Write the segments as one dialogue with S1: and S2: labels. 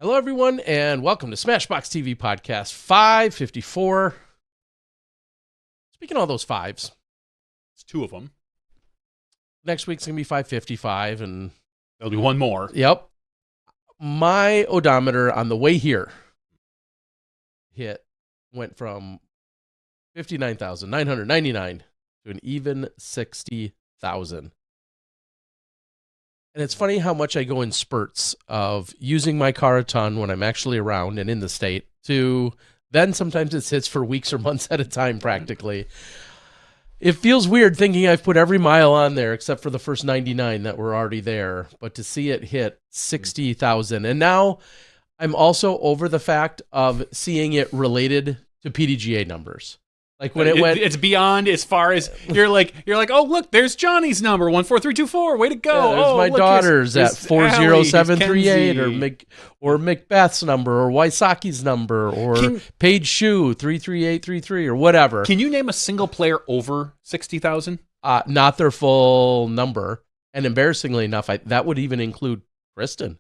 S1: Hello, everyone, and welcome to SmashBoxxTV Podcast 554. Speaking of all those fives,
S2: it's two of them.
S1: Next week's going to be 555, and
S2: there'll be one more.
S1: Yep. My odometer on the way here went from 59,999 to an even 60,000. And it's funny how much I go in spurts of using my car a ton when I'm actually around and in the state, to then sometimes it sits for weeks or months at a time practically. It feels weird thinking I've put every mile on there except for the first 99 that were already there, but to see it hit 60,000. And now I'm also over the fact of seeing it related to PDGA numbers. Like when
S2: it's beyond as far as you're like, oh, look, there's Johnny's number, 14324. Way to go.
S1: Yeah, there's my
S2: look,
S1: daughter's
S2: here's
S1: at 40738, or Macbeth's number, or Waisaki's number, or Paige Shoe 33833, or whatever.
S2: Can you name a single player over 60,000?
S1: Not their full number. And embarrassingly enough, that would even include Kristen.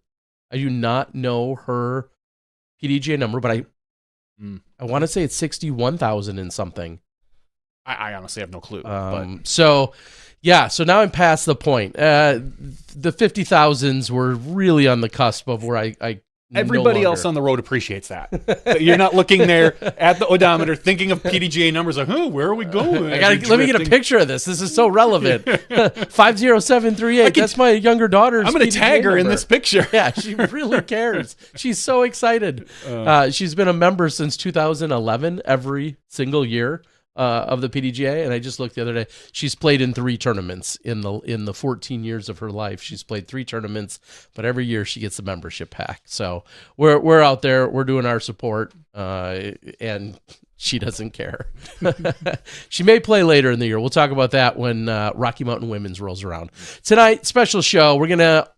S1: I do not know her PDGA number, but I want to say it's 61,000 and something.
S2: I honestly have no clue.
S1: So now I'm past the point. The 50,000s were really on the cusp of where I
S2: everybody else on the road appreciates that. You're not looking there at the odometer thinking of PDGA numbers like, where are we going?
S1: Let me get a picture of this. This is so relevant. 50738. That's my younger daughter's.
S2: I'm going to tag her in this picture.
S1: Yeah, she really cares. She's so excited. She's been a member since 2011, every single year of the PDGA, and I just looked the other day. She's played in 3 tournaments in the 14 years of her life. She's played 3 tournaments, but every year she gets a membership pack. So we're out there. We're doing our support, and she doesn't care. She may play later in the year. We'll talk about that when Rocky Mountain Women's rolls around. Tonight, special show.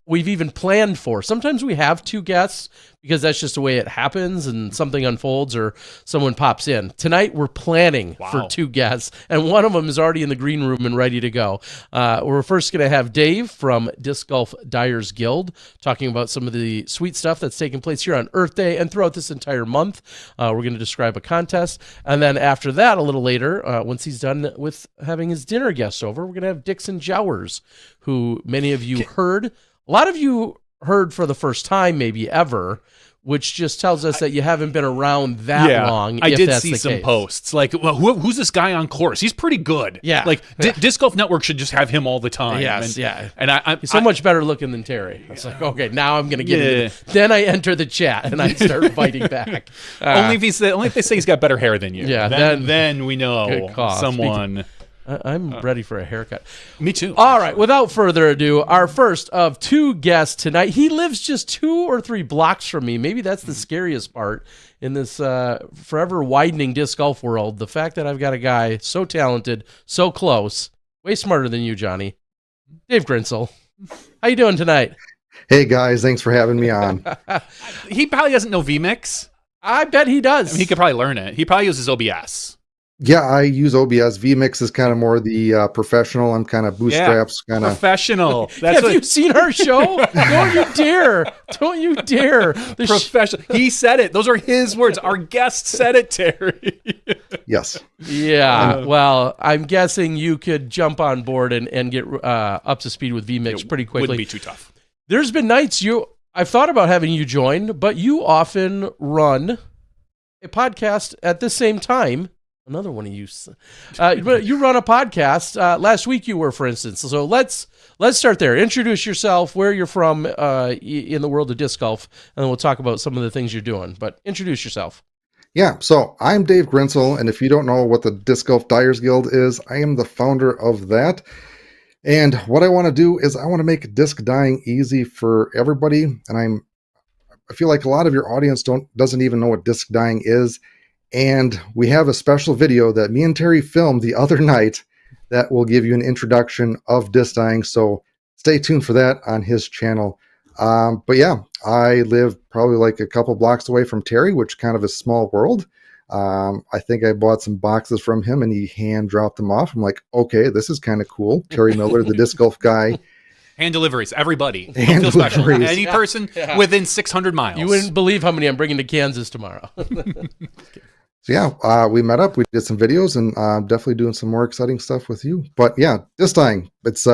S1: We've even planned for. Sometimes we have 2 guests because that's just the way it happens and something unfolds or someone pops in. Tonight, we're planning for 2 guests, and one of them is already in the green room and ready to go. We're first going to have Dave from Disc Golf Dyers Guild talking about some of the sweet stuff that's taking place here on Earth Day and throughout this entire month. We're going to describe a contest. And then after that, a little later, once he's done with having his dinner guests over, we're going to have Dixon Jowers, who many of you heard. A lot of you heard for the first time, maybe ever, which just tells us that you haven't been around that long.
S2: I did see some posts like, well, who's this guy on course? He's pretty good.
S1: Yeah,
S2: like Disc Golf Network should just have him all the time.
S1: Yes,
S2: and
S1: he's so much better looking than Terry. It's like, okay, now I'm gonna get into Then I enter the chat and I start fighting back.
S2: Only if they say he's got better hair than you.
S1: Yeah,
S2: then we know someone.
S1: I'm ready for a haircut.
S2: Me too.
S1: All right, without further ado, our first of 2 guests tonight. He lives just 2 or 3 blocks from me. Maybe that's the scariest part in this forever widening disc golf world. The fact that I've got a guy so talented, so close, way smarter than you, Johnny. Dave Grinsell. How you doing tonight?
S3: Hey, guys. Thanks for having me on.
S2: He probably doesn't know vMix.
S1: I bet he does.
S2: I mean, he could probably learn it. He probably uses OBS.
S3: Yeah, I use OBS. vMix is kind of more the professional. I'm kind of bootstraps, kind of
S2: professional.
S1: Have you seen our show? Don't you dare! Don't you dare!
S2: Professional. He said it. Those are his words. Our guest said it, Terry.
S3: Yes.
S1: Yeah. Well, I'm guessing you could jump on board and get up to speed with vMix pretty quickly.
S2: Wouldn't be too tough.
S1: There's been nights I've thought about having you join, but you often run a podcast at the same time. Another one of you. You run a podcast. Last week you were, for instance. So let's start there. Introduce yourself, where you're from in the world of disc golf, and then we'll talk about some of the things you're doing. But introduce yourself.
S3: Yeah, so I'm Dave Grinsell, and if you don't know what the Disc Golf Dyers Guild is, I am the founder of that. And what I want to do is I want to make disc dyeing easy for everybody. And I feel like a lot of your audience doesn't even know what disc dyeing is. And we have a special video that me and Terry filmed the other night that will give you an introduction of disc dyeing. So stay tuned for that on his channel. But yeah, I live probably like a couple blocks away from Terry, which kind of a small world. I think I bought some boxes from him and he hand dropped them off. I'm like, okay, this is kind of cool. Terry Miller, the disc golf guy,
S2: Hand deliveries, everybody. Don't
S3: Hand
S2: feel special.
S3: deliveries.
S2: Any person within 600 miles.
S1: You wouldn't believe how many I'm bringing to Kansas tomorrow.
S3: So yeah, we met up, we did some videos, and definitely doing some more exciting stuff with you. But yeah, disc dying, it's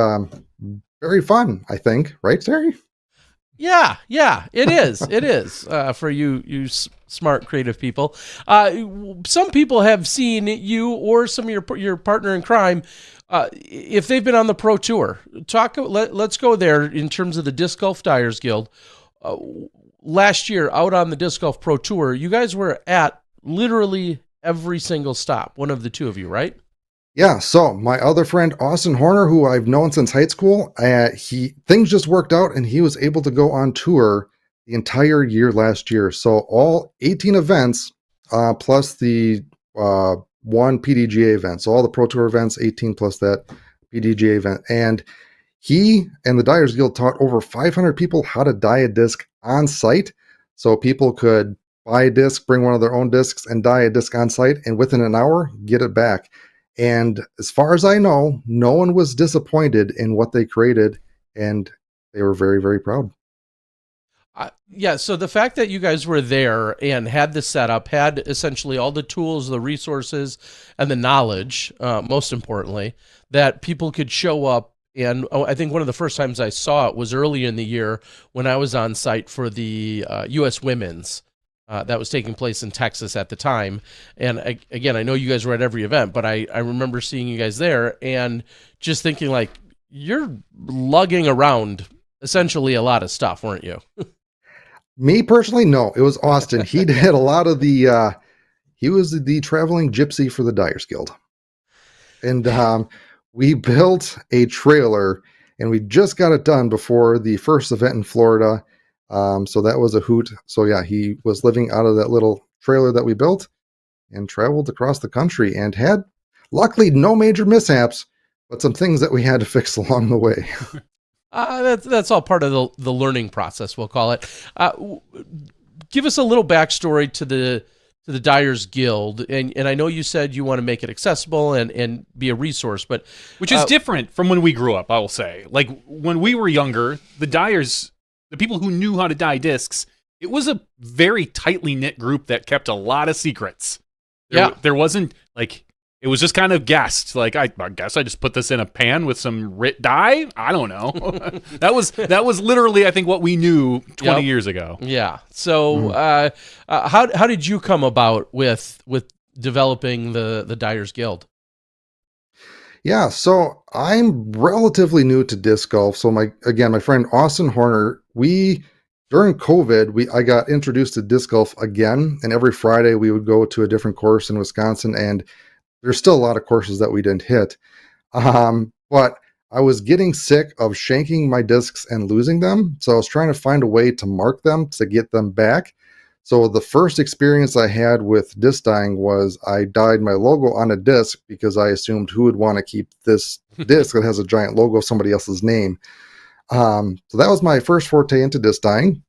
S3: very fun, I think, right, Terry?
S1: Yeah, it is. It is for you smart, creative people. Some people have seen you or some of your partner in crime. If they've been on the pro tour, let's go there in terms of the Disc Golf Dyers Guild. Last year, out on the Disc Golf Pro Tour, you guys were at literally every single stop. One of the two of you, right?
S3: Yeah, so my other friend, Austin Horner, who I've known since high school, things just worked out and he was able to go on tour the entire year last year. So all 18 events, plus the one PDGA event. So all the Pro Tour events, 18 plus that PDGA event. And he and the Dyers Guild taught over 500 people how to dye a disc on site. So people could buy a disc, bring one of their own discs, and dye a disc on site, and within an hour, get it back. And as far as I know, no one was disappointed in what they created, and they were very, very proud.
S1: Yeah, so the fact that you guys were there and had the setup, had essentially all the tools, the resources, and the knowledge, most importantly, that people could show up. And I think one of the first times I saw it was early in the year when I was on site for the U.S. Women's. That was taking place in Texas at the time. And again, I know you guys were at every event, but I remember seeing you guys there and just thinking like, you're lugging around essentially a lot of stuff, weren't you?
S3: Me personally, no, it was Austin. He did a lot of he was the traveling gypsy for the Dyers Guild. And we built a trailer and we just got it done before the first event in Florida. So that was a hoot. So yeah, he was living out of that little trailer that we built and traveled across the country and had luckily no major mishaps, but some things that we had to fix along the way.
S1: That's all part of the learning process, we'll call it. Give us a little backstory to the Dyers Guild, and I know you said you want to make it accessible and be a resource, but
S2: which is different from when we grew up, I will say. Like when we were younger, the Dyers, the people who knew how to dye discs, it was a very tightly knit group that kept a lot of secrets. There wasn't like, it was just kind of guessed. Like, I guess I just put this in a pan with some dye. I don't know. that was literally, I think, what we knew 20 years ago.
S1: Yeah. So, how did you come about with developing the Dyers Guild?
S3: Yeah, so I'm relatively new to disc golf. So my friend Austin Horner, during COVID, I got introduced to disc golf again, and every Friday we would go to a different course in Wisconsin, and there's still a lot of courses that we didn't hit. But I was getting sick of shanking my discs and losing them. So I was trying to find a way to mark them to get them back. So the first experience I had with disc dyeing was I dyed my logo on a disc because I assumed who would want to keep this disc that has a giant logo of somebody else's name. So that was my first forte into disc dyeing.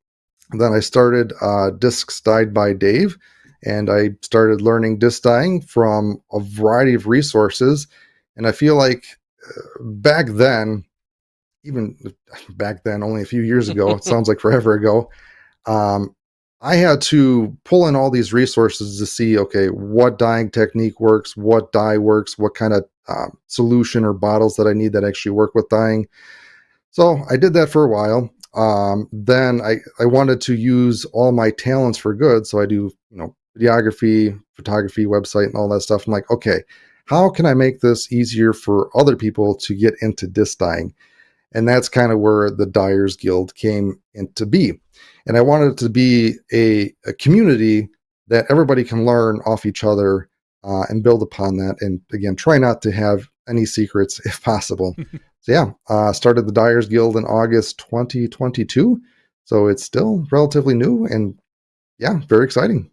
S3: And then I started Discs Dyed by Dave, and I started learning disc dyeing from a variety of resources. And I feel like back then, only a few years ago, it sounds like forever ago, I had to pull in all these resources to see, okay, what dyeing technique works, what dye works, what kind of solution or bottles that I need that actually work with dyeing. So I did that for a while. Then I wanted to use all my talents for good. So I do, videography, photography, website, and all that stuff. I'm like, okay, how can I make this easier for other people to get into disc dyeing? And that's kind of where the Dyers Guild came into be. And I wanted it to be a community that everybody can learn off each other and build upon that. And again, try not to have any secrets if possible. So yeah, started the Dyers Guild in August 2022. So it's still relatively new and yeah, very exciting.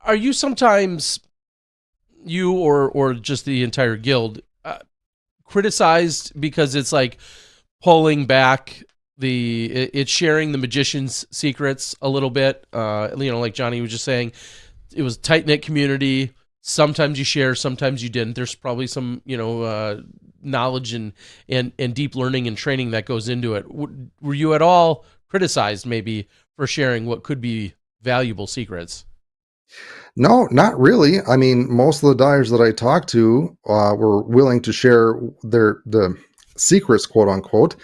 S1: Are you sometimes, you or just the entire guild, criticized because it's like pulling back it's sharing the magician's secrets a little bit? Like Johnny was just saying, it was a tight-knit community. Sometimes you share, sometimes you didn't. There's probably some, knowledge and deep learning and training that goes into it. Were you at all criticized maybe for sharing what could be valuable secrets?
S3: No, not really. I mean, most of the dyers that I talked to were willing to share the secrets, quote unquote.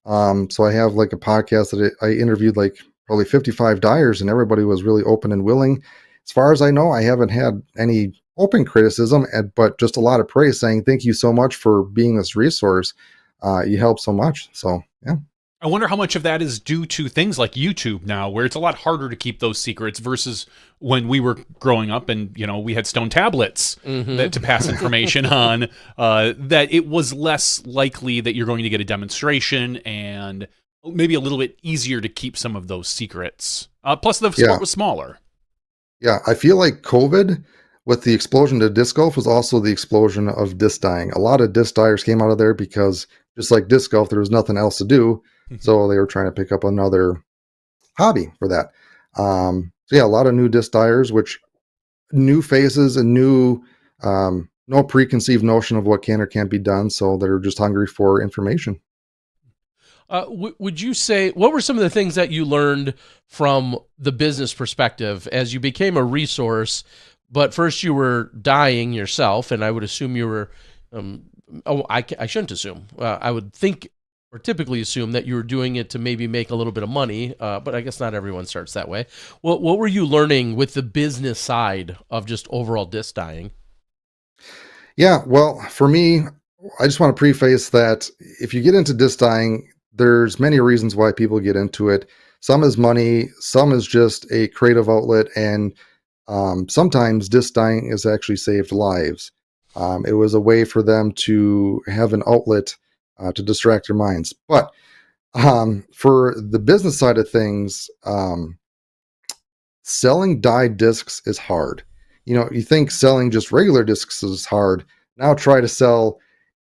S3: So I have like a podcast that I interviewed like probably 55 dyers, and everybody was really open and willing. As far as I know, I haven't had any open criticism, but just a lot of praise, saying thank you so much for being this resource. You help so much. So yeah.
S2: I wonder how much of that is due to things like YouTube now, where it's a lot harder to keep those secrets versus when we were growing up and, we had stone tablets to pass information on, that it was less likely that you're going to get a demonstration and maybe a little bit easier to keep some of those secrets. Plus the sport was smaller.
S3: Yeah, I feel like COVID, with the explosion to disc golf, was also the explosion of disc dyeing. A lot of disc dyers came out of there because, just like disc golf, there was nothing else to do. So they were trying to pick up another hobby for that. So yeah, a lot of new disc dyers, which new faces and new, no preconceived notion of what can or can't be done. So they're just hungry for information.
S1: Would you say, what were some of the things that you learned from the business perspective as you became a resource, but first you were dyeing yourself, and I would assume you were, I shouldn't assume, I would think or typically assume that you were doing it to maybe make a little bit of money, but I guess not everyone starts that way. What were you learning with the business side of just overall disc dyeing?
S3: Yeah, well, for me, I just want to preface that if you get into disc dyeing, there's many reasons why people get into it. Some is money, some is just a creative outlet, and sometimes disc dyeing has actually saved lives. It was a way for them to have an outlet to distract their minds. But for the business side of things, selling dyed discs is hard. You think selling just regular discs is hard. Now try to sell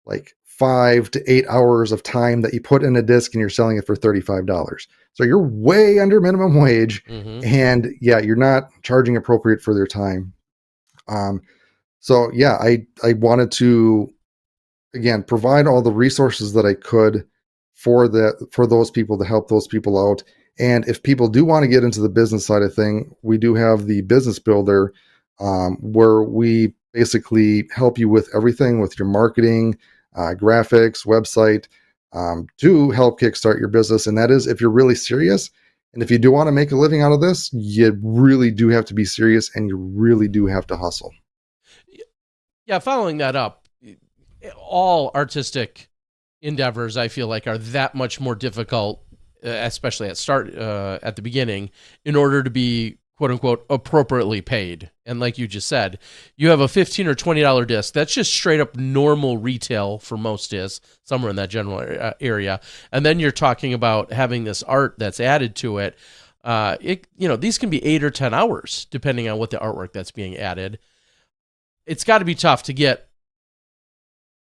S3: like 5 to 8 hours of time that you put in a disc, and you're selling it for $35. So you're way under minimum wage, and yeah, you're not charging appropriate for their time. So yeah, I wanted to, again, provide all the resources that I could for those people, to help those people out. And if people do want to get into the business side of thing, we do have the business builder, where we basically help you with everything, with your marketing, graphics, website, to help kickstart your business. And that is if you're really serious. And if you do want to make a living out of this, you really do have to be serious, and you really do have to hustle.
S1: Yeah, following that up, all artistic endeavors, I feel like, are that much more difficult, especially at the beginning, in order to be quote unquote appropriately paid. And like you just said, you have a $15 or $20 disc. That's just straight up normal retail for most discs, somewhere in that general area. And then you're talking about having this art that's added to it. These can be 8 or 10 hours, depending on what the artwork that's being added. It's got to be tough to get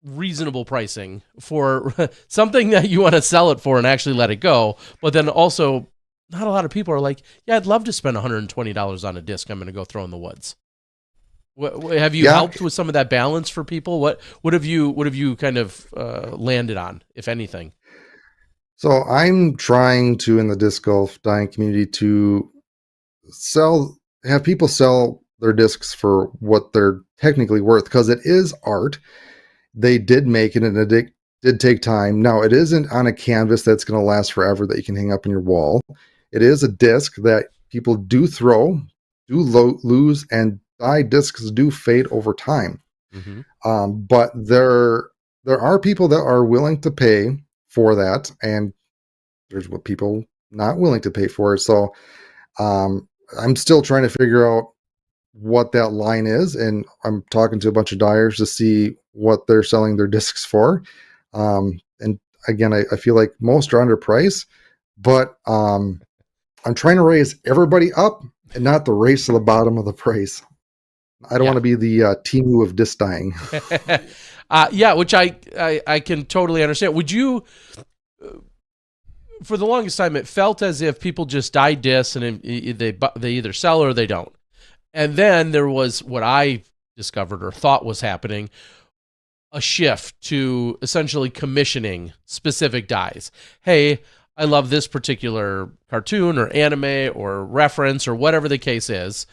S1: reasonable pricing for something that you want to sell it for and actually let it go. But then also, not a lot of people are like, yeah, I'd love to spend $120 on a disc I'm going to go throw in the woods. Have you helped with some of that balance for people? What have you kind of landed on, if anything?
S3: So I'm trying to, in the disc golf dyeing community, to have people sell their discs for what they're technically worth, because it is art. They did make it, and it did take time. Now, it isn't on a canvas that's going to last forever that you can hang up on your wall. It is a disc that people do throw, do lose, and dyed discs do fade over time. But there are people that are willing to pay for that, and there's what people not willing to pay for it. So I'm still trying to figure out what that line is, and I'm talking to a bunch of dyers to see what they're selling their discs for. And again, I feel like most are underpriced, but I'm trying to raise everybody up and not the race to the bottom of the price. I don't want to be the Temu of disc dyeing.
S1: Which I can totally understand. Would you, for the longest time, it felt as if people just dye discs and they either sell or they don't. And then there was what I discovered or thought was happening, a shift to essentially commissioning specific dyes. Hey, I love this particular cartoon or anime or reference or whatever the case is,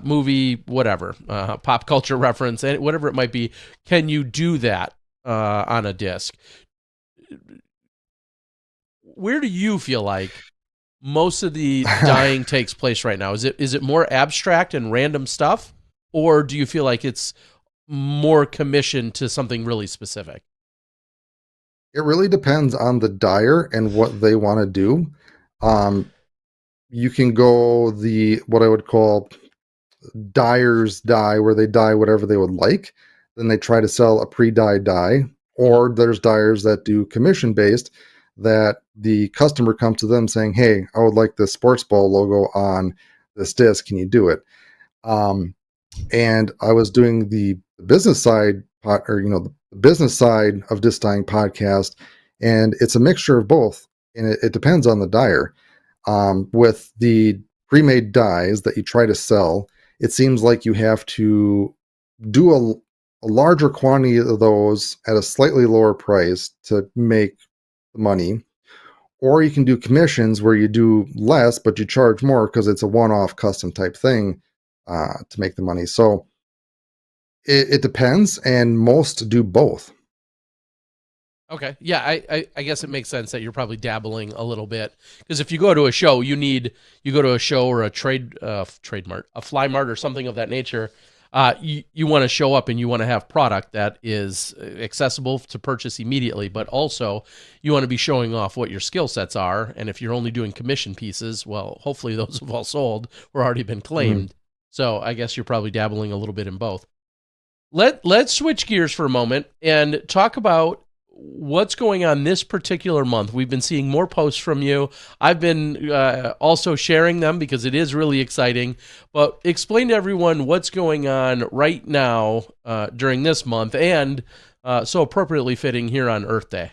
S1: movie, whatever, pop culture reference, and whatever it might be. Can you do that on a disc? Where do you feel like most of the dyeing takes place right now? Is it more abstract and random stuff, or do you feel like it's more commissioned to something really specific?
S3: It really depends on the dyer and what they want to do. You can go what I would call dyer's dye, where they dye whatever they would like. Then they try to sell a pre-dyed dye. Or there's dyers that do commission-based, that the customer comes to them saying, hey, I would like the sports ball logo on this disc. Can you do it? And I was doing the business side, the business side of disc dyeing podcast, and it's a mixture of both, and it depends on the dyer. With the pre-made dyes that you try to sell, it seems like you have to do a larger quantity of those at a slightly lower price to make the money. Or you can do commissions where you do less, but you charge more because it's a one-off custom type thing to make the money. So it depends, and most do both.
S1: Okay. Yeah, I guess it makes sense that you're probably dabbling a little bit, because if you go to a show, you go to a show or a trade mart, a fly mart or something of that nature. You want to show up and you want to have product that is accessible to purchase immediately, but also you want to be showing off what your skill sets are. And if you're only doing commission pieces, well, hopefully those have all sold or already been claimed. Mm-hmm. So I guess you're probably dabbling a little bit in both. Let's switch gears for a moment and talk about what's going on this particular month. We've been seeing more posts from you. I've been also sharing them because it is really exciting. But explain to everyone what's going on right now during this month, and so appropriately fitting here on Earth Day.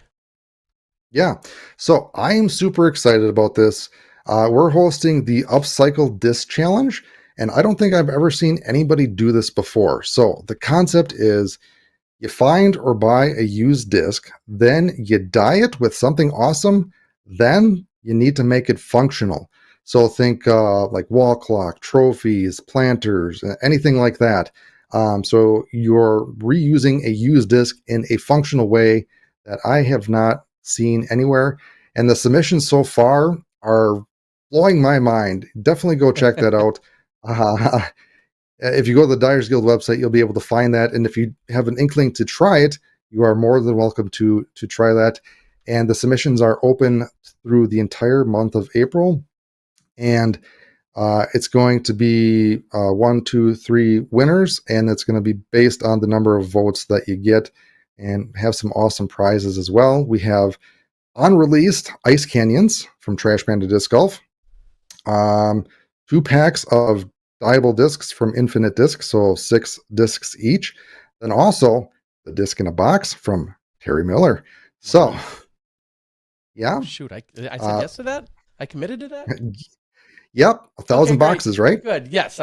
S3: Yeah, so I am super excited about this. We're hosting the Upcycle Disc Challenge, and I don't think I've ever seen anybody do this before. So the concept is, you find or buy a used disc, then you dye it with something awesome, then you need to make it functional. So think like wall clock, trophies, planters, anything like that. So you're reusing a used disc in a functional way that I have not seen anywhere. And the submissions so far are blowing my mind. Definitely go check that out. If you go to the Dyers Guild website, you'll be able to find that. And if you have an inkling to try it, you are more than welcome to try that. And the submissions are open through the entire month of April. And it's going to be 1, 2, 3 winners. And it's going to be based on the number of votes that you get, and have some awesome prizes as well. We have unreleased Ice Canyons from Trash Panda Disc Golf. 2 packs of dyeable discs from Infinite Disc, so 6 discs each. Then also the disc in a box from Terry Miller. So, yeah.
S1: Shoot, I said yes to that? I committed to that?
S3: Yep, 1,000 boxes, right?
S1: Good. Yes,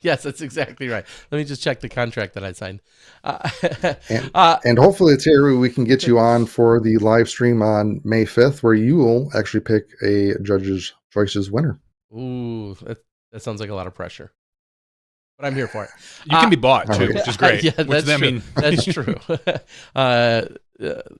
S1: yes, that's exactly right. Let me just check the contract that I signed.
S3: And hopefully, Terry, we can get you on for the live stream on May 5th, where you will actually pick a Judge's Choices winner.
S1: Ooh, that sounds like a lot of pressure, but I'm here for it.
S2: You can be bought too, which is great.
S1: Yeah, that's true.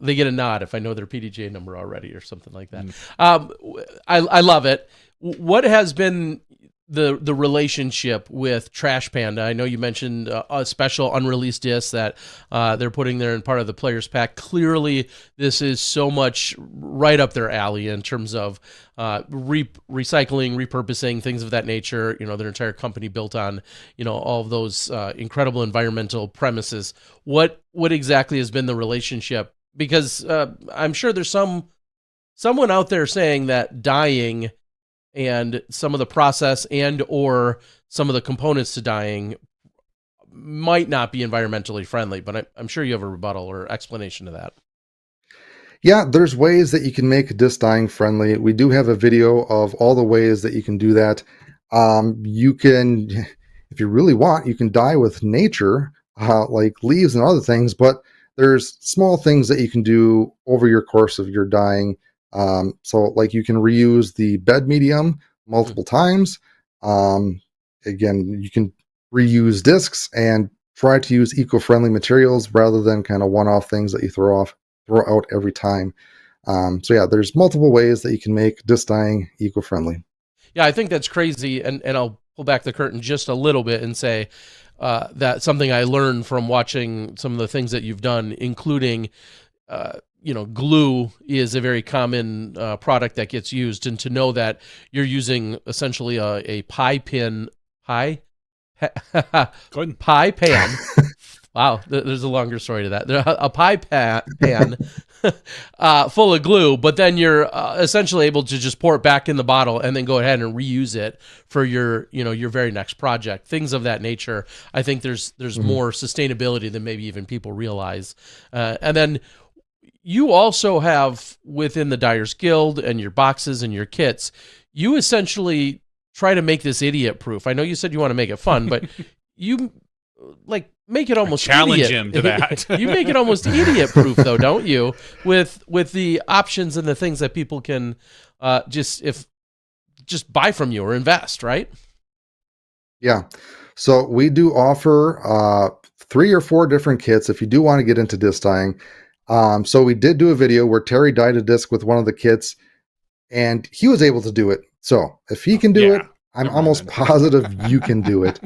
S1: They get a nod if I know their PDGA number already or something like that. I love it. What has been the relationship with Trash Panda? I know you mentioned a special unreleased disc that they're putting there in part of the Players Pack. Clearly, this is so much right up their alley in terms of recycling, repurposing, things of that nature. You know, their entire company built on, all of those incredible environmental premises. What exactly has been the relationship? Because I'm sure there's someone out there saying that dyeing and some of the process and or some of the components to dyeing might not be environmentally friendly, but I'm sure you have a rebuttal or explanation to that.
S3: Yeah, there's ways that you can make disc dyeing friendly. We do have a video of all the ways that you can do that. You can, if you really want, you can dye with nature, like leaves and other things, but there's small things that you can do over your course of your dyeing. So like you can reuse the bed medium multiple times. Again, you can reuse discs and try to use eco-friendly materials rather than kind of one-off things that you throw out every time. So yeah, there's multiple ways that you can make disc dyeing eco-friendly.
S1: Yeah, I think that's crazy, and I'll pull back the curtain just a little bit and say that something I learned from watching some of the things that you've done, including, glue is a very common product that gets used, and to know that you're using essentially a pie pan. Wow, there's a longer story to that. A pie pan full of glue, but then you're essentially able to just pour it back in the bottle and then go ahead and reuse it for your very next project. Things of that nature. I think there's more sustainability than maybe even people realize. And then you also have within the Dyers Guild and your boxes and your kits, you essentially try to make this idiot proof. I know you said you want to make it fun, but you make it almost
S2: challenge
S1: idiot.
S2: him to that.
S1: You make it almost idiot proof though, don't you? With the options and the things that people can just buy from you or invest, right?
S3: Yeah. So we do offer 3 or 4 different kits if you do want to get into disc dyeing. So we did do a video where Terry dyed a disc with one of the kits, and he was able to do it. So if he can do it, I'm almost positive you can do it.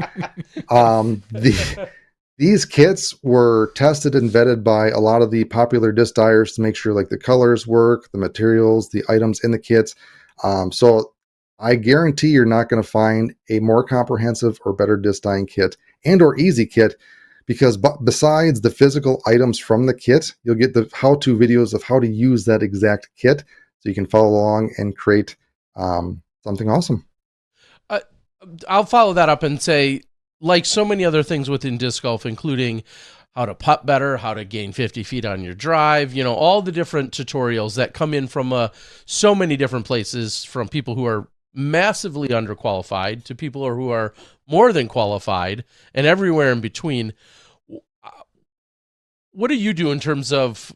S3: These kits were tested and vetted by a lot of the popular disc dyers to make sure like the colors work, the materials, the items in the kits. So I guarantee you're not going to find a more comprehensive or better disc dyeing kit and or easy kit, because besides the physical items from the kit, you'll get the how-to videos of how to use that exact kit so you can follow along and create something awesome.
S1: I'll follow that up and say, like so many other things within disc golf, including how to putt better, how to gain 50 feet on your drive, all the different tutorials that come in from so many different places, from people who are massively underqualified to people who are more than qualified and everywhere in between. What do you do in terms of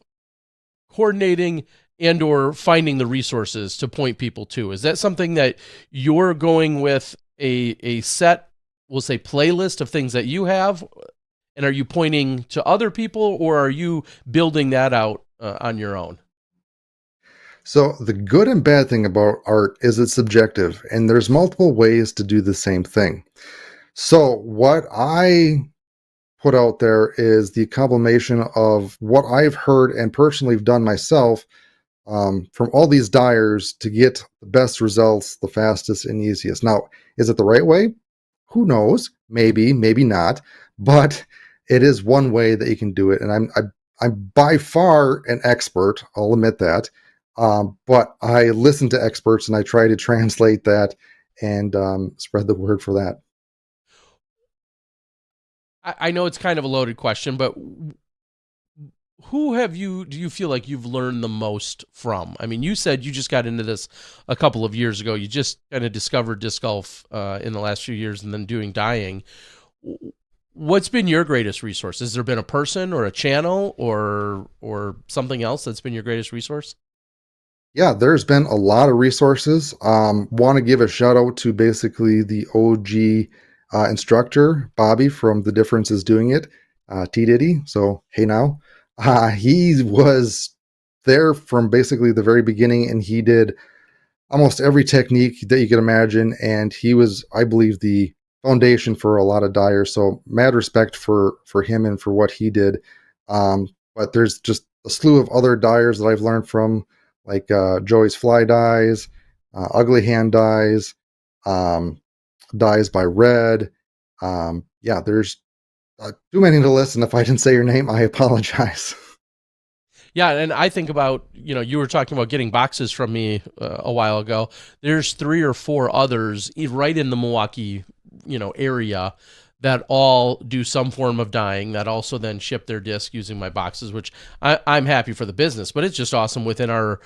S1: coordinating and or finding the resources to point people to? Is that something that you're going with a set, we'll say, playlist of things that you have, and are you pointing to other people, or are you building that out on your own?
S3: So the good and bad thing about art is it's subjective, and there's multiple ways to do the same thing. So what I put out there is the combination of what I've heard and personally have done myself from all these dyers to get the best results, the fastest and easiest. Now, is it the right way? Who knows? Maybe, maybe not. But it is one way that you can do it, and I'm by far an expert. I'll admit that. But I listen to experts and I try to translate that and spread the word for that.
S1: I know it's kind of a loaded question, but do you feel like you've learned the most from? I mean, you said you just got into this a couple of years ago. You just kind of discovered disc golf in the last few years and then doing dyeing. What's been your greatest resource? Has there been a person or a channel or something else that's been your greatest resource?
S3: Yeah, there's been a lot of resources. Want to give a shout out to basically the OG instructor, Bobby from The Difference Is Doing It, T. Diddy. So, hey now. He was there from basically the very beginning, and he did almost every technique that you could imagine. And he was, I believe, the foundation for a lot of dyers. So mad respect for him and for what he did. But there's just a slew of other dyers that I've learned from, like Joey's Fly Dyes, Ugly Hand Dyes, Dyes by Red. Yeah, there's too many to list, and if I didn't say your name, I apologize.
S1: Yeah, and I think about, you were talking about getting boxes from me a while ago. There's 3 or 4 others right in the Milwaukee, area that all do some form of dyeing, that also then ship their disc using my boxes, which I'm happy for the business, but it's just awesome within our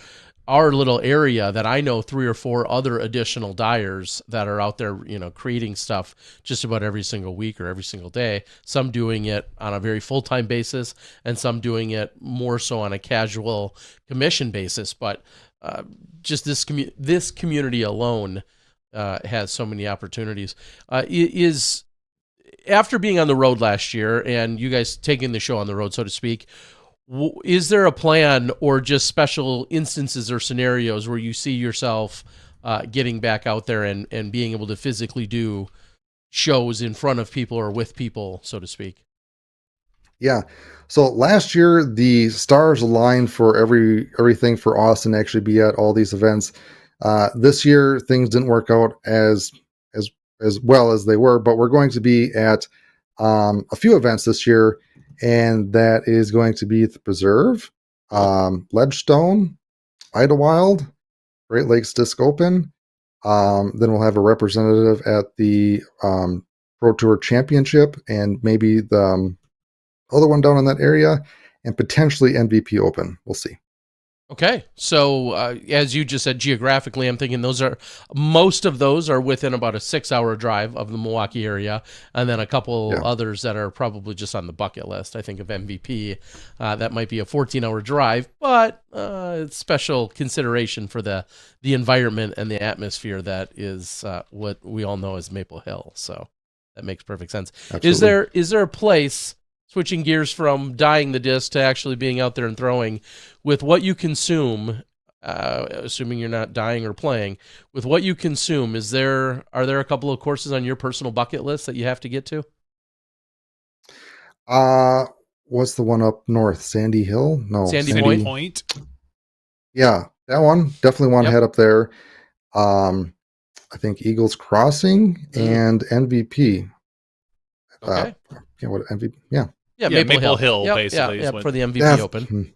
S1: our little area that I know 3 or 4 other additional dyers that are out there, creating stuff just about every single week or every single day. Some doing it on a very full-time basis, and some doing it more so on a casual commission basis. But just this community alone has so many opportunities. Is after being on the road last year and you guys taking the show on the road, so to speak, is there a plan or just special instances or scenarios where you see yourself getting back out there and being able to physically do shows in front of people or with people, so to speak?
S3: Yeah. So last year, the stars aligned for everything for Austin to actually be at all these events. This year, things didn't work out as well as they were, but we're going to be at a few events this year, and that is going to be the Preserve, Ledgestone, Idlewild, Great Lakes Disc Open. Then we'll have a representative at the Pro Tour Championship, and maybe the other one down in that area, and potentially MVP Open. We'll see.
S1: Okay, so as you just said, geographically, I'm thinking most of those are within about a 6-hour drive of the Milwaukee area, and then a couple others that are probably just on the bucket list. I think of MVP, that might be a 14-hour drive, but it's special consideration for the environment and the atmosphere that is what we all know as Maple Hill. So that makes perfect sense.
S3: Absolutely.
S1: Is there a place, switching gears from dyeing the disc to actually being out there and throwing, with what you consume, assuming you're not dyeing or playing, with what you consume, are there a couple of courses on your personal bucket list that you have to get to?
S3: What's the one up north? Sandy Hill? No,
S1: Sandy
S2: Point.
S3: Yeah, that one. Definitely want to head up there. I think Eagles Crossing and MVP.
S1: Okay.
S3: What MVP? Yeah.
S1: Yeah,
S2: Maple Hill
S1: yep,
S2: basically.
S1: Yeah, for the MVP Open.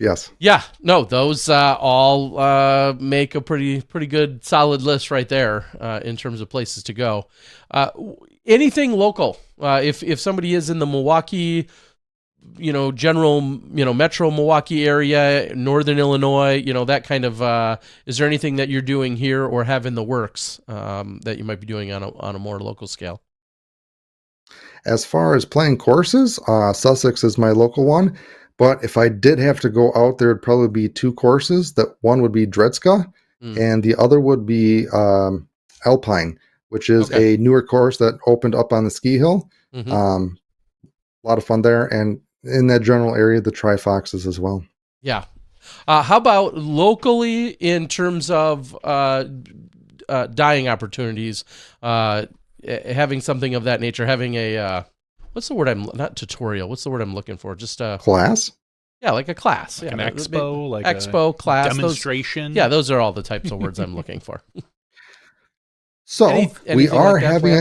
S3: Yes.
S1: Yeah, no, those all make a pretty good solid list right there in terms of places to go. Anything local? If somebody is in the Milwaukee, general, metro Milwaukee area, northern Illinois, that kind of, is there anything that you're doing here or have in the works that you might be doing on a more local scale?
S3: As far as playing courses, Sussex is my local one. But if I did have to go out, there would probably be 2 courses. That one would be Dredska, and the other would be Alpine, which is a newer course that opened up on the ski hill.
S1: Mm-hmm.
S3: A lot of fun there, and in that general area, the Tri-Foxes as well.
S1: Yeah. How about locally in terms of dyeing opportunities? Having something of that nature, having a what's the word not tutorial? What's the word I'm looking for? Just a
S3: class.
S1: Yeah, like a class,
S2: like an expo, like
S1: expo class,
S2: demonstration.
S1: Those are all the types of words I'm looking for.
S3: So we are having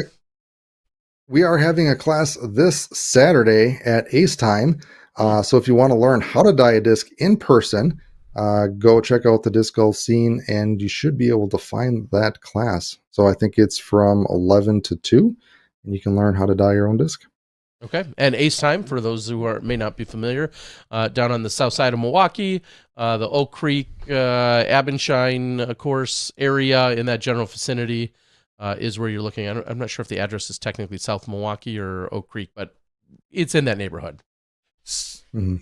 S3: a class this Saturday at Ace Time. So if you want to learn how to dye a disc in person, go check out the disc golf scene, and you should be able to find that class. So I think it's from 11 to 2, and you can learn how to dye your own disc.
S1: Okay. And Ace Time, for those who may not be familiar, down on the south side of Milwaukee, the Oak Creek, Abendschein course area in that general vicinity is where you're looking at. I'm not sure if the address is technically South Milwaukee or Oak Creek, but it's in that neighborhood.
S2: Mm-hmm.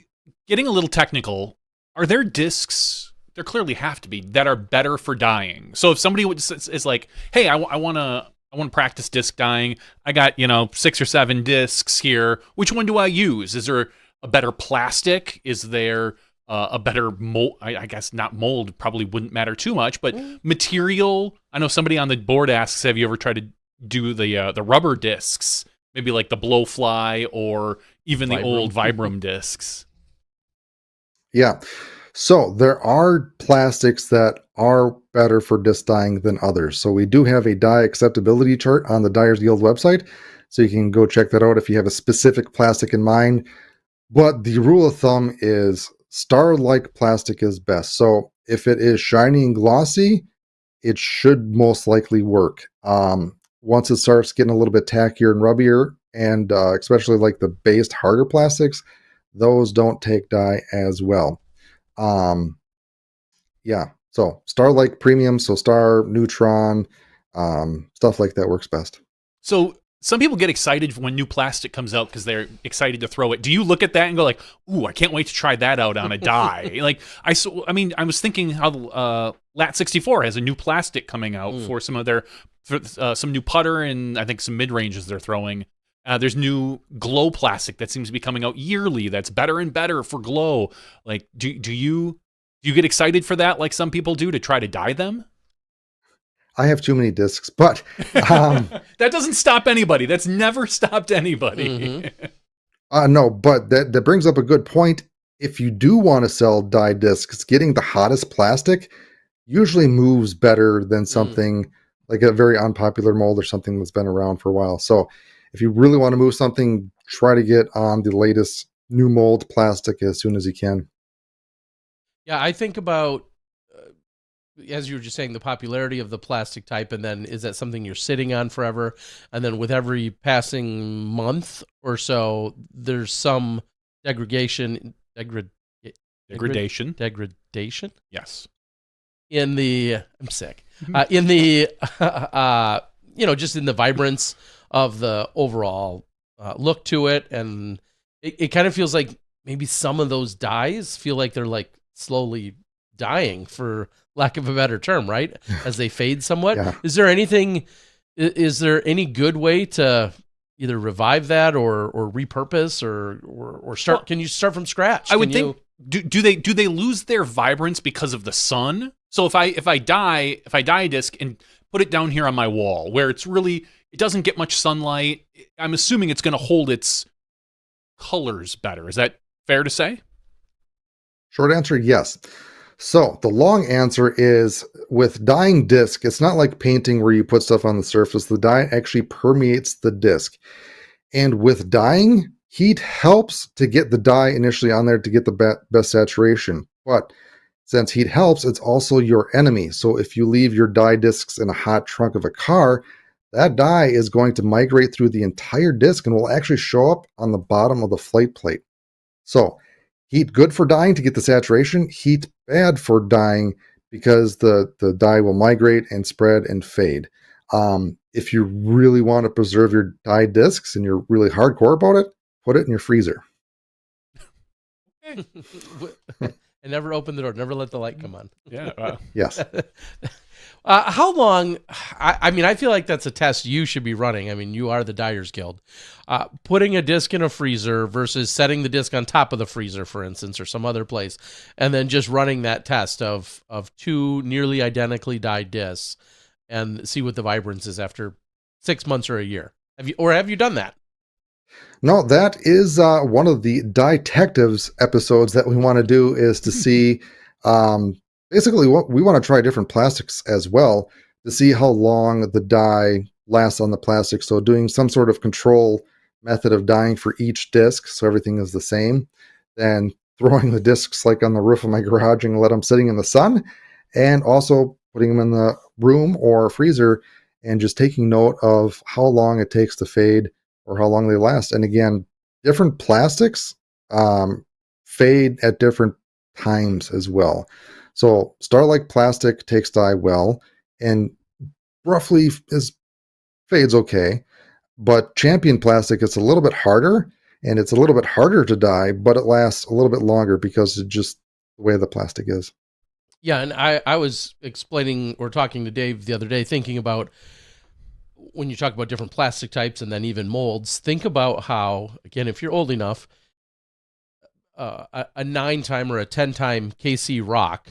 S2: Getting a little technical, are there discs, there clearly have to be, that are better for dyeing? So if somebody is like, hey, I want to practice disc dyeing. I got, 6 or 7 discs here. Which one do I use? Is there a better plastic? Is there a better mold? I guess not mold, probably wouldn't matter too much, but material. I know somebody on the board asks, have you ever tried to do the rubber discs? Maybe like the Blowfly or even the old Vibram discs.
S3: Yeah. So there are plastics that are better for disc dyeing than others. So we do have a dye acceptability chart on the Dyers Guild website. So you can go check that out if you have a specific plastic in mind. But the rule of thumb is star-like plastic is best. So if it is shiny and glossy, it should most likely work. Once it starts getting a little bit tackier and rubbier, and especially like the based harder plastics, those don't take dye as well. Yeah. So Star-like premium, so Star, Neutron, stuff like that works best.
S2: So some people get excited when new plastic comes out because they're excited to throw it. Do you look at that and go like, "Ooh, I can't wait to try that out on a die"? Like I mean, I was thinking how Lat 64 has a new plastic coming out for some of their some new putter and I think some mid ranges they're throwing. There's new glow plastic that seems to be coming out yearly. That's better and better for glow. Like, do you get excited for that like some people do to try to dye them?
S3: I have too many discs, but
S2: That doesn't stop anybody. That's never stopped anybody.
S3: no, but that brings up a good point. If you do want to sell dye discs, getting the hottest plastic usually moves better than something like a very unpopular mold or something that's been around for a while. So if you really want to move something, try to get on the latest new mold plastic as soon as you can.
S1: Yeah, I think about, as you were just saying, the popularity of the plastic type, and then is that something you're sitting on forever? And then with every passing month or so, there's some degradation. Degradation?
S2: Yes.
S1: In the, I'm sick. In the, just in the vibrance of the overall look to it. And it kind of feels like maybe some of those dyes feel like they're like slowly dying, for lack of a better term, right? As they fade somewhat.
S3: Yeah.
S1: Is there any good way to either revive that or repurpose or start? Well, can you start from scratch?
S2: I would think, do they lose their vibrance because of the sun? So if I dye a disc and put it down here on my wall where it doesn't get much sunlight, I'm assuming it's going to hold its colors better. Is that fair to say?
S3: Short answer, yes. So the long answer is, with dyeing disc, it's not like painting where you put stuff on the surface. The dye actually permeates the disc. And with dyeing, heat helps to get the dye initially on there to get the best saturation. But since heat helps, it's also your enemy. So if you leave your dye discs in a hot trunk of a car, that dye is going to migrate through the entire disc and will actually show up on the bottom of the flight plate. So heat good for dyeing to get the saturation, heat bad for dyeing because the dye will migrate and spread and fade. If you really want to preserve your dye discs and you're really hardcore about it, put it in your freezer.
S1: And never open the door. Never let the light come on.
S2: Yeah. Wow.
S3: Yes.
S1: How long? I feel like that's a test you should be running. I mean, you are the Dyers Guild. Putting a disc in a freezer versus setting the disc on top of the freezer, for instance, or some other place, and then just running that test of two nearly identically dyed discs and see what the vibrance is after 6 months or a year. Have you done that?
S3: No, that is one of the Detectives episodes that we want to do, is to see basically what we want to try different plastics as well to see how long the dye lasts on the plastic. So doing some sort of control method of dyeing for each disc so everything is the same, then throwing the discs like on the roof of my garage and let them sitting in the sun, and also putting them in the room or freezer and just taking note of how long it takes to fade or how long they last. And again, different plastics fade at different times as well. So Star-like plastic takes dye well and roughly fades okay. But Champion plastic, it's a little bit harder, and it's a little bit harder to dye, but it lasts a little bit longer because it's just the way the plastic is.
S1: Yeah, and I was explaining or talking to Dave the other day, thinking about when you talk about different plastic types and then even molds, think about how, again, if you're old enough, a 9-time or a 10-time KC Rock,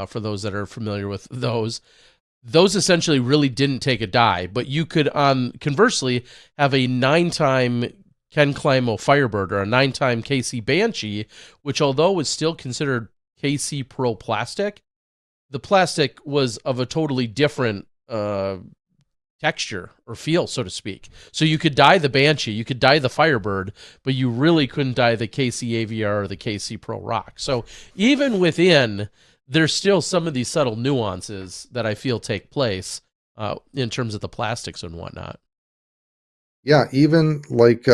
S1: for those that are familiar with those essentially really didn't take a dye, but you could, conversely, have a 9-time Ken Climo Firebird or a 9-time KC Banshee, which although was still considered KC Pro plastic, the plastic was of a totally different texture or feel, so to speak. So you could dye the Banshee, you could dye the Firebird, but you really couldn't dye the KC AVR or the KC Pro Rock. So even within, there's still some of these subtle nuances that I feel take place in terms of the plastics and whatnot.
S3: Yeah, even like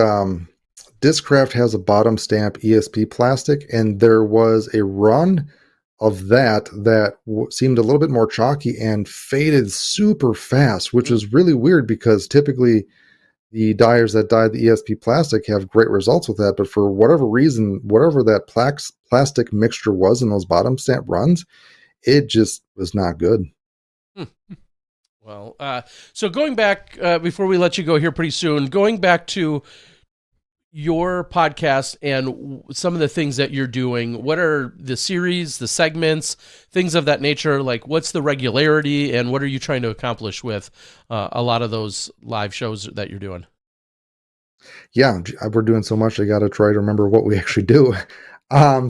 S3: Discraft has a bottom stamp ESP plastic, and there was a run of that seemed a little bit more chalky and faded super fast, which is really weird because typically the dyers that dyed the ESP plastic have great results with that. But for whatever reason, whatever that plastic mixture was in those bottom stamp runs, it just was not good.
S1: Well, so going back, before we let you go here pretty soon, going back to your podcast and some of the things that you're doing, what are the series, the segments, things of that nature? Like, what's the regularity and what are you trying to accomplish with a lot of those live shows that you're doing?
S3: Yeah, we're doing so much. I got to try to remember what we actually do.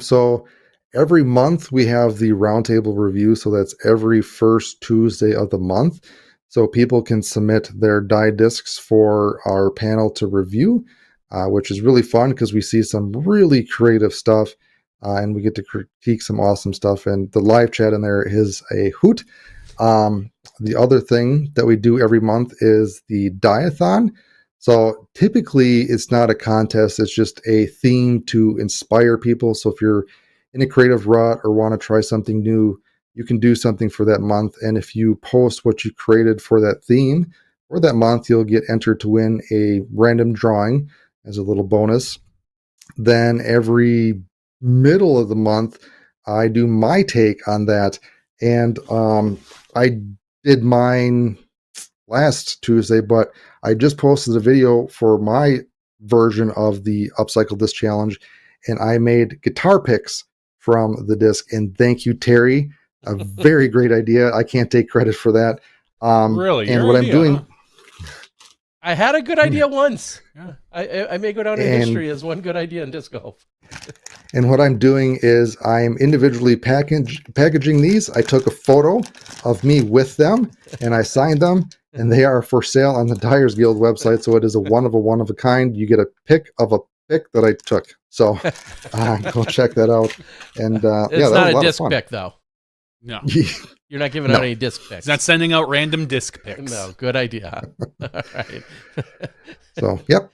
S3: So every month we have the roundtable review. So that's every first Tuesday of the month. So people can submit their die discs for our panel to review, which is really fun because we see some really creative stuff and we get to critique some awesome stuff. And the live chat in there is a hoot. The other thing that we do every month is the die-a-thon. So typically it's not a contest, it's just a theme to inspire people. So if you're in a creative rut or want to try something new, you can do something for that month. And if you post what you created for that theme for that month, you'll get entered to win a random drawing as a little bonus. Then every middle of the month, I do my take on that. And I did mine last Tuesday, but I just posted a video for my version of the Upcycle Disc Challenge, and I made guitar picks from the disc. And thank you, Terry. A very great idea. I can't take credit for that.
S2: Really?
S3: And what I'm doing...
S1: I had a good idea once. Yeah. I may go down in history as one good idea in disc golf.
S3: And what I'm doing is I'm individually packaging these. I took a photo of me with them, and I signed them, and they are for sale on the Dyers Guild website. So it is a one of a kind. You get a pick of a pick that I took. So go check that out. And
S1: it's not a disc pick, though.
S2: No.
S1: You're not giving out any disc picks.
S2: It's not sending out random disc picks.
S1: No, good idea. All right.
S3: So, yep.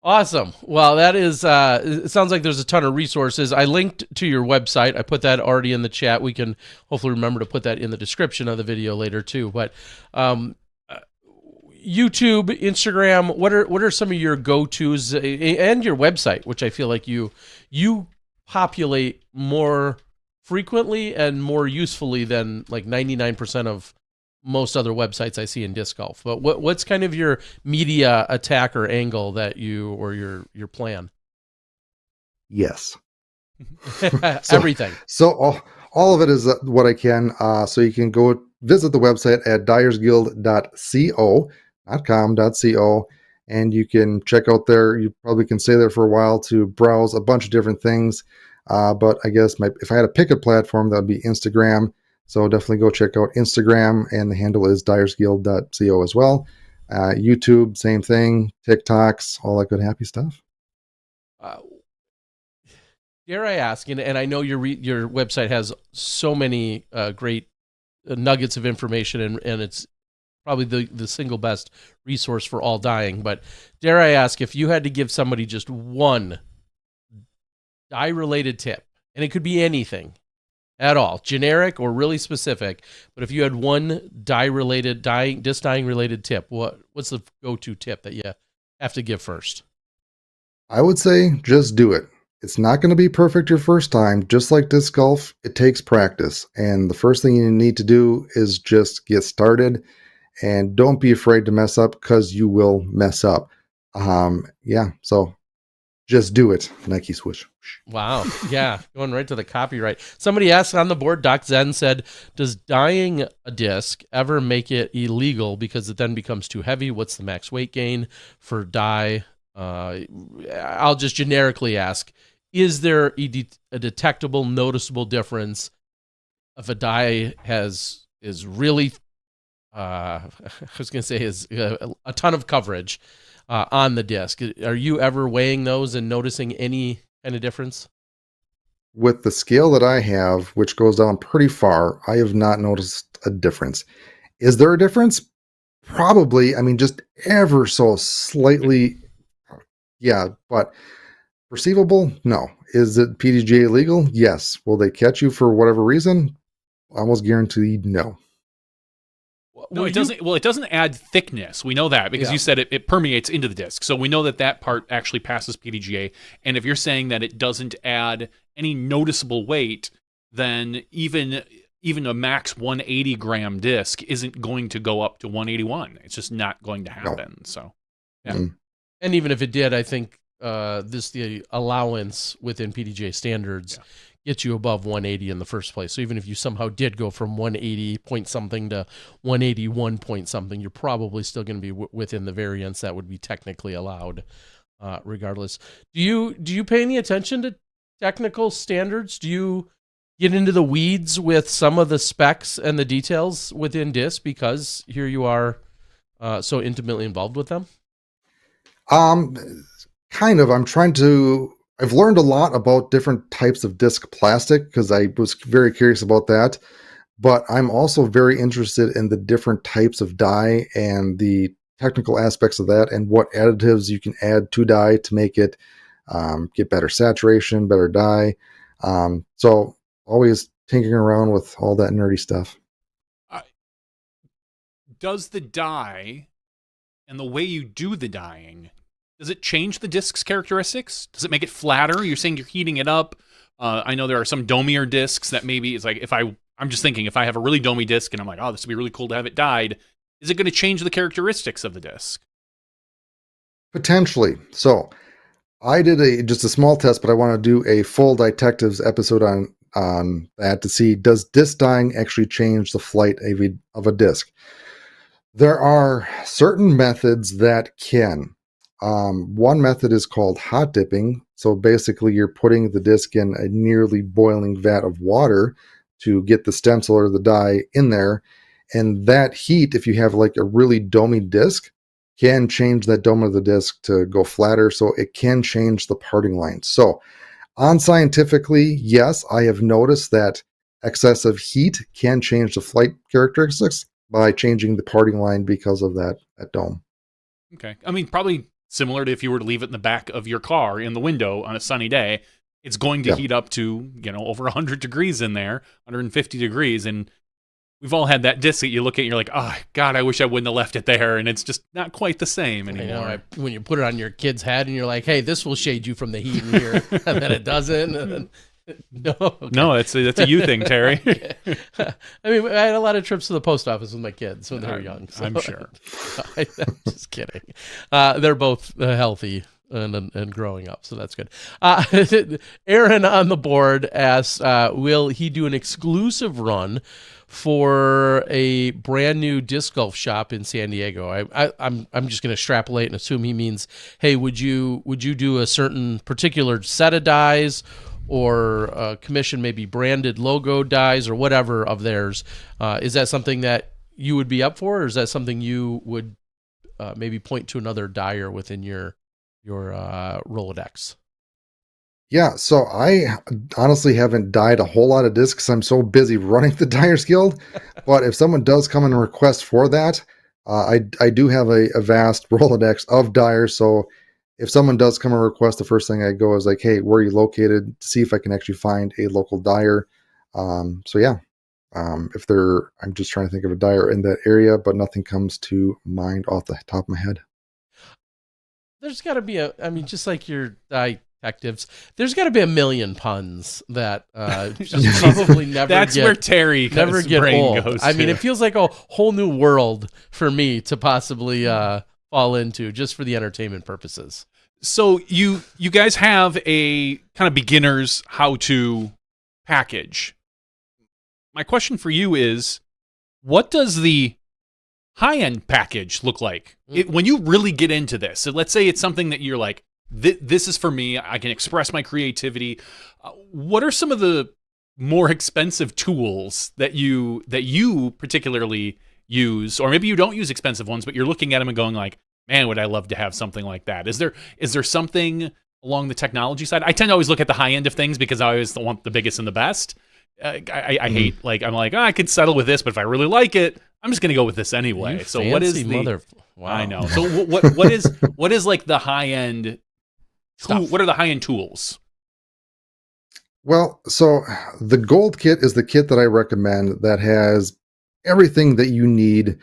S1: Awesome. Well, that is, it sounds like there's a ton of resources. I linked to your website. I put that already in the chat. We can hopefully remember to put that in the description of the video later too. But YouTube, Instagram, what are some of your go-tos, and your website, which I feel like you populate more frequently and more usefully than like 99% of most other websites I see in disc golf. But what's kind of your media attack or angle that your plan?
S3: Yes.
S1: Everything.
S3: So all of it is what I can. So you can go visit the website at dyersguild.co, not com.co, and you can check out there. You probably can stay there for a while to browse a bunch of different things. But I guess if I had to pick a platform, that would be Instagram. So definitely go check out Instagram, and the handle is dyersguild.co as well. YouTube, same thing. TikToks, all that good happy stuff.
S1: Dare I ask, and I know your website has so many great nuggets of information, and it's probably the single best resource for all dying. But dare I ask, if you had to give somebody just one die-related tip, and it could be anything at all, generic or really specific, but if you had one disc dying related tip, what's the go-to tip that you have to give first?
S3: I would say just do it. It's not going to be perfect your first time. Just like disc golf, it takes practice. And the first thing you need to do is just get started, and don't be afraid to mess up, because you will mess up. So just do it. Nike swoosh.
S1: Wow. Yeah. Going right to the copyright. Somebody asked on the board, Doc Zen said, does dyeing a disc ever make it illegal because it then becomes too heavy? What's the max weight gain for dye? I'll just generically ask, is there a detectable, noticeable difference if a dye is really, I was going to say is a ton of coverage on the disc? Are you ever weighing those and noticing any kind of difference?
S3: With the scale that I have, which goes down pretty far, I have not noticed a difference. Is there a difference? Probably. I mean, just ever so slightly. Yeah, but Perceivable? No. Is it PDGA legal? Yes. Will they catch you for whatever reason? Almost guaranteed no.
S2: No, it doesn't. Well, it doesn't add thickness. We know that because you said it permeates into the disc. So we know that part actually passes PDGA. And if you're saying that it doesn't add any noticeable weight, then even a max 180 gram disc isn't going to go up to 181. It's just not going to happen. No. So, yeah.
S3: Mm.
S1: And even if it did, I think the allowance within PDGA standards gets you above 180 in the first place. So even if you somehow did go from 180 point something to 181 point something, you're probably still going to be within the variance that would be technically allowed, regardless. Do you pay any attention to technical standards? Do you get into the weeds with some of the specs and the details within DIS because here you are so intimately involved with them?
S3: Kind of. I've learned a lot about different types of disc plastic because I was very curious about that. But I'm also very interested in the different types of dye and the technical aspects of that and what additives you can add to dye to make it get better saturation, better dye. So always tinkering around with all that nerdy stuff.
S2: Does the dye and the way you do the dyeing, does it change the disc's characteristics? Does it make it flatter? You're saying you're heating it up. I know there are some domier discs that maybe it's like I'm just thinking if I have a really domy disc and I'm like, oh, this would be really cool to have it dyed, is it going to change the characteristics of the disc?
S3: Potentially. So I did just a small test, but I want to do a full detectives episode on that to see, does disc dyeing actually change the flight of a disc? There are certain methods that can. One method is called hot dipping. So basically you're putting the disc in a nearly boiling vat of water to get the stencil or the dye in there. And that heat, if you have like a really domy disc, can change that dome of the disc to go flatter. So it can change the parting line. So unscientifically, yes, I have noticed that excessive heat can change the flight characteristics by changing the parting line because of that dome.
S2: Okay. I mean, probably similar to if you were to leave it in the back of your car in the window on a sunny day, it's going to heat up to, over 100 degrees in there, 150 degrees. And we've all had that disc that you look at and you're like, oh, God, I wish I wouldn't have left it there. And it's just not quite the same anymore.
S1: I know, when you put it on your kid's head and you're like, hey, this will shade you from the heat in here. And then it doesn't. And then,
S2: No, that's a you thing, Terry.
S1: I mean, I had a lot of trips to the post office with my kids when they were young. So
S2: I'm sure.
S1: I'm just kidding. They're both healthy and growing up, so that's good. Aaron on the board asks, will he do an exclusive run for a brand new disc golf shop in San Diego? I'm just going to extrapolate and assume he means, hey, would you do a certain particular set of dies, or commission maybe branded logo dies or whatever of theirs? Is that something that you would be up for, or is that something you would maybe point to another dyer within your Rolodex?
S3: Yeah, so I honestly haven't dyed a whole lot of discs. I'm so busy running the Dyers Guild. But if someone does come and request for that, I do have a vast Rolodex of dyers. So if someone does come and request, the first thing I go is like, hey, where are you located? To see if I can actually find a local dyer. I'm just trying to think of a dyer in that area, but nothing comes to mind off the top of my head.
S1: There's got to be just like your detectives, there's got to be a million puns that just probably never
S2: That's where Terry
S1: never get old.
S2: Goes
S1: I mean, it feels like a whole new world for me to possibly fall into just for the entertainment purposes.
S2: So you guys have a kind of beginner's how-to package. My question for you is, what does the high-end package look like when you really get into this? So let's say it's something that you're like, this is for me. I can express my creativity. What are some of the more expensive tools that you particularly use, or maybe you don't use expensive ones, but you're looking at them and going like, man, would I love to have something like that? Is there something along the technology side? I tend to always look at the high end of things because I always want the biggest and the best. I hate, like, I'm like, I could settle with this, but if I really like it, I'm just going to go with this anyway. So what is the
S1: Wow.
S2: I know. So what is like the high end
S1: stuff.
S2: What are the high-end tools?
S3: Well, so the gold kit is the kit that I recommend that has everything that you need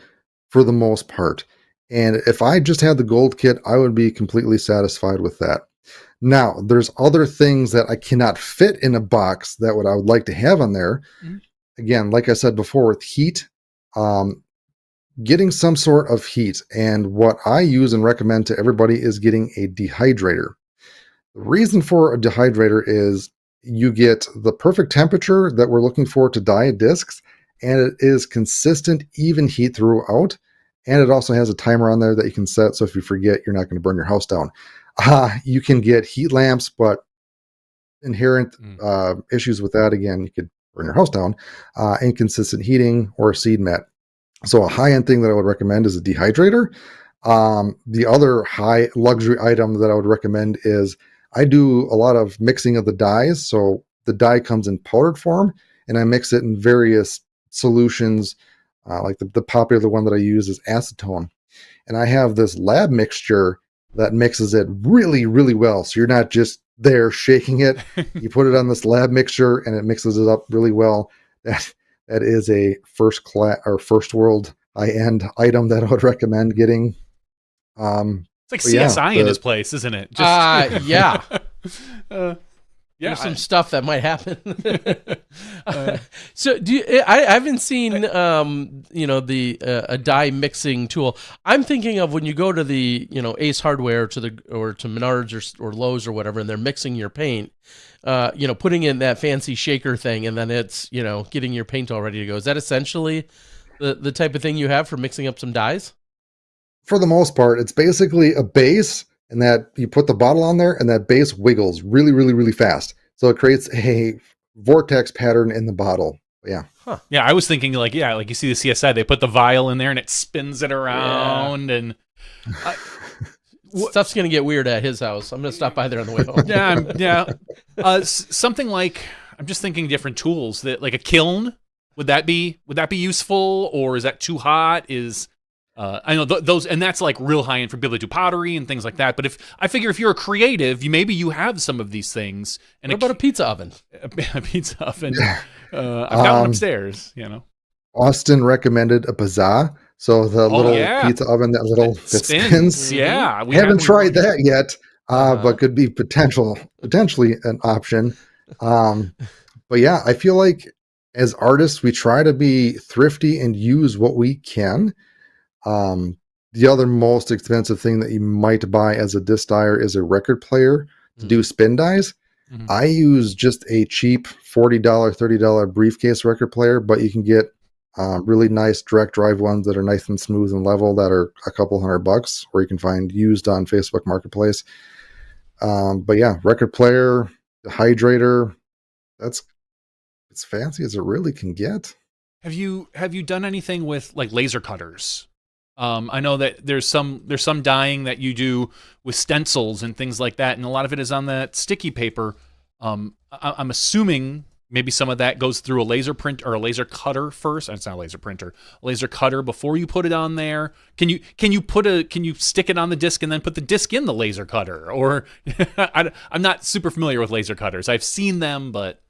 S3: for the most part. And if I just had the gold kit, I would be completely satisfied with that. Now, there's other things that I cannot fit in a box that I would like to have on there.
S2: Mhm.
S3: Again, like I said before, with heat, getting some sort of heat. And what I use and recommend to everybody is getting a dehydrator. The reason for a dehydrator is you get the perfect temperature that we're looking for to dye discs, and it is consistent, even heat throughout. And it also has a timer on there that you can set, so if you forget, you're not going to burn your house down. You can get heat lamps, but inherent issues with that, again, you could burn your house down. Inconsistent heating or a seed mat. So a high-end thing that I would recommend is a dehydrator. The other high luxury item that I would recommend is I do a lot of mixing of the dyes. So the dye comes in powdered form, and I mix it in various solutions. Like the popular one that I use is acetone. And I have this lab mixture that mixes it really, really well. So you're not just there shaking it. You put it on this lab mixture, and it mixes it up really well. That is a first class or first world high-end item that I would recommend getting.
S2: It's like CSI in his place, isn't it?
S1: Yeah.
S2: Yeah,
S1: There's some stuff that might happen. So I haven't seen a dye mixing tool. I'm thinking of when you go to the Ace Hardware or to Menards or Lowe's or whatever, and they're mixing your paint. Putting in that fancy shaker thing, and then it's getting your paint all ready to go. Is that essentially the type of thing you have for mixing up some dyes?
S3: For the most part, it's basically a base, and that you put the bottle on there, and that base wiggles really, really, really fast. So it creates a vortex pattern in the bottle. Yeah.
S2: Huh. Yeah, I was thinking like you see the CSI, they put the vial in there and it spins it around, and
S1: stuff's gonna get weird at his house. I'm gonna stop by there on the way home.
S2: Yeah. Something like, I'm just thinking different tools that, like a kiln. Would that be useful, or is that too hot? I know those, and that's like real high end for people to do pottery and things like that. But I figure if you're a creative, maybe you have some of these things. And
S1: what about a pizza oven?
S2: A pizza oven. I've got one upstairs.
S3: Austin recommended a Bazaar. So the little pizza oven, that spins.
S2: Yeah,
S3: we haven't tried that yet, but could be potentially an option. But yeah, I feel like as artists, we try to be thrifty and use what we can. The other most expensive thing that you might buy as a disc dyer is a record player to do spin dyes. Mm-hmm. I use just a cheap $40, $30 briefcase record player, but you can get really nice direct drive ones that are nice and smooth and level that are a couple $100, or you can find used on Facebook Marketplace. But yeah, record player, hydrator, it's fancy as it really can get.
S2: Have you done anything with like laser cutters? I know that there's some dyeing that you do with stencils and things like that, and a lot of it is on that sticky paper. I'm assuming maybe some of that goes through a laser print or a laser cutter first. It's not a laser printer, a laser cutter before you put it on there. Can you stick it on the disc and then put the disc in the laser cutter? Or I'm not super familiar with laser cutters. I've seen them, but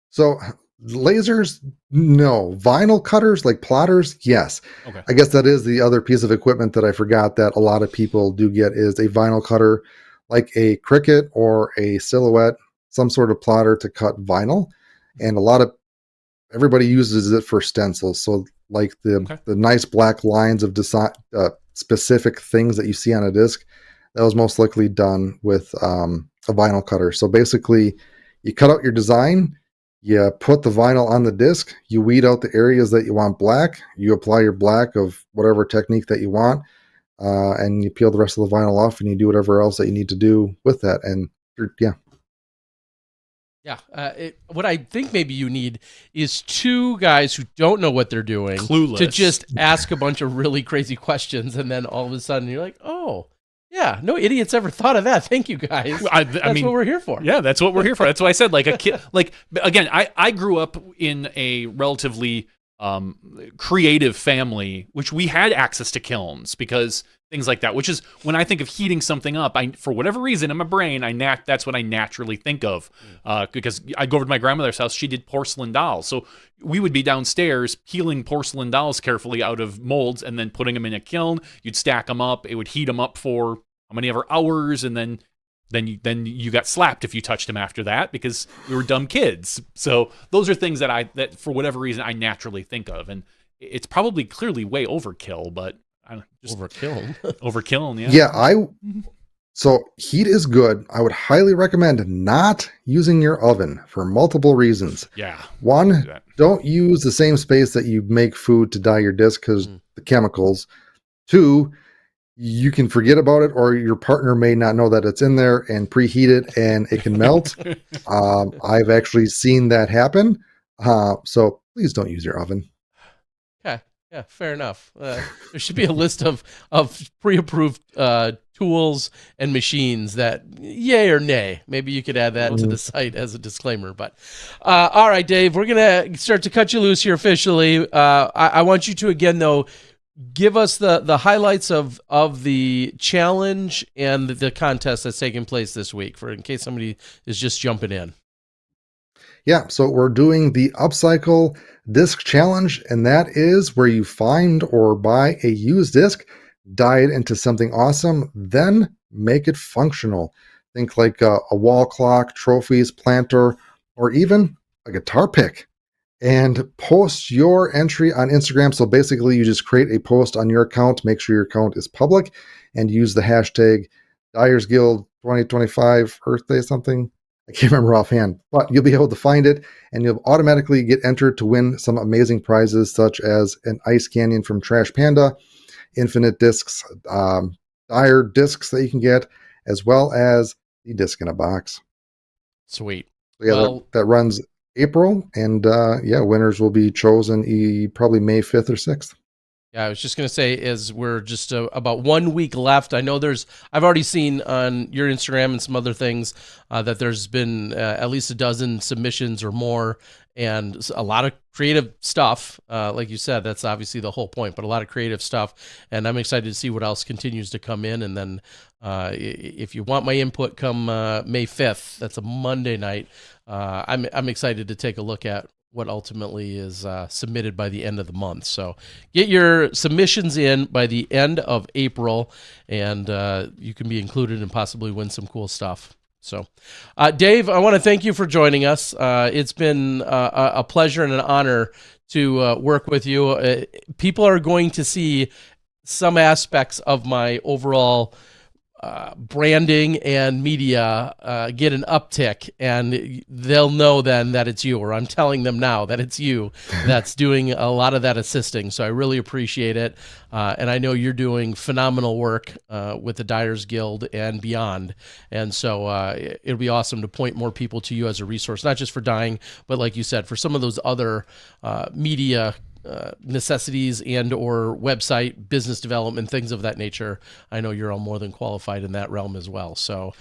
S3: so. Lasers, no. Vinyl cutters, like plotters, yes.
S2: Okay.
S3: I guess that is the other piece of equipment that I forgot that a lot of people do get is a vinyl cutter, like a Cricut or a Silhouette, some sort of plotter to cut vinyl. And everybody uses it for stencils. So like the nice black lines of design, specific things that you see on a disc, that was most likely done with a vinyl cutter. So basically, you cut out your design, you put the vinyl on the disc, you weed out the areas that you want black, you apply your black of whatever technique that you want, and you peel the rest of the vinyl off, and you do whatever else that you need to do with that. And yeah.
S1: What I think maybe you need is two guys who don't know what they're doing,
S2: clueless,
S1: to just ask a bunch of really crazy questions, and then all of a sudden you're like, oh, yeah, no idiots ever thought of that. Thank you, guys. That's what we're here for.
S2: Yeah, that's what we're here for. That's why I said, like a kid. Like, again, I grew up in a relatively creative family, which we had access to kilns because things like that, which is when I think of heating something up, for whatever reason in my brain, that's what I naturally think of, because I go over to my grandmother's house. She did porcelain dolls. So we would be downstairs peeling porcelain dolls carefully out of molds and then putting them in a kiln. You'd stack them up. It would heat them up for how many ever hours, and then you got slapped if you touched them after that because we were dumb kids. So those are things that for whatever reason I naturally think of, and it's probably clearly way overkill, but I don't just overkill.
S3: Yeah. So heat is good. I would highly recommend not using your oven for multiple reasons.
S2: Yeah.
S3: One, don't use the same space that you make food to dye your disc because the chemicals. Two, you can forget about it, or your partner may not know that it's in there and preheat it and it can melt. I've actually seen that happen. So please don't use your oven.
S1: Okay. Yeah, fair enough. There should be a list of pre-approved tools and machines that yay or nay. Maybe you could add that to the site as a disclaimer. But all right, Dave, we're going to start to cut you loose here officially. I want you to, again, though, give us the highlights of the challenge and the contest that's taking place this week, in case somebody is just jumping in.
S3: Yeah, so we're doing the Upcycle Disc Challenge, and that is where you find or buy a used disc, dye it into something awesome, then make it functional. Think like a wall clock, trophies, planter, or even a guitar pick. And post your entry on Instagram. So basically, you just create a post on your account, make sure your account is public, and use the hashtag Dyers Guild 2025 Earth Day something. I can't remember offhand, but you'll be able to find it, and you'll automatically get entered to win some amazing prizes, such as an Ice Canyon from Trash Panda, infinite discs, Dyer discs that you can get, as well as the disc in a box.
S1: Sweet.
S3: So yeah, that runs April, and winners will be chosen probably May 5th or 6th.
S1: Yeah, I was just going to say, is we're just about 1 week left. I know I've already seen on your Instagram and some other things that there's been at least a dozen submissions or more, and a lot of creative stuff. Like you said, that's obviously the whole point, but a lot of creative stuff. And I'm excited to see what else continues to come in. And then if you want my input come May 5th, that's a Monday night, I'm excited to take a look at what ultimately is submitted by the end of the month. So get your submissions in by the end of April, and you can be included and possibly win some cool stuff. So, Dave, I want to thank you for joining us. It's been a pleasure and an honor to work with you. People are going to see some aspects of my overall branding and media get an uptick, and they'll know then that it's you, or I'm telling them now that it's you that's doing a lot of that assisting. So I really appreciate it. And I know you're doing phenomenal work with the Dyers Guild and beyond. And so it'll be awesome to point more people to you as a resource, not just for dyeing, but like you said, for some of those other media necessities and or website business development, things of that nature. I know you're all more than qualified in that realm as well. So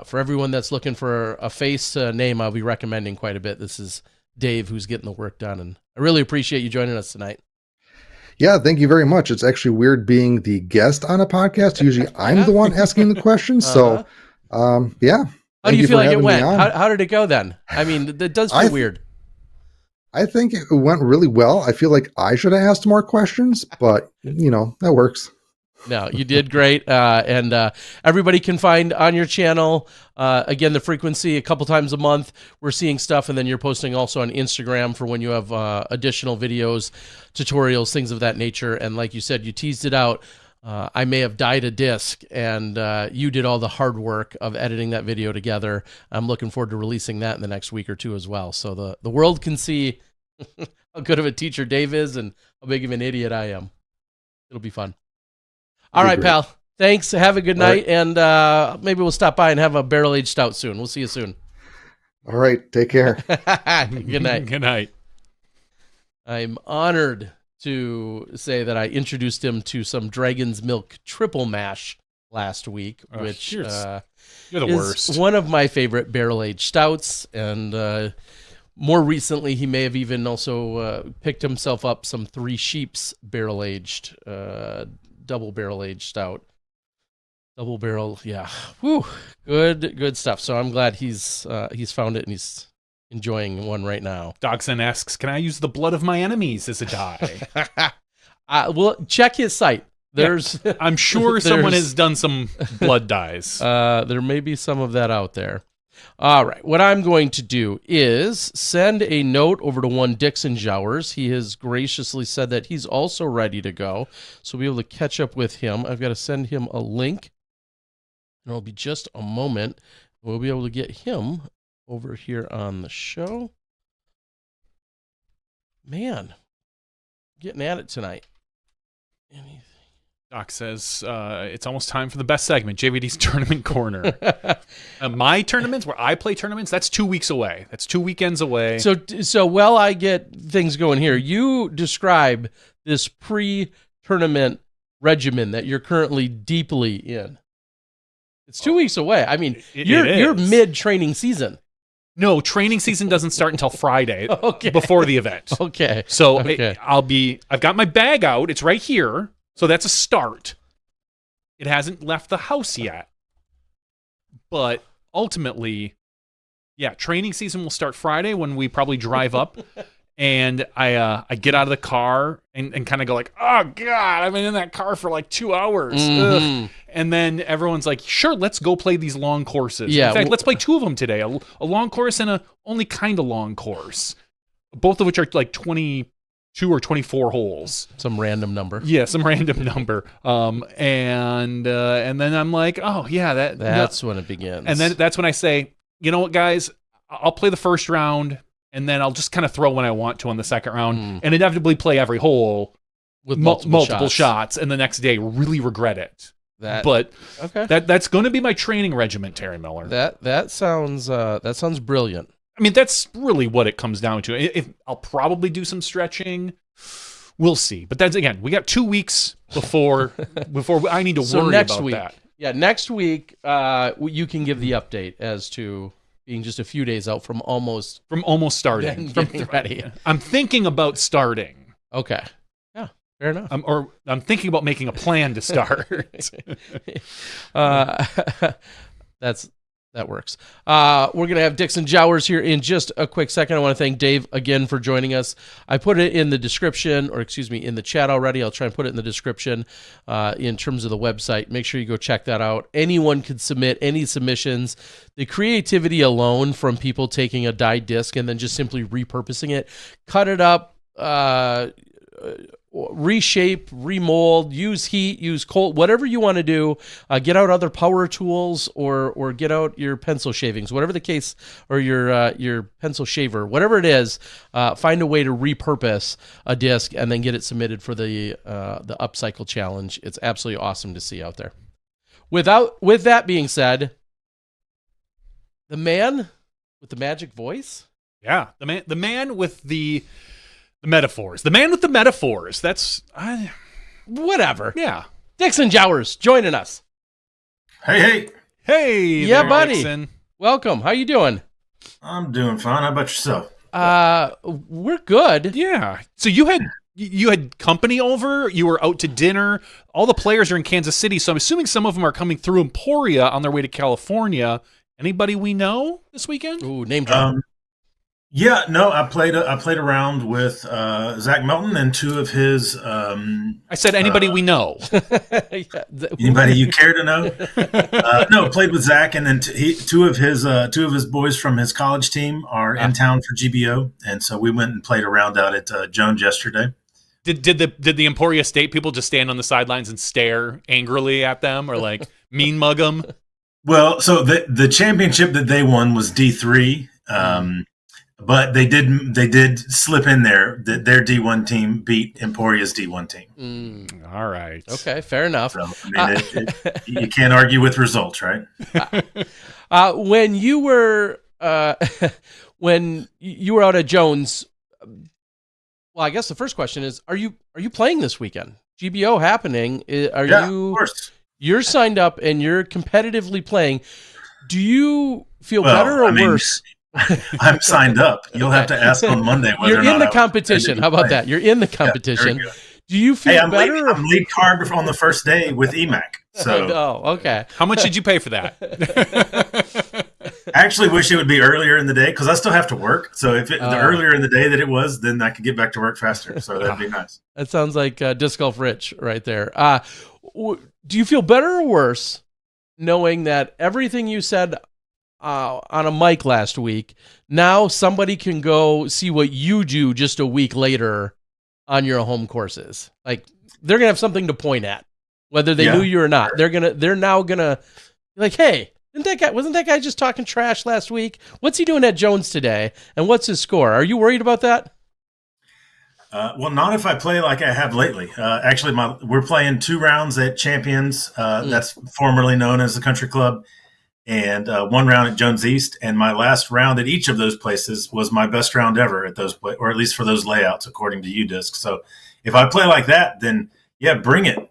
S1: for everyone that's looking for a face name, I'll be recommending quite a bit. This is Dave who's getting the work done, and I really appreciate you joining us tonight.
S3: Yeah, thank you very much. It's actually weird being the guest on a podcast. Usually I'm the one asking the questions. So yeah.
S1: How do you feel like it went? How did it go then? I mean, it does feel weird.
S3: I think it went really well. I feel like I should have asked more questions, but that works.
S1: No, you did great. And everybody can find on your channel, again, the frequency a couple times a month. We're seeing stuff, and then you're posting also on Instagram for when you have additional videos, tutorials, things of that nature. And like you said, you teased it out. I may have dyed a disc, and you did all the hard work of editing that video together. I'm looking forward to releasing that in the next week or two as well. So the world can see how good of a teacher Dave is and how big of an idiot I am. It'll be fun. All right, pal. Thanks. Have a good night, and maybe we'll stop by and have a barrel-aged stout soon. We'll see you soon.
S3: All right. Take care.
S1: Good night.
S2: Good night.
S1: I'm honored to say that I introduced him to some Dragon's Milk Triple Mash last week, which
S2: you're the
S1: is
S2: worst.
S1: One of my favorite barrel-aged stouts, and More recently, he may have even also picked himself up some Three Sheeps barrel-aged, double-barrel-aged stout. Double barrel, yeah. Whew. Good stuff. So I'm glad he's found it and he's enjoying one right now.
S2: Dogson asks, "Can I use the blood of my enemies as a dye?"
S1: Well, check his site. There's,
S2: I'm sure someone has done some blood dyes.
S1: There may be some of that out there. All right. What I'm going to do is send a note over to one Dixon Jowers. He has graciously said that he's also ready to go, so we'll be able to catch up with him. I've got to send him a link. It'll be just a moment. We'll be able to get him over here on the show. Man, getting at it tonight. Anything?
S2: Doc says it's almost time for the best segment, JVD's Tournament Corner. My tournaments, where I play tournaments, that's 2 weeks away. That's 2 weekends away.
S1: So while I get things going here, you describe this pre-tournament regimen that you're currently deeply in. It's 2 weeks away. I mean, you're mid-training season.
S2: No, training season doesn't start until Friday before the event.
S1: Okay.
S2: So I've got my bag out. It's right here. So that's a start. It hasn't left the house yet. But ultimately, yeah, training season will start Friday when we probably drive up. And I get out of the car and kind of go like, oh, God, I've been in that car for like 2 hours. Mm-hmm. And then everyone's like, sure, let's go play these long courses. Yeah, in fact, let's play 2 of them today, a long course and a only kind of long course, both of which are like 22 or 24 holes.
S1: Some random number.
S2: Yeah, some random number. And then I'm like, oh, yeah.
S1: That's when it begins.
S2: And then that's when I say, you know what, guys, I'll play the first round. And then I'll just kind of throw when I want to on the second round and inevitably play every hole
S1: with multiple
S2: shots and the next day really regret it. That's going to be my training regiment, Terry Miller.
S1: That sounds brilliant.
S2: I mean, that's really what it comes down to. If I'll probably do some stretching. We'll see. But that's, again, we got 2 weeks before I need to worry about that.
S1: Yeah, next week you can give the update as to being just a few days out from almost
S2: starting.
S1: Getting ready.
S2: I'm thinking about starting.
S1: Okay. Yeah, fair enough.
S2: I'm thinking about making a plan to start.
S1: That works. We're going to have Dixon Jowers here in just a quick second. I want to thank Dave again for joining us. I put it in the description, in the chat already. I'll try and put it in the description in terms of the website. Make sure you go check that out. Anyone can submit any submissions. The creativity alone from people taking a dyed disc and then just simply repurposing it, cut it up, reshape, remold, use heat, use cold, whatever you want to do. Get out other power tools or get out your pencil shavings, whatever the case, or your pencil shaver, whatever it is. Find a way to repurpose a disc and then get it submitted for the upcycle challenge. It's absolutely awesome to see out there. With that being said, the man with the magic voice.
S2: Yeah, the man with the metaphors. The man with the metaphors. That's
S1: whatever.
S2: Yeah.
S1: Dixon Jowers joining us.
S4: Hey.
S1: Yeah,
S2: there,
S1: buddy.
S2: Dixon.
S1: Welcome. How you doing?
S4: I'm doing fine. How about yourself?
S1: We're good.
S2: Yeah. So you had company over. You were out to dinner. All the players are in Kansas City, so I'm assuming some of them are coming through Emporia on their way to California. Anybody we know this weekend?
S1: Ooh, name drop.
S4: Yeah, no, I played around with Zach Melton and 2 of his.
S2: I said anybody we know.
S4: Anybody you care to know? No, played with Zach, and then 2 of his boys from his college team are in town for GBO, and so we went and played a round out at Jones yesterday.
S2: Did the Emporia State people just stand on the sidelines and stare angrily at them, or like mean mug them?
S4: Well, so the championship that they won was D3. But they did slip in there that their D1 team beat Emporia's D1 team.
S2: All right.
S1: Okay, fair enough.
S4: So, I mean, you can't argue with results, right?
S1: When you were out at Jones, well, I guess the first question is: Are you playing this weekend? GBO happening?
S4: Of course.
S1: You're signed up and you're competitively playing. Do you feel better or worse
S4: I'm signed up. You'll have to ask on Monday whether
S1: You're
S4: or not
S1: in the
S4: I was
S1: competition.
S4: intended
S1: How
S4: to
S1: about
S4: play.
S1: that? You're in the
S4: Yeah, very
S1: competition.
S4: good.
S1: Do you feel
S4: Hey, I'm
S1: better?
S4: lead card on the first day with EMAC. So
S1: Oh, okay.
S2: How much did you pay for that?
S4: I actually wish it would be earlier in the day because I still have to work. So if the earlier in the day that it was, then I could get back to work faster. So that'd be nice.
S1: That sounds like Disc Golf Rich right there. Do you feel better or worse knowing that everything you said on a mic last week, now somebody can go see what you do just a week later on your home courses? Like, they're gonna have something to point at, whether they knew you or not. They're now gonna be like, hey, wasn't that guy just talking trash last week? What's he doing at Jones today? And what's his score? Are you worried about that?
S4: Well, not if I play like I have lately. Actually, we're playing 2 rounds at Champions. That's formerly known as the Country Club, and 1 round at Jones East. And my last round at each of those places was my best round ever at those, or at least for those layouts, according to UDisc. So if I play like that, then yeah, bring it.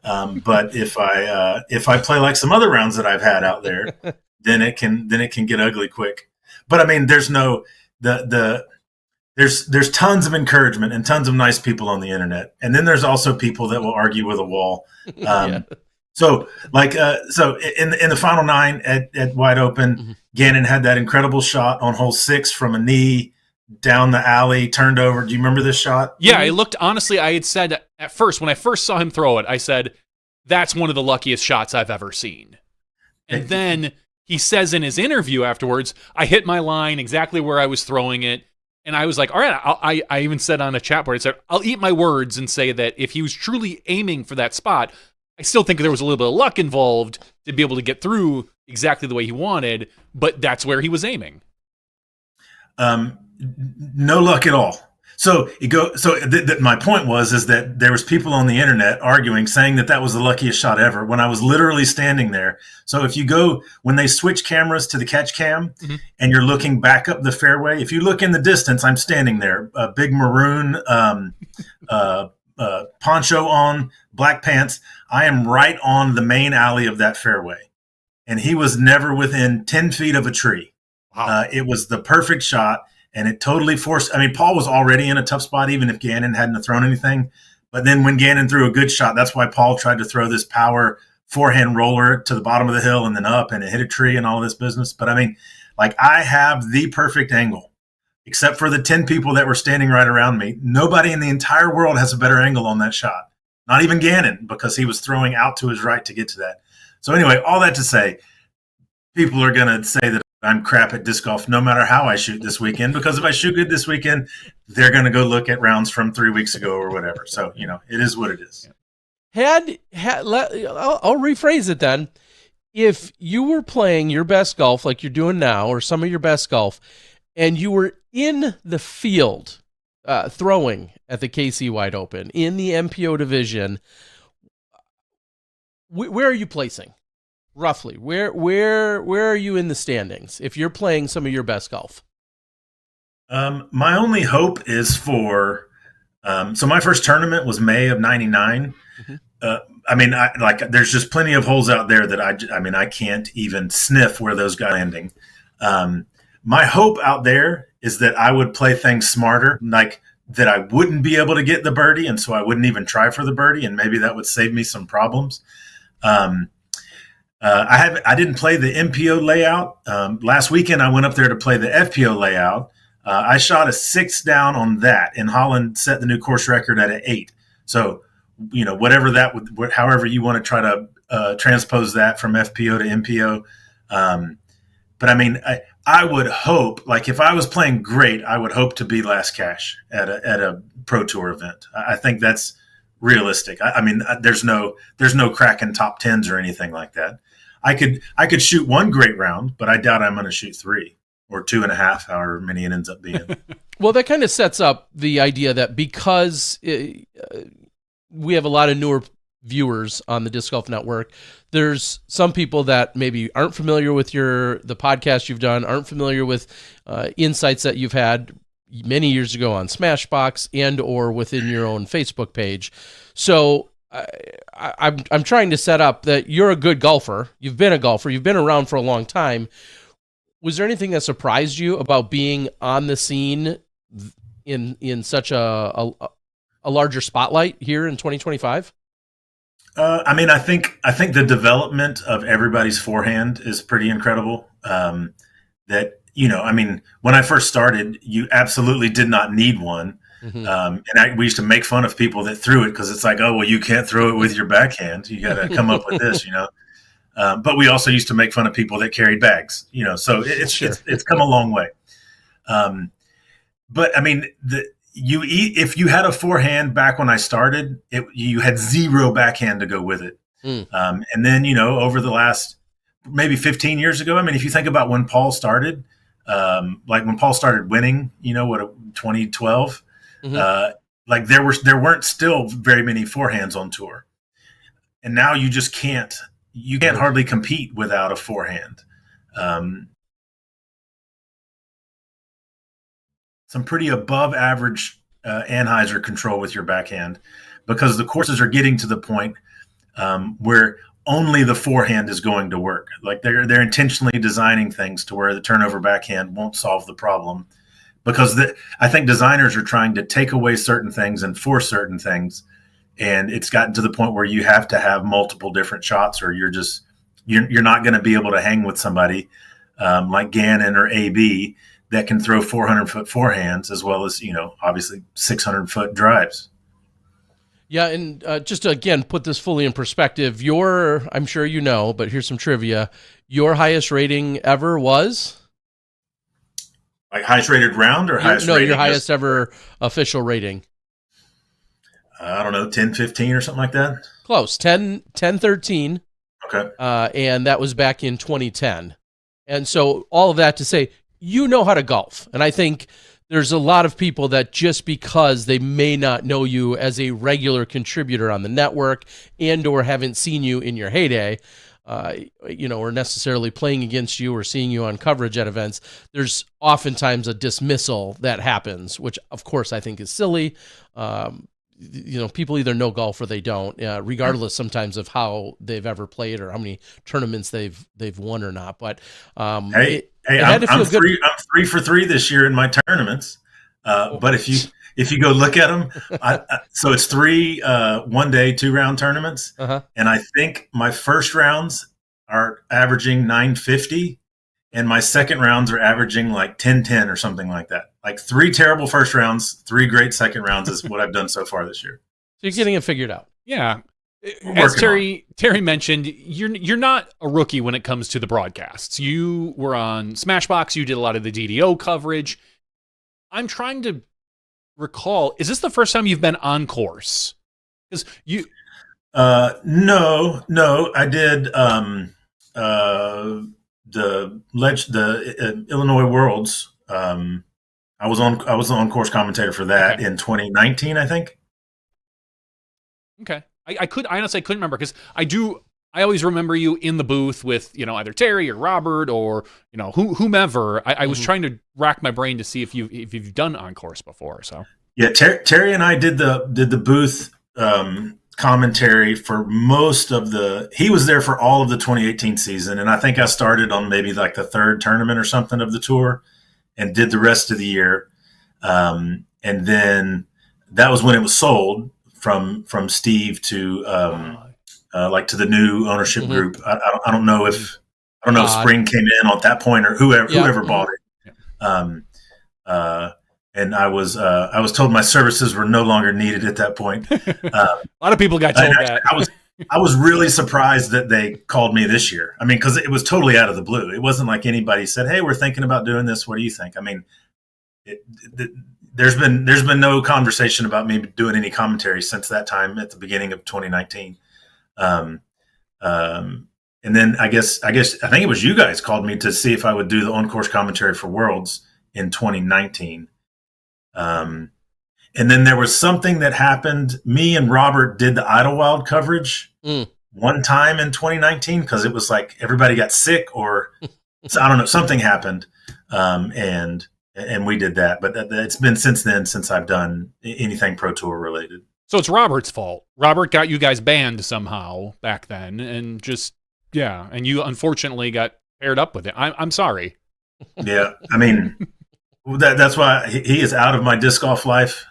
S4: But if I play like some other rounds that I've had out there, then it can get ugly quick. But I mean, there's tons of encouragement and tons of nice people on the internet, and then there's also people that will argue with a wall. So in the final 9 at Wide Open, Gannon had that incredible shot on hole 6 from a knee down the alley, turned over. Do you remember this shot?
S2: Yeah, it looked, honestly, I had said at first, when I first saw him throw it, I said, that's one of the luckiest shots I've ever seen. And then he says in his interview afterwards, I hit my line exactly where I was throwing it. And I was like, all right, I even said on a chat board, I said, I'll eat my words and say that if he was truly aiming for that spot, I still think there was a little bit of luck involved to be able to get through exactly the way he wanted, but that's where he was aiming.
S4: No luck at all. So my point is that there was people on the internet arguing, saying that was the luckiest shot ever when I was literally standing there. So if you go, when they switch cameras to the catch cam and you're looking back up the fairway, if you look in the distance, I'm standing there, a big maroon poncho on, black pants. I am right on the main alley of that fairway. And he was never within 10 feet of a tree. Wow. It was the perfect shot. And it totally forced. I mean, Paul was already in a tough spot, even if Gannon hadn't thrown anything. But then when Gannon threw a good shot, that's why Paul tried to throw this power forehand roller to the bottom of the hill and then up, and it hit a tree and all this business. But I mean, like, I have the perfect angle, except for the 10 people that were standing right around me. Nobody in the entire world has a better angle on that shot. Not even Gannon, because he was throwing out to his right to get to that. So anyway, all that to say, people are going to say that I'm crap at disc golf no matter how I shoot this weekend, because if I shoot good this weekend, they're going to go look at rounds from 3 weeks ago or whatever. So, it is what it is.
S1: I'll rephrase it then. If you were playing your best golf like you're doing now, or some of your best golf, and you were in the field throwing at the KC Wide Open in the MPO division, where are you placing? Roughly, where are you in the standings if you're playing some of your best golf?
S4: My only hope is for so my first tournament was May of '99. I mean, there's just plenty of holes out there that I can't even sniff where those got landing. My hope out there is that I would play things smarter, like that I wouldn't be able to get the birdie, and so I wouldn't even try for the birdie, and maybe that would save me some problems. I didn't play the MPO layout. Last weekend, I went up there to play the FPO layout. I shot a 6 down on that, and Holland set the new course record at an 8. So, whatever that would, however you want to try to transpose that from FPO to MPO. But I mean, I would hope, like, if I was playing great, I would hope to be last cash at a Pro Tour event. I think that's realistic. I mean, there's no cracking top 10s or anything like that. I could shoot one great round, but I doubt I'm going to shoot 3 or 2.5, however many it ends up being.
S1: Well, that kind of sets up the idea that because we have a lot of newer viewers on the Disc Golf Network, there's some people that maybe aren't familiar with the podcast you've done, aren't familiar with insights that you've had many years ago on SmashBoxx and or within your own Facebook page. So I'm trying to set up that you're a good golfer. You've been a golfer. You've been around for a long time. Was there anything that surprised you about being on the scene in such a larger spotlight here in 2025?
S4: I mean, I think the development of everybody's forehand is pretty incredible. That, you know, I mean, when I first started, you absolutely did not need one. And we used to make fun of people that threw it because it's like, oh, well, you can't throw it with your backhand. You got to come up with this, you know. But we also used to make fun of people that carried bags, you know. So it's come a long way. But I mean, if you had a forehand back when I started, you had zero backhand to go with it. And then, you know, over the last maybe 15 years ago, I mean, if you think about when Paul started, like when Paul started winning, you know, 2012, like there weren't still very many forehands on tour. And now you just can't hardly compete without a forehand. Some pretty above average Anheuser control with your backhand, because the courses are getting to the point where only the forehand is going to work. Like they're intentionally designing things to where the turnover backhand won't solve the problem, because I think designers are trying to take away certain things and force certain things. And it's gotten to the point where you have to have multiple different shots, or you're not going to be able to hang with somebody like Gannon or AB that can throw 400-foot forehands as well as, you know, obviously 600-foot drives.
S1: Yeah, and just to, again, put this fully in perspective, I'm sure you know, but here's some trivia. Your highest rating ever was?
S4: Like highest rated round or highest rating? No,
S1: your highest ever official rating.
S4: I don't know, 10-15 or something like that?
S1: Close, 10-13.
S4: Okay.
S1: And that was back in 2010. And so all of that to say, you know how to golf. And I think there's a lot of people that just because they may not know you as a regular contributor on the network and or haven't seen you in your heyday, you know, or necessarily playing against you or seeing you on coverage at events, there's oftentimes a dismissal that happens, which of course I think is silly. You know, people either know golf or they don't, regardless sometimes of how they've ever played or how many tournaments they've won or not. But
S4: I'm 3 for 3 this year in my tournaments. But if you go look at them, so it's 3 one-day, 2-round tournaments, and I think my first rounds are averaging 950, and my second rounds are averaging like 1010 or something like that. Like 3 terrible first rounds, 3 great second rounds is what I've done so far this year.
S1: So you're getting it figured out.
S2: Yeah. As Terry mentioned, you're not a rookie when it comes to the broadcasts. You were on SmashBoxx. You did a lot of the DDO coverage. I'm trying to recall, is this the first time you've been on course? Because you...
S4: No, I did the Illinois Worlds. I was on course commentator for that in 2019, I think.
S2: Okay. I honestly couldn't remember, because I always remember you in the booth with, you know, either Terry or Robert or, you know, whomever. I was trying to rack my brain to see if you've done on course before. So
S4: yeah, Terry and I did the booth commentary for most of he was there for all of the 2018 season, and I think I started on maybe like the 3rd tournament or something of the tour and did the rest of the year. And then that was when it was sold from Steve to like to the new ownership group. I don't know if Spring came in at that point or whoever bought it. And I was told my services were no longer needed at that point.
S2: A lot of people got told that.
S4: I was really surprised that they called me this year. I mean, because it was totally out of the blue. It wasn't like anybody said, "Hey, we're thinking about doing this. What do you think?" I mean, there's been no conversation about me doing any commentary since that time at the beginning of 2019. And then I think it was you guys called me to see if I would do the on-course commentary for Worlds in 2019. And then there was something that happened. Me and Robert did the Idlewild coverage one time in 2019 because it was like everybody got sick or I don't know, something happened. And we did that. But it's been since then since I've done anything Pro Tour related.
S2: So it's Robert's fault. Robert got you guys banned somehow back then and and you unfortunately got paired up with it. I'm sorry.
S4: Yeah, I mean, that's why he is out of my disc golf life.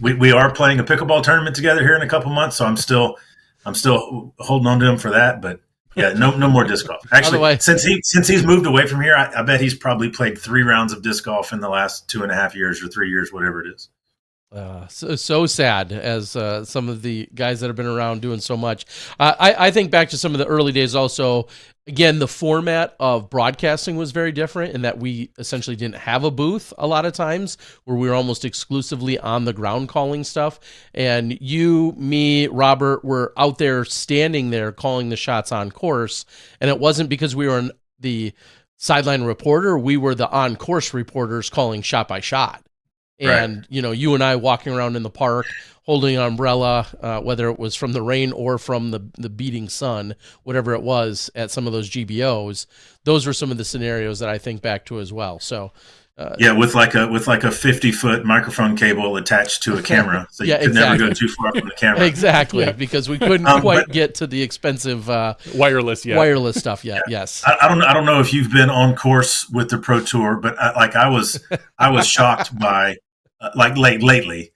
S4: We are playing a pickleball tournament together here in a couple months, so I'm still holding on to him for that. But yeah, no more disc golf. Actually, since he's moved away from here, I bet he's probably played 3 rounds of disc golf in the last 2.5 years or 3 years, whatever it is.
S1: So sad, as some of the guys that have been around doing so much. I think back to some of the early days also. Again, the format of broadcasting was very different in that we essentially didn't have a booth a lot of times, where we were almost exclusively on the ground calling stuff. And you, me, Robert were out there standing there calling the shots on course. And it wasn't because we were the sideline reporter. We were the on-course reporters calling shot by shot. And, you know, you and I walking around in the park holding an umbrella, whether it was from the rain or from the beating sun, whatever it was at some of those GBOs, those were some of the scenarios that I think back to as well. So,
S4: yeah, with like a 50-foot microphone cable attached to a camera, so you could never go too far from the camera.
S1: Exactly, because we couldn't quite get to the expensive
S2: wireless stuff yet.
S1: Yeah. Yes,
S4: I don't know if you've been on course with the Pro Tour, but I was shocked by lately.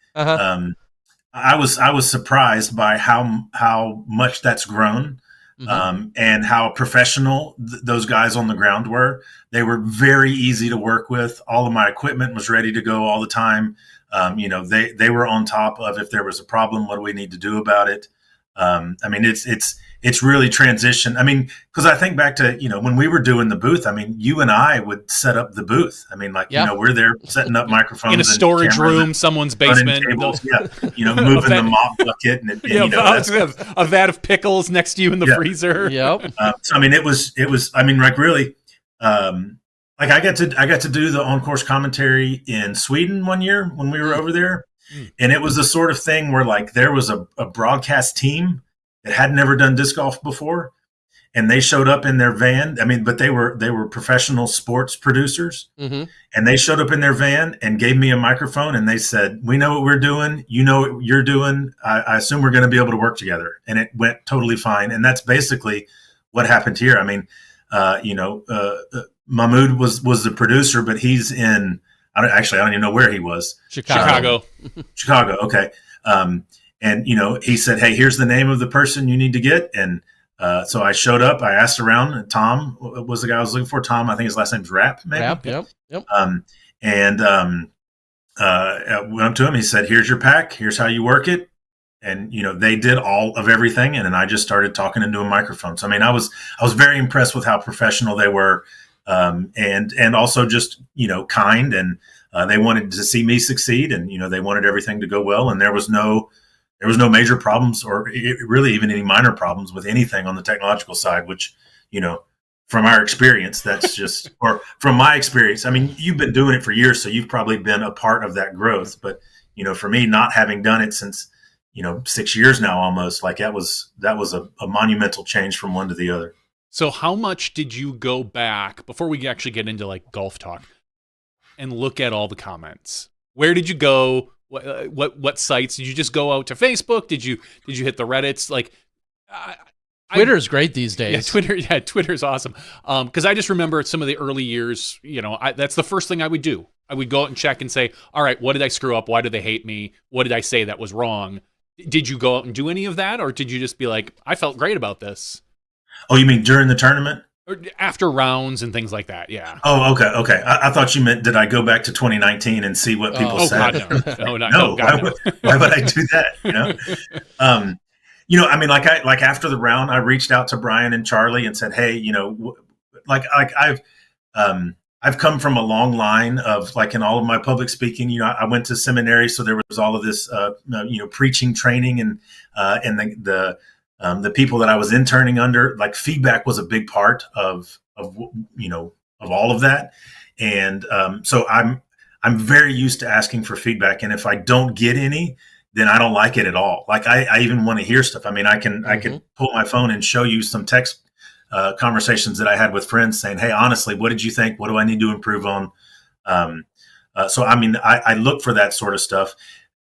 S4: I was surprised by how much that's grown. And how professional those guys on the ground were. They were very easy to work with. All of my equipment was ready to go all the time. They were on top of, if there was a problem, what do we need to do about it? I mean, it's really transitioned. I mean, because I think back to, when we were doing the booth, I mean, you and I would set up the booth. I mean, we're there setting up microphones
S2: in a storage room, someone's basement.
S4: Tables, moving the mop bucket.
S2: A vat of pickles next to you in the freezer.
S1: Yep.
S4: So, I mean, it was, I mean, really, I got to do the on-course commentary in Sweden one year when we were over there. And it was the sort of thing where there was a broadcast team that had never done disc golf before, and they showed up in their van. I mean, but they were professional sports producers, and they showed up in their van and gave me a microphone, and they said, "We know what we're doing. You know what you're doing. I assume we're going to be able to work together." And it went totally fine. And that's basically what happened here. I mean, Mahmoud was the producer, but he's in. I don't even know where he was.
S2: Chicago.
S4: Okay. And he said, "Hey, here's the name of the person you need to get." And so I showed up. I asked around. And Tom was the guy I was looking for. Tom, I think his last name's Rapp. Maybe.
S1: Rapp. Yep.
S4: I went up to him. He said, "Here's your pack. Here's how you work it." And they did all of everything. And then I just started talking into a microphone. So I mean, I was very impressed with how professional they were. And also just, kind, and they wanted to see me succeed, and, they wanted everything to go well. And there was no major problems, or really even any minor problems with anything on the technological side, which, from our experience, that's just, or from my experience, I mean, you've been doing it for years, so you've probably been a part of that growth. But, for me, not having done it since, 6 years now, almost, that was a monumental change from one to the other.
S2: So how much did you go back before we actually get into golf talk and look at all the comments? Where did you go? What sites did you just go out to? Facebook? Did you hit the Reddits?
S1: Twitter's great these days.
S2: Twitter's awesome. Because I just remember some of the early years. That's the first thing I would do. I would go out and check and say, all right, what did I screw up? Why do they hate me? What did I say that was wrong? Did you go out and do any of that, or did you just be like, I felt great about this?
S4: Oh, you mean during the tournament?
S2: Or after rounds and things like that, yeah.
S4: Oh, okay. I thought you meant, did I go back to 2019 and see what people said?
S2: God, no.
S4: Why would I do that? I mean, after the round, I reached out to Brian and Charlie and said, "Hey, I've come from a long line of, in all of my public speaking. I went to seminary, so there was all of this, preaching training, and the people that I was interning under, feedback was a big part of all of that. And so I'm very used to asking for feedback. And if I don't get any, then I don't like it at all. I even want to hear stuff. I mean, I can pull my phone and show you some text conversations that I had with friends saying, "Hey, honestly, what did you think? What do I need to improve on?" So, I mean, I look for that sort of stuff.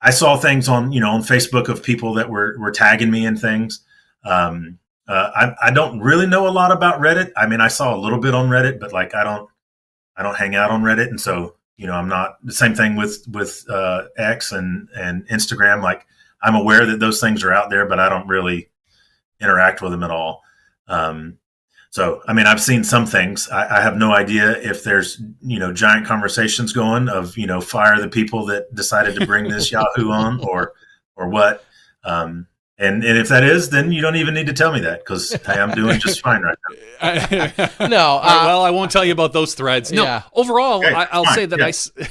S4: I saw things on Facebook of people that were tagging me in things. I don't really know a lot about Reddit. I mean, I saw a little bit on Reddit, but I I don't hang out on Reddit, and so I'm not the same thing with X and Instagram. Like I'm aware that those things are out there, but I don't really interact with them at all. So, I mean, I've seen some things. I have no idea if there's, giant conversations going of, fire the people that decided to bring this Yahoo on or what. And if that is, then you don't even need to tell me that because, hey, I'm doing just fine right now.
S1: No.
S2: Well, I won't tell you about those threads. No,
S1: yeah.
S2: Overall,
S4: Okay,
S2: I'll
S4: fine,
S2: say that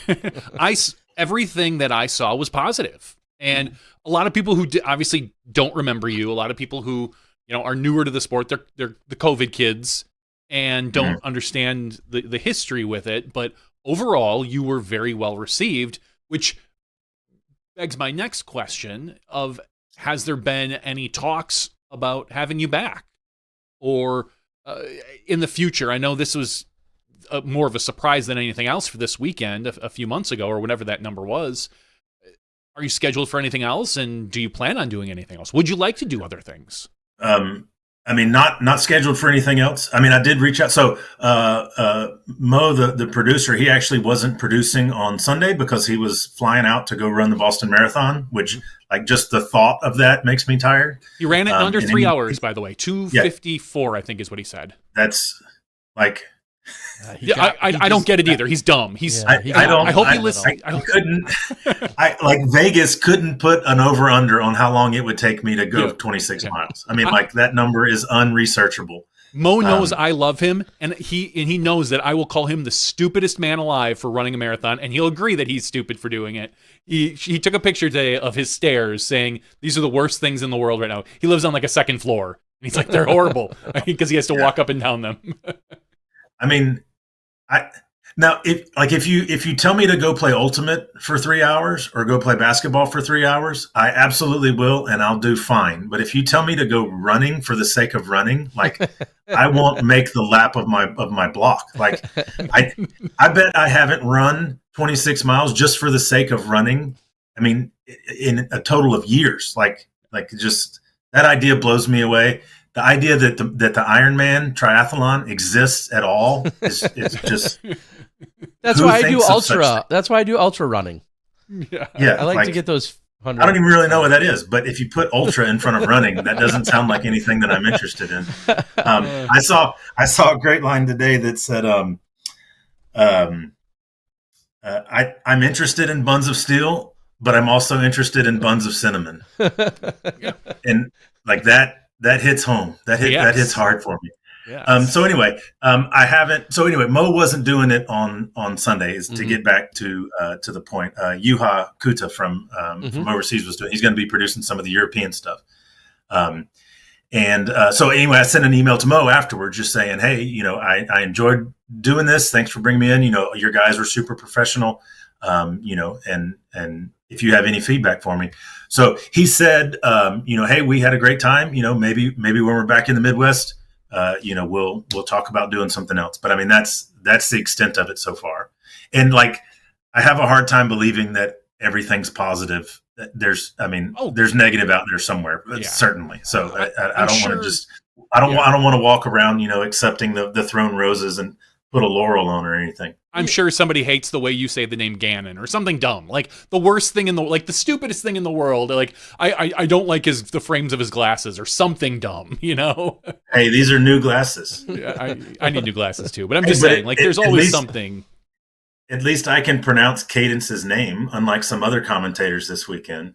S4: yeah.
S2: everything that I saw was positive. And a lot of people who obviously don't remember you, a lot of people who, are newer to the sport, they're the COVID kids and don't understand the history with it. But overall, you were very well received, which begs my next question of, has there been any talks about having you back or in the future? I know this was more of a surprise than anything else for this weekend a few months ago or whenever that number was. Are you scheduled for anything else? And do you plan on doing anything else? Would you like to do other things?
S4: I mean, not scheduled for anything else. I mean, I did reach out. So Mo, the producer, he actually wasn't producing on Sunday because he was flying out to go run the Boston Marathon, which like just the thought of that makes me tired.
S2: He ran it in under 3 hours, by the way. 2:54, I think I said.
S4: That's like...
S2: I don't get it either. He's dumb. I hope he listens.
S4: Vegas couldn't put an over under on how long it would take me to go 26 miles. I mean, that number is unresearching.
S2: Mo knows I love him, and he knows that I will call him the stupidest man alive for running a marathon, and he'll agree that he's stupid for doing it. He took a picture today of his stairs saying these are the worst things in the world right now. He lives on like a second floor, and he's like, they're horrible because he has to walk up and down them.
S4: I mean, if you tell me to go play Ultimate for 3 hours or go play basketball for 3 hours, I absolutely will, and I'll do fine. But if you tell me to go running for the sake of running, like I won't make the lap of my block. Like I bet I haven't run 26 miles just for the sake of running. I mean, in a total of years. Like just that idea blows me away. The idea that the Ironman triathlon exists at all is just.
S1: That's why I do ultra. That's wwhy I do ultra running.
S4: Yeah,
S1: I like to get those 100.
S4: I don't even really know what that is, but if you put ultra in front of running, that doesn't sound like anything that I'm interested in. I saw a great line today that said, "I'm interested in buns of steel, but I'm also interested in buns of cinnamon," and like that. That hits home. That hits hard for me. Yes. So anyway, I haven't. So anyway, Mo wasn't doing it on Sundays. To get back to the point, Juha Kuta from overseas was doing. He's going to be producing some of the European stuff. So anyway, I sent an email to Mo afterwards, just saying, hey, I enjoyed doing this. Thanks for bringing me in. Your guys were super professional. And if you have any feedback for me. So he said, hey, we had a great time. Maybe when we're back in the Midwest, we'll talk about doing something else. But I mean, that's the extent of it so far. And like, I have a hard time believing that everything's positive. There's negative out there somewhere, certainly. So I don't want to just, I don't want to walk around, accepting the thrown roses and put a laurel on or anything.
S2: I'm sure somebody hates the way you say the name Gannon or something dumb, like the worst thing the stupidest thing in the world. Like I don't like the frames of his glasses or something dumb,
S4: Hey, these are new glasses.
S2: Yeah, I need new glasses too, but I'm just saying, there's always something.
S4: At least I can pronounce Cadence's name, unlike some other commentators this weekend.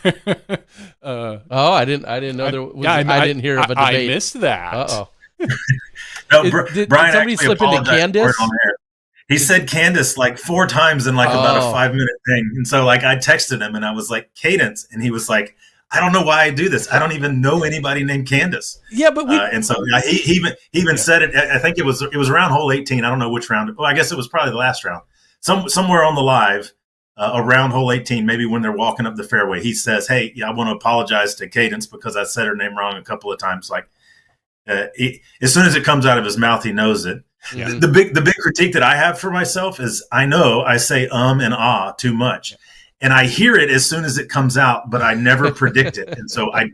S1: I didn't know there was. I didn't hear of a debate.
S2: I missed that.
S1: Uh-oh.
S4: No,
S1: did
S4: Brian
S1: somebody slip into Candace?
S4: He said Candace like 4 times in about a 5-minute thing. And so I texted him and I was like, Cadence. And he was like, I don't know why I do this. I don't even know anybody named Candace.
S1: Yeah, but
S4: and so he even said it. I think it was around hole 18. I don't know which round. Well, I guess it was probably the last round. Somewhere on the live around hole 18, maybe when they're walking up the fairway, he says, hey, I want to apologize to Cadence because I said her name wrong a couple of times. As soon as it comes out of his mouth, he knows it. Yeah. The big critique that I have for myself is I know I say and ah too much, and I hear it as soon as it comes out, but I never predict it, and so I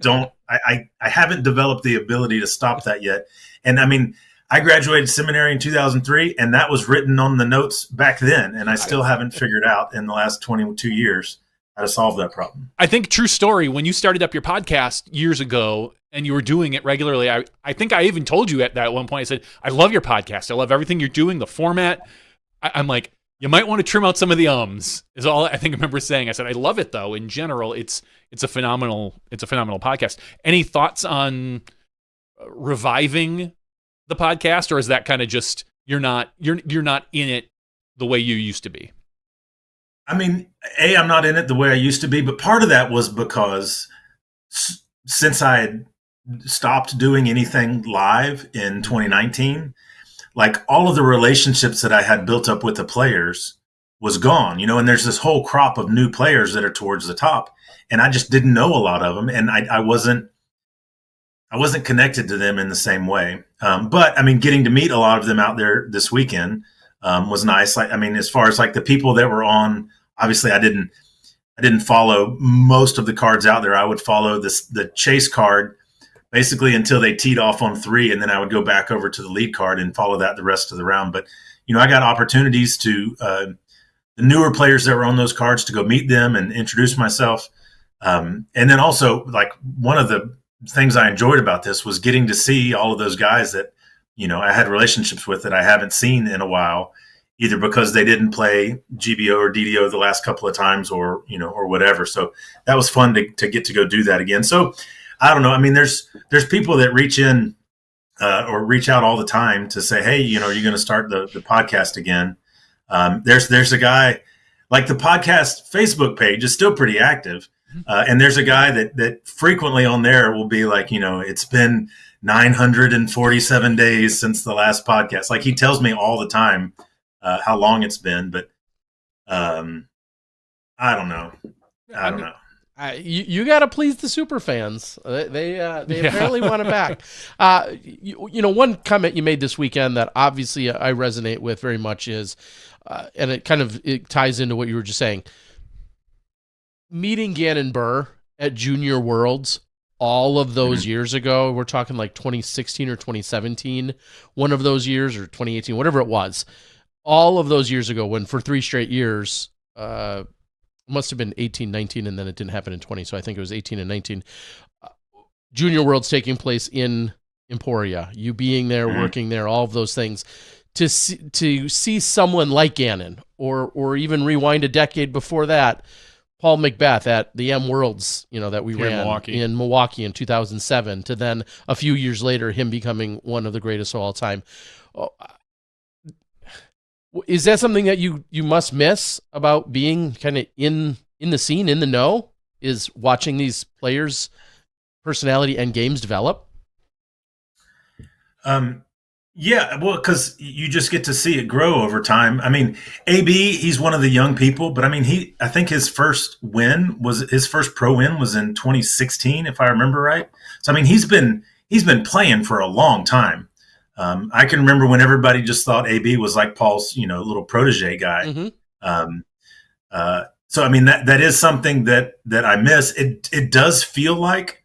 S4: haven't developed the ability to stop that yet. And I mean, I graduated seminary in 2003, and that was written on the notes back then, and I still haven't figured out in the last 22 years how to solve that problem.
S2: I think true story, when you started up your podcast years ago and you were doing it regularly, I think I even told you at that one point, I said, I love your podcast. I love everything you're doing, the format. I'm like, you might want to trim out some of the ums, is all I think I remember saying. I said, I love it though. In general, it's a phenomenal podcast. Any thoughts on reviving the podcast, or is that kind of just you're not in it the way you used to be?
S4: I mean, I'm not in it the way I used to be, but part of that was because since I had stopped doing anything live in 2019, like all of the relationships that I had built up with the players was gone, and there's this whole crop of new players that are towards the top, and I just didn't know a lot of them, and I wasn't connected to them in the same way. But I mean, getting to meet a lot of them out there this weekend was nice. Like, I mean, as far as like the people that were on, obviously I didn't follow most of the cards out there. I would follow the chase card basically until they teed off on 3, and then I would go back over to the lead card and follow that the rest of the round. But, I got opportunities to the newer players that were on those cards to go meet them and introduce myself. And then also, like, one of the things I enjoyed about this was getting to see all of those guys that, I had relationships with that I haven't seen in a while, either because they didn't play GBO or DDO the last couple of times or whatever. So that was fun to get to go do that again. So I don't know. I mean, there's people that reach in or reach out all the time to say, hey, you're going to start the podcast again. There's a guy, like, the podcast Facebook page is still pretty active. And there's a guy that frequently on there will be like, it's been 947 days since the last podcast. Like, he tells me all the time how long it's been, but I don't know. I don't know.
S1: You got to please the super fans. They apparently want it back. One comment you made this weekend that obviously I resonate with very much is, and it ties into what you were just saying. Meeting Gannon Buhr at Junior Worlds all of those years ago, we're talking like 2016 or 2017, one of those years, or 2018, whatever it was, all of those years ago, when for 3 straight years, must have been 18, 19, and then it didn't happen in 20, so I think it was 18 and 19. Junior Worlds taking place in Emporia, you being there, working there, all of those things. To see someone like Gannon, or even rewind a decade before that, Paul Macbeth at the M Worlds, that we ran in Milwaukee in 2007, to then a few years later, him becoming one of the greatest of all time. Is that something that you must miss about being kind of in the scene, in the know, is watching these players' personality and games develop?
S4: Yeah, well, because you just get to see it grow over time. I mean, AB, he's one of the young people, but I mean, I think his first pro win was in 2016, if I remember right. So I mean, he's been playing for a long time. I can remember when everybody just thought AB was like Paul's, little protege guy. So I mean, that is something that I miss. It does feel like,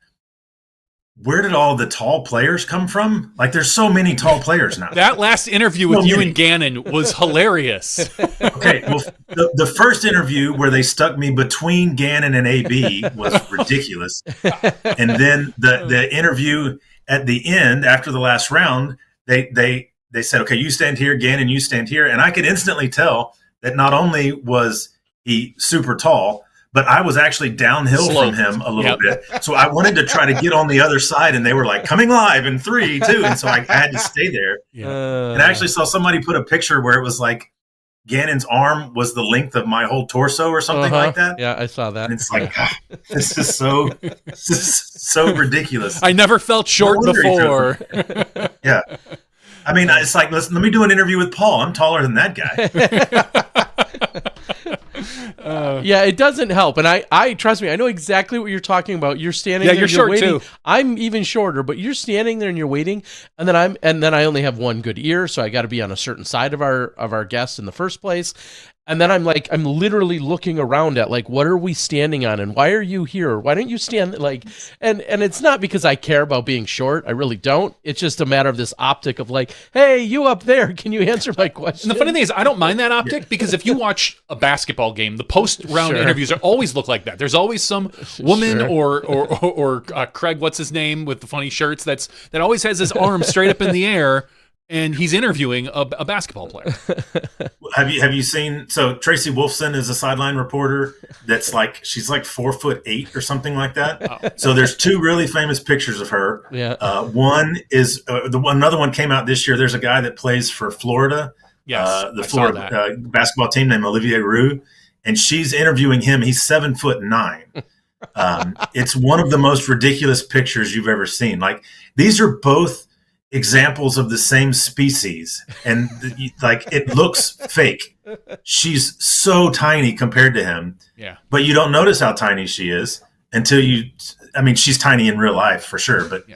S4: where did all the tall players come from? Like, there's so many tall players now.
S2: That last interview with you and Gannon was hilarious.
S4: Okay, well, the first interview where they stuck me between Gannon and AB was ridiculous. And then the interview at the end, after the last round, they said, okay, you stand here, Gannon, you stand here. And I could instantly tell that not only was he super tall, but I was actually downhill from him a little bit. So I wanted to try to get on the other side, and they were like, coming live in 3, 2. And so I had to stay there. And I actually saw somebody put a picture where it was like Gannon's arm was the length of my whole torso or something like that.
S1: Yeah, I saw that.
S4: And it's like, this is so ridiculous.
S2: I never felt short before.
S4: Yeah. I mean, it's like, let me do an interview with Paul. I'm taller than that guy.
S1: Yeah, it doesn't help. And I trust me, I know exactly what you're talking about. You're standing there,
S2: you're short
S1: waiting.
S2: too.
S1: I'm even shorter, but you're standing there and you're waiting, and then I only have one good ear, so I got to be on a certain side of our guests in the first place. And then I'm literally looking around at like, what are we standing on, and why are you here? Why don't you stand like? And it's not because I care about being short. I really don't. It's just a matter of this optic of like, hey, you up there, can you answer my question?
S2: And the funny thing is, I don't mind that optic because if you watch a basketball game, the post-round interviews always look like that. There's always some woman or Craig, what's his name, with the funny shirts that always has his arm straight up in the air. And he's interviewing a basketball player.
S4: Have you seen? So Tracy Wolfson is a sideline reporter. That's like she's like 4'8" or something like that. Oh. So there's two really famous pictures of her.
S1: Yeah.
S4: One is another one came out this year. There's a guy that plays for Florida.
S2: Yes,
S4: the Florida basketball team named Olivier Roux, and she's interviewing him. He's 7'9". It's one of the most ridiculous pictures you've ever seen. Like these are both examples of the same species, and like it looks fake. She's so tiny compared to him, but you don't notice how tiny she is until she's tiny in real life for sure, but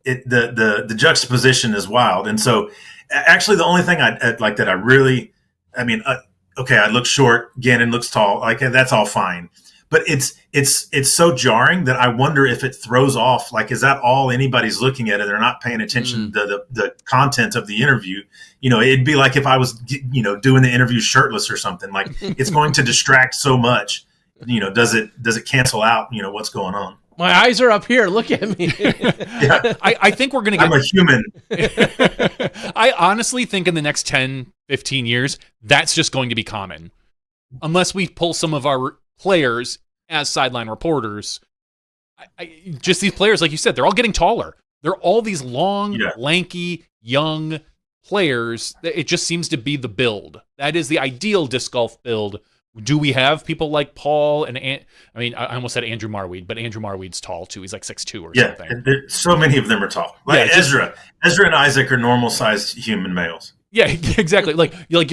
S4: the juxtaposition is wild. And so actually the only thing I like that I really, I look short, Gannon looks tall, like that's all fine. But it's so jarring that I wonder if it throws off. Like, is that all anybody's looking at? And they're not paying attention to the content of the interview. It'd be like if I was, doing the interview shirtless or something. Like, it's going to distract so much. Does it cancel out? What's going on?
S1: My eyes are up here. Look at me.
S2: I think we're going to get...
S4: I'm a human.
S2: I honestly think in the next 10, 15 years, that's just going to be common. Unless we pull some of our players as sideline reporters. Just these players, like you said, they're all getting taller. They're all these long, lanky, young players. It just seems to be the build. That is the ideal disc golf build. Do we have people like Paul and I almost said Andrew Marweed, but Andrew Marweed's tall too. He's like 6'2" or something.
S4: Yeah, so many of them are tall. Like Ezra and Isaac are normal-sized human males.
S2: Yeah, exactly.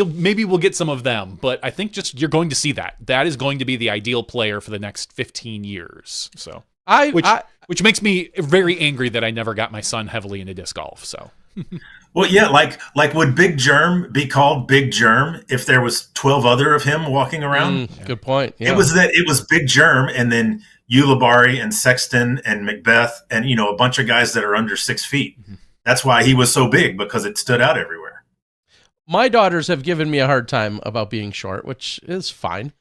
S2: Maybe we'll get some of them, but I think just you're going to see that. That is going to be the ideal player for the next 15 years. So, which makes me very angry that I never got my son heavily into disc golf. So,
S4: well, yeah, like would Big Germ be called Big Germ if there was 12 other of him walking around?
S1: Good point. Yeah.
S4: It was Big Germ, and then Ulibarri and Sexton and Macbeth and a bunch of guys that are under 6 feet. Mm-hmm. That's why he was so big, because it stood out everywhere.
S1: My daughters have given me a hard time about being short, which is fine.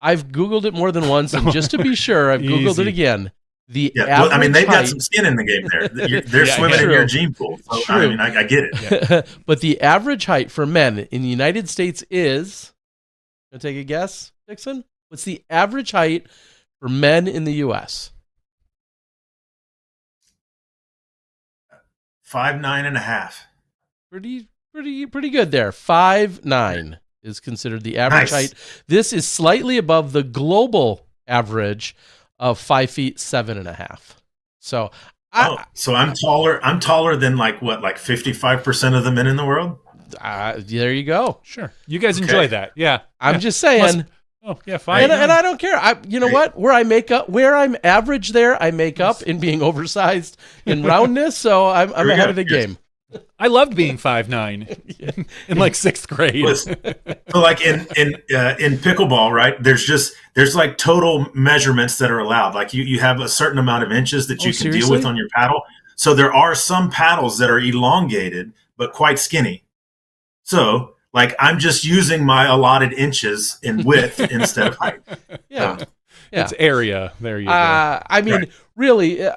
S1: I've Googled it more than once, and just to be sure, I've Googled it again. They've
S4: got some skin in the game there. They're swimming in your gene pool. So, I get it.
S1: Yeah. But the average height for men in the United States is, want to take a guess, Dixon? What's the average height for men in the U.S.?
S4: 5'9.5".
S1: Pretty good there. 5'9" is considered the average height. This is slightly above the global average of 5'7.5". So
S2: I'm
S1: taller.
S4: I'm taller than like 55% of the men in the world.
S1: There you go.
S2: Sure, you guys enjoy that. Yeah,
S1: I'm just saying.
S2: Fine.
S1: And I don't care. What? Where I'm average there, I make up in being oversized in roundness. So I'm ahead of the game.
S2: I loved being 5'9" in like 6th grade.
S4: So like in pickleball, right? There's like total measurements that are allowed. Like you have a certain amount of inches that you can deal with on your paddle. So there are some paddles that are elongated but quite skinny. So like I'm just using my allotted inches in width instead of height.
S1: Yeah.
S2: It's area. There you go.
S1: Really.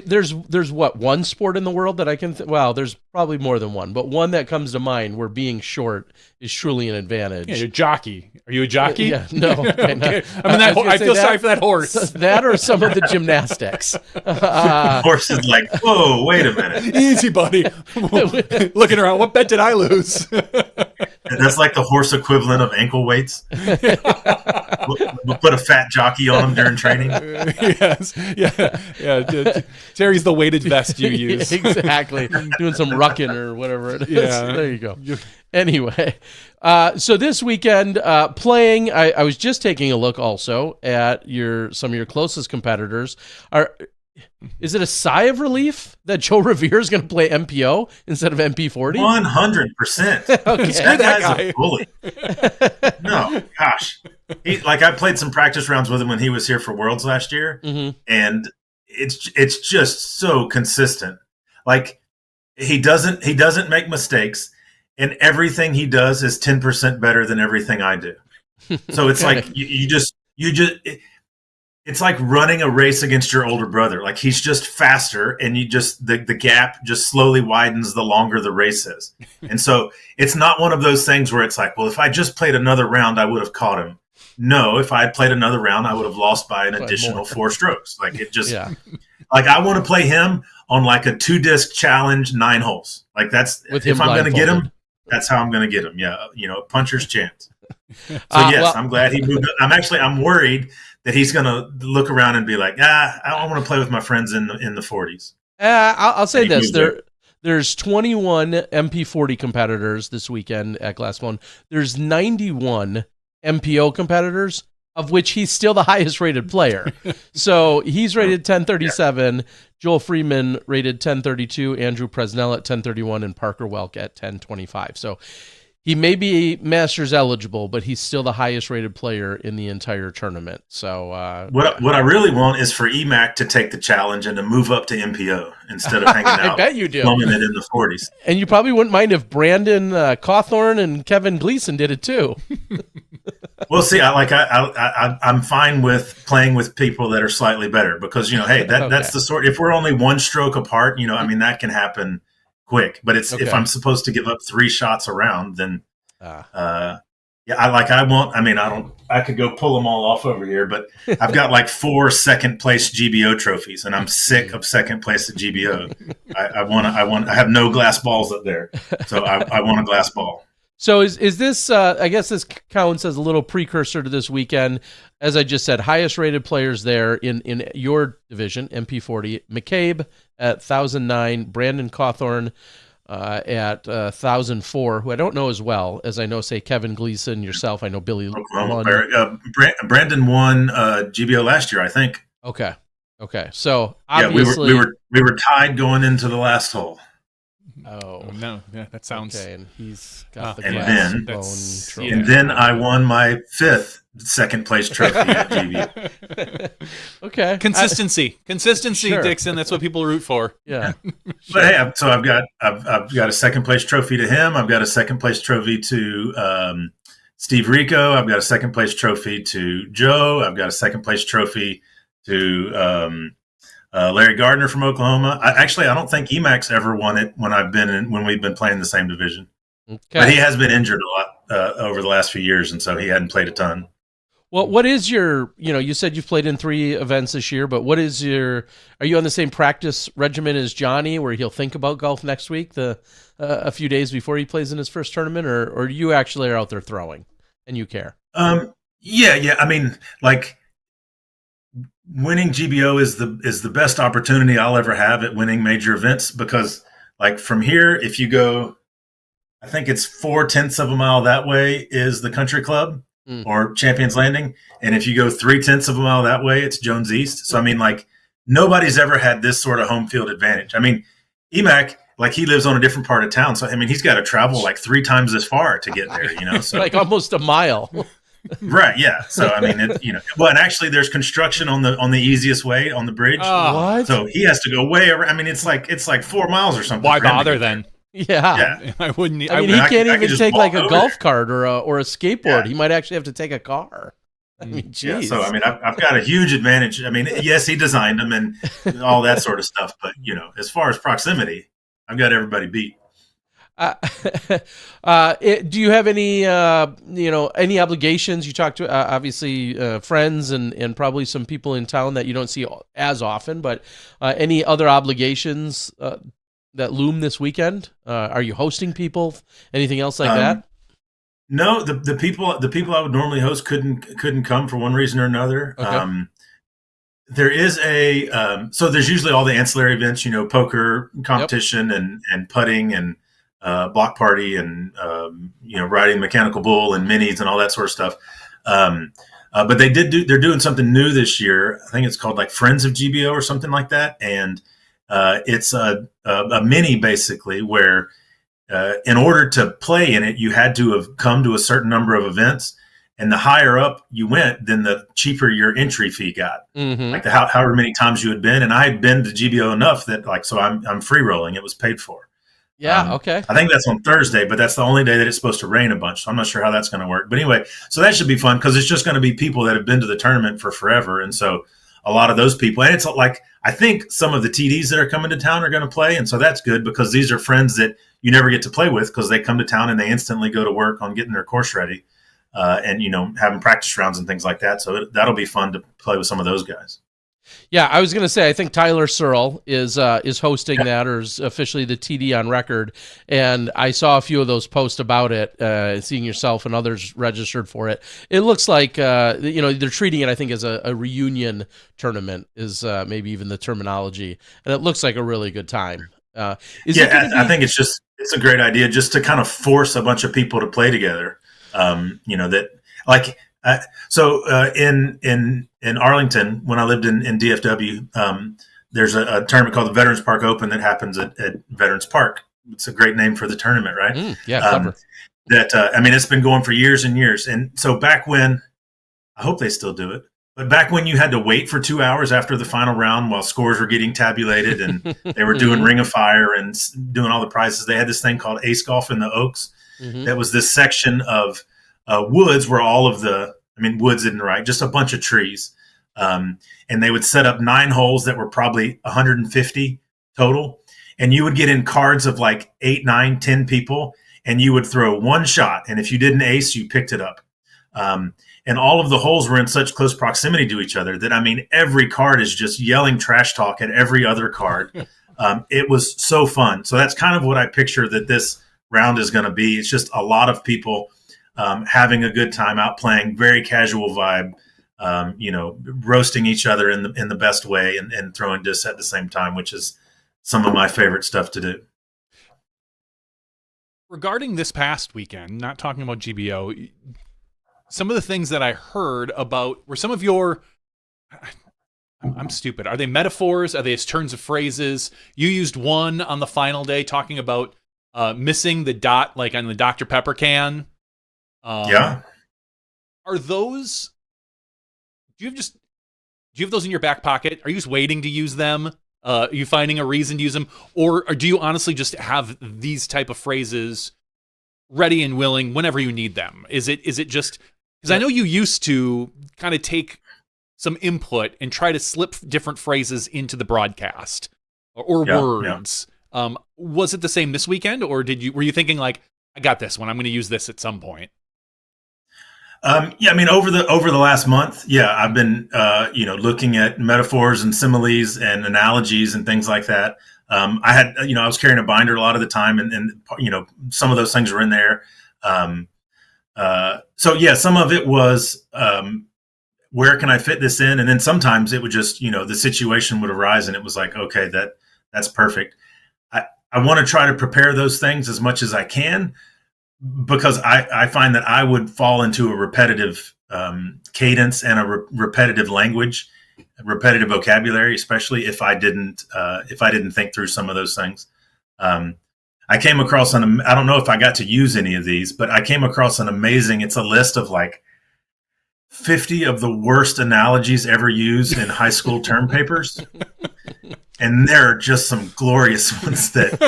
S1: There's what, one sport in the world that I can there's probably more than one, but one that comes to mind where being short is truly an advantage.
S2: Yeah, you're a jockey. Are you a jockey?
S1: Yeah, no.
S2: Okay. I feel sorry for that horse.
S1: That or some of the gymnastics.
S4: Horse is like, whoa, wait a minute.
S2: Easy, buddy. Looking around, what bet did I lose?
S4: That's like the horse equivalent of ankle weights. We'll put a fat jockey on him during training.
S2: Yes. Yeah. Terry's the weighted vest you use.
S1: Exactly. Doing some rucking or whatever it is.
S2: Yeah.
S1: There you go. Anyway, so this weekend playing, I was just taking a look also at some of your closest competitors. is it a sigh of relief that Joe Revere is going to play MPO instead of MP40?
S4: 100%.
S1: Okay.
S4: That guy's a bully. No, gosh. I played some practice rounds with him when he was here for Worlds last year, and it's just so consistent. Like he doesn't make mistakes, and everything he does is 10% better than everything I do. So it's like it's like running a race against your older brother. Like he's just faster, and the gap just slowly widens the longer the race is. And so it's not one of those things where it's like, well, if I just played another round, I would have caught him. No, if I had played another round, I would have lost by an additional 4 strokes. Like it just, like I want to play him on like a 2-disc challenge, 9 holes. Like that's, if I'm going to get him, that's how I'm going to get him. Yeah. Puncher's chance. So yes, I'm glad he moved. I'm worried that he's going to look around and be like, I don't want to play with my friends in the 40s.
S1: I'll say this: there's 21 MP40 competitors this weekend at Glassbone. There's 91 MPO competitors, of which he's still the highest rated player. So he's rated 1037. Joel Freeman rated 1032. Andrew Presnell at 1031, and Parker Welk at 1025. So he may be Masters eligible, but he's still the highest rated player in the entire tournament. So
S4: what I really want is for EMAC to take the challenge and to move up to MPO instead of hanging out.
S1: I bet you do.
S4: Bumming it in the 40s.
S1: And you probably wouldn't mind if Brandon Cawthorn and Kevin Gleason did it too.
S4: Well, see, I'm fine with playing with people that are slightly better because hey, that's the sort. If we're only 1 stroke apart, that can happen quick. But it's if I'm supposed to give up 3 shots around, then I could go pull them all off over here, but I've got like 4 second place GBO trophies, and I'm sick of second place at GBO. I have no glass balls up there, so I want a glass ball.
S1: So is this, I guess this counts as a little precursor to this weekend. As I just said, highest rated players there in your division, MP40. McCabe at 1,009, Brandon Cawthorn at 1,004, who I don't know as well as I know, say, Kevin Gleason, yourself. I know Billy won.
S4: Brandon won GBO last year, I think.
S1: Okay. So obviously,
S4: we were tied going into the last hole.
S1: Oh
S2: no! Yeah, that sounds.
S1: Okay, and he's got the
S4: glass trophy. And then I won my 5th second place trophy at GBO.
S1: Okay,
S2: consistency,
S1: sure.
S2: Dixon. That's what people root for.
S1: Yeah,
S4: but hey, so I've got a second place trophy to him. I've got a second place trophy to Steve Rico. I've got a second place trophy to Joe. I've got a second place trophy to Larry Gardner from Oklahoma. I don't think EMAC's ever won it when we've been playing the same division. Okay. But he has been injured a lot over the last few years, and so he hadn't played a ton.
S1: Well, what is your, you said you've played in 3 events this year, but are you on the same practice regimen as Johnny, where he'll think about golf next week, a few days before he plays in his first tournament, or you actually are out there throwing and you care?
S4: Yeah. I mean, like, winning GBO is the best opportunity I'll ever have at winning major events, because like from here, if you go, I think it's 0.4 of a mile that way is the Country Club or Champions Landing. And if you go 0.3 of a mile that way, it's Jones East. So, I mean, like nobody's ever had this sort of home field advantage. I mean, EMAC, like he lives on a different part of town. So, I mean, he's got to travel like 3 times as far to get there, so
S1: like almost a mile.
S4: Right, yeah. So I mean, and actually, there's construction on the easiest way on the bridge.
S1: What?
S4: So he has to go way around. I mean, it's like 4 miles or something.
S2: Why bother then?
S1: Yeah.
S2: I wouldn't.
S1: I mean, he can't even take like a golf cart or a skateboard. Yeah. He might actually have to take a car. I mean, geez.
S4: Yeah. So I mean, I've got a huge advantage. I mean, yes, he designed them and all that sort of stuff, but as far as proximity, I've got everybody beat.
S1: Do you have any, any obligations? You talk to obviously friends and probably some people in town that you don't see as often, but any other obligations that loom this weekend? Are you hosting people? Anything else like that?
S4: No, the people I would normally host couldn't come for one reason or another. Okay. There is so there's usually all the ancillary events, poker competition and putting and block party and riding mechanical bull and minis and all that sort of stuff. But they're doing something new this year. I think it's called like Friends of GBO or something like that. And it's a mini basically where in order to play in it, you had to have come to a certain number of events. And the higher up you went, then the cheaper your entry fee got.
S1: Mm-hmm.
S4: Like however many times you had been. And I had been to GBO enough that like, so I'm free rolling. It was paid for.
S1: Yeah. Okay.
S4: I think that's on Thursday, but that's the only day that it's supposed to rain a bunch. So I'm not sure how that's going to work. But anyway, so that should be fun because it's just going to be people that have been to the tournament for forever. And so a lot of those people, and it's like, I think some of the TDs that are coming to town are going to play. And so that's good because these are friends that you never get to play with because they come to town and they instantly go to work on getting their course ready. And, having practice rounds and things like that. So that'll be fun to play with some of those guys.
S1: Yeah, I was going to say, I think Tyler Searle is hosting that, or is officially the TD on record. And I saw a few of those posts about it, seeing yourself and others registered for it. It looks like, they're treating it, I think, as a reunion tournament is maybe even the terminology. And it looks like a really good time. I
S4: think it's a great idea just to kind of force a bunch of people to play together. In Arlington, when I lived in DFW, there's a tournament called the Veterans Park Open that happens at Veterans Park. It's a great name for the tournament, right?
S1: Clever.
S4: It's been going for years and years. And so back when, I hope they still do it, but back when you had to wait for 2 hours after the final round while scores were getting tabulated and they were doing Ring of Fire and doing all the prizes, they had this thing called Ace Golf in the Oaks. Mm-hmm. That was this section of woods where woods isn't right, just a bunch of trees. And they would set up 9 holes that were probably 150 total. And you would get in cards of like 8, 9, 10 people, and you would throw one shot. And if you didn't ace, you picked it up. And all of the holes were in such close proximity to each other that, every card is just yelling trash talk at every other card. It was so fun. So that's kind of what I picture that this round is going to be. It's just a lot of people having a good time out playing, very casual vibe, roasting each other in the best way and throwing discs at the same time, which is some of my favorite stuff to do.
S2: Regarding this past weekend, not talking about GBO, some of the things that I heard about were some of your, I'm stupid. Are they metaphors? Are they turns of phrases? You used one on the final day talking about missing the dot, like on the Dr. Pepper can.
S4: Yeah.
S2: Are those? Do you have those in your back pocket? Are you just waiting to use them? Are you finding a reason to use them, or do you honestly just have these type of phrases ready and willing whenever you need them? Is it just because I know you used to kind of take some input and try to slip different phrases into the broadcast or words. Yeah. Was it the same this weekend, or were you thinking like, I got this one, I'm going to use this at some point?
S4: Over the last month, I've been, looking at metaphors and similes and analogies and things like that. I was carrying a binder a lot of the time and some of those things were in there. Some of it was, where can I fit this in? And then sometimes it would just, the situation would arise and it was like, okay, that's perfect. I want to try to prepare those things as much as I can, because I find that I would fall into a repetitive cadence and a repetitive language, repetitive vocabulary, especially if I didn't think through some of those things. I came across I don't know if I got to use any of these, but I came across it's a list of like 50 of the worst analogies ever used in high school term papers. And there are just some glorious ones that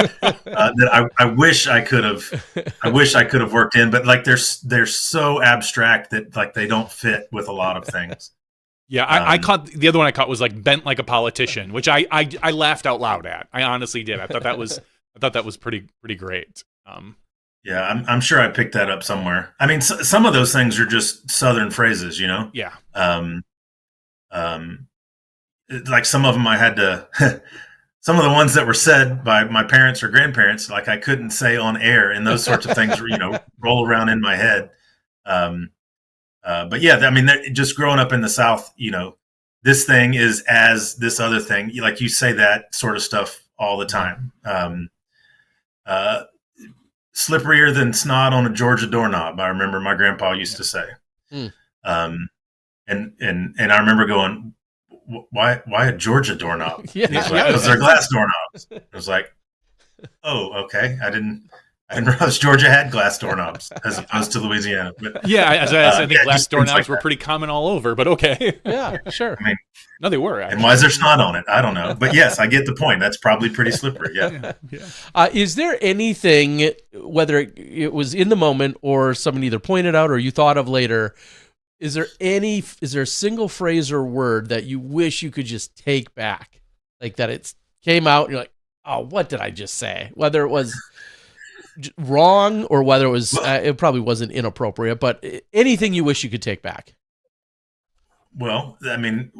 S4: I wish I could have worked in, but like they're so abstract that like they don't fit with a lot of things.
S2: Yeah, I caught the other one I caught was like bent like a politician, which I laughed out loud at. I honestly did. I thought that was pretty great.
S4: Yeah, I'm sure I picked that up somewhere. Some of those things are just Southern phrases,
S2: Yeah.
S4: Like some of them I had to, some of the ones that were said by my parents or grandparents, like I couldn't say on air, and those sorts of things, roll around in my head. But just growing up in the South, this thing is as this other thing, like you say that sort of stuff all the time. Slipperier than snot on a Georgia doorknob, I remember my grandpa used to say. And I remember going, why a Georgia doorknob?
S1: Yeah.
S4: And he's like, because they're glass doorknobs. I was like, oh, okay. I didn't realize Georgia had glass doorknobs as opposed to Louisiana. But,
S2: Yeah, as I said, I think glass
S4: just things
S2: doorknobs
S4: like
S2: were
S4: that.
S2: pretty common all over, but okay.
S1: Yeah, sure.
S4: I mean,
S2: No, they were.
S4: and why is there snot on it? I don't know. But yes, I get the point. That's probably pretty slippery. Yeah.
S1: Is there anything, whether it was in the moment or someone either pointed out or you thought of later, is there a single phrase or word that you wish you could just take back? Like that it came out and you're like, oh, what did I just say? Whether it was wrong or whether it was, it probably wasn't inappropriate, but anything you wish you could take back.
S4: Well, I mean,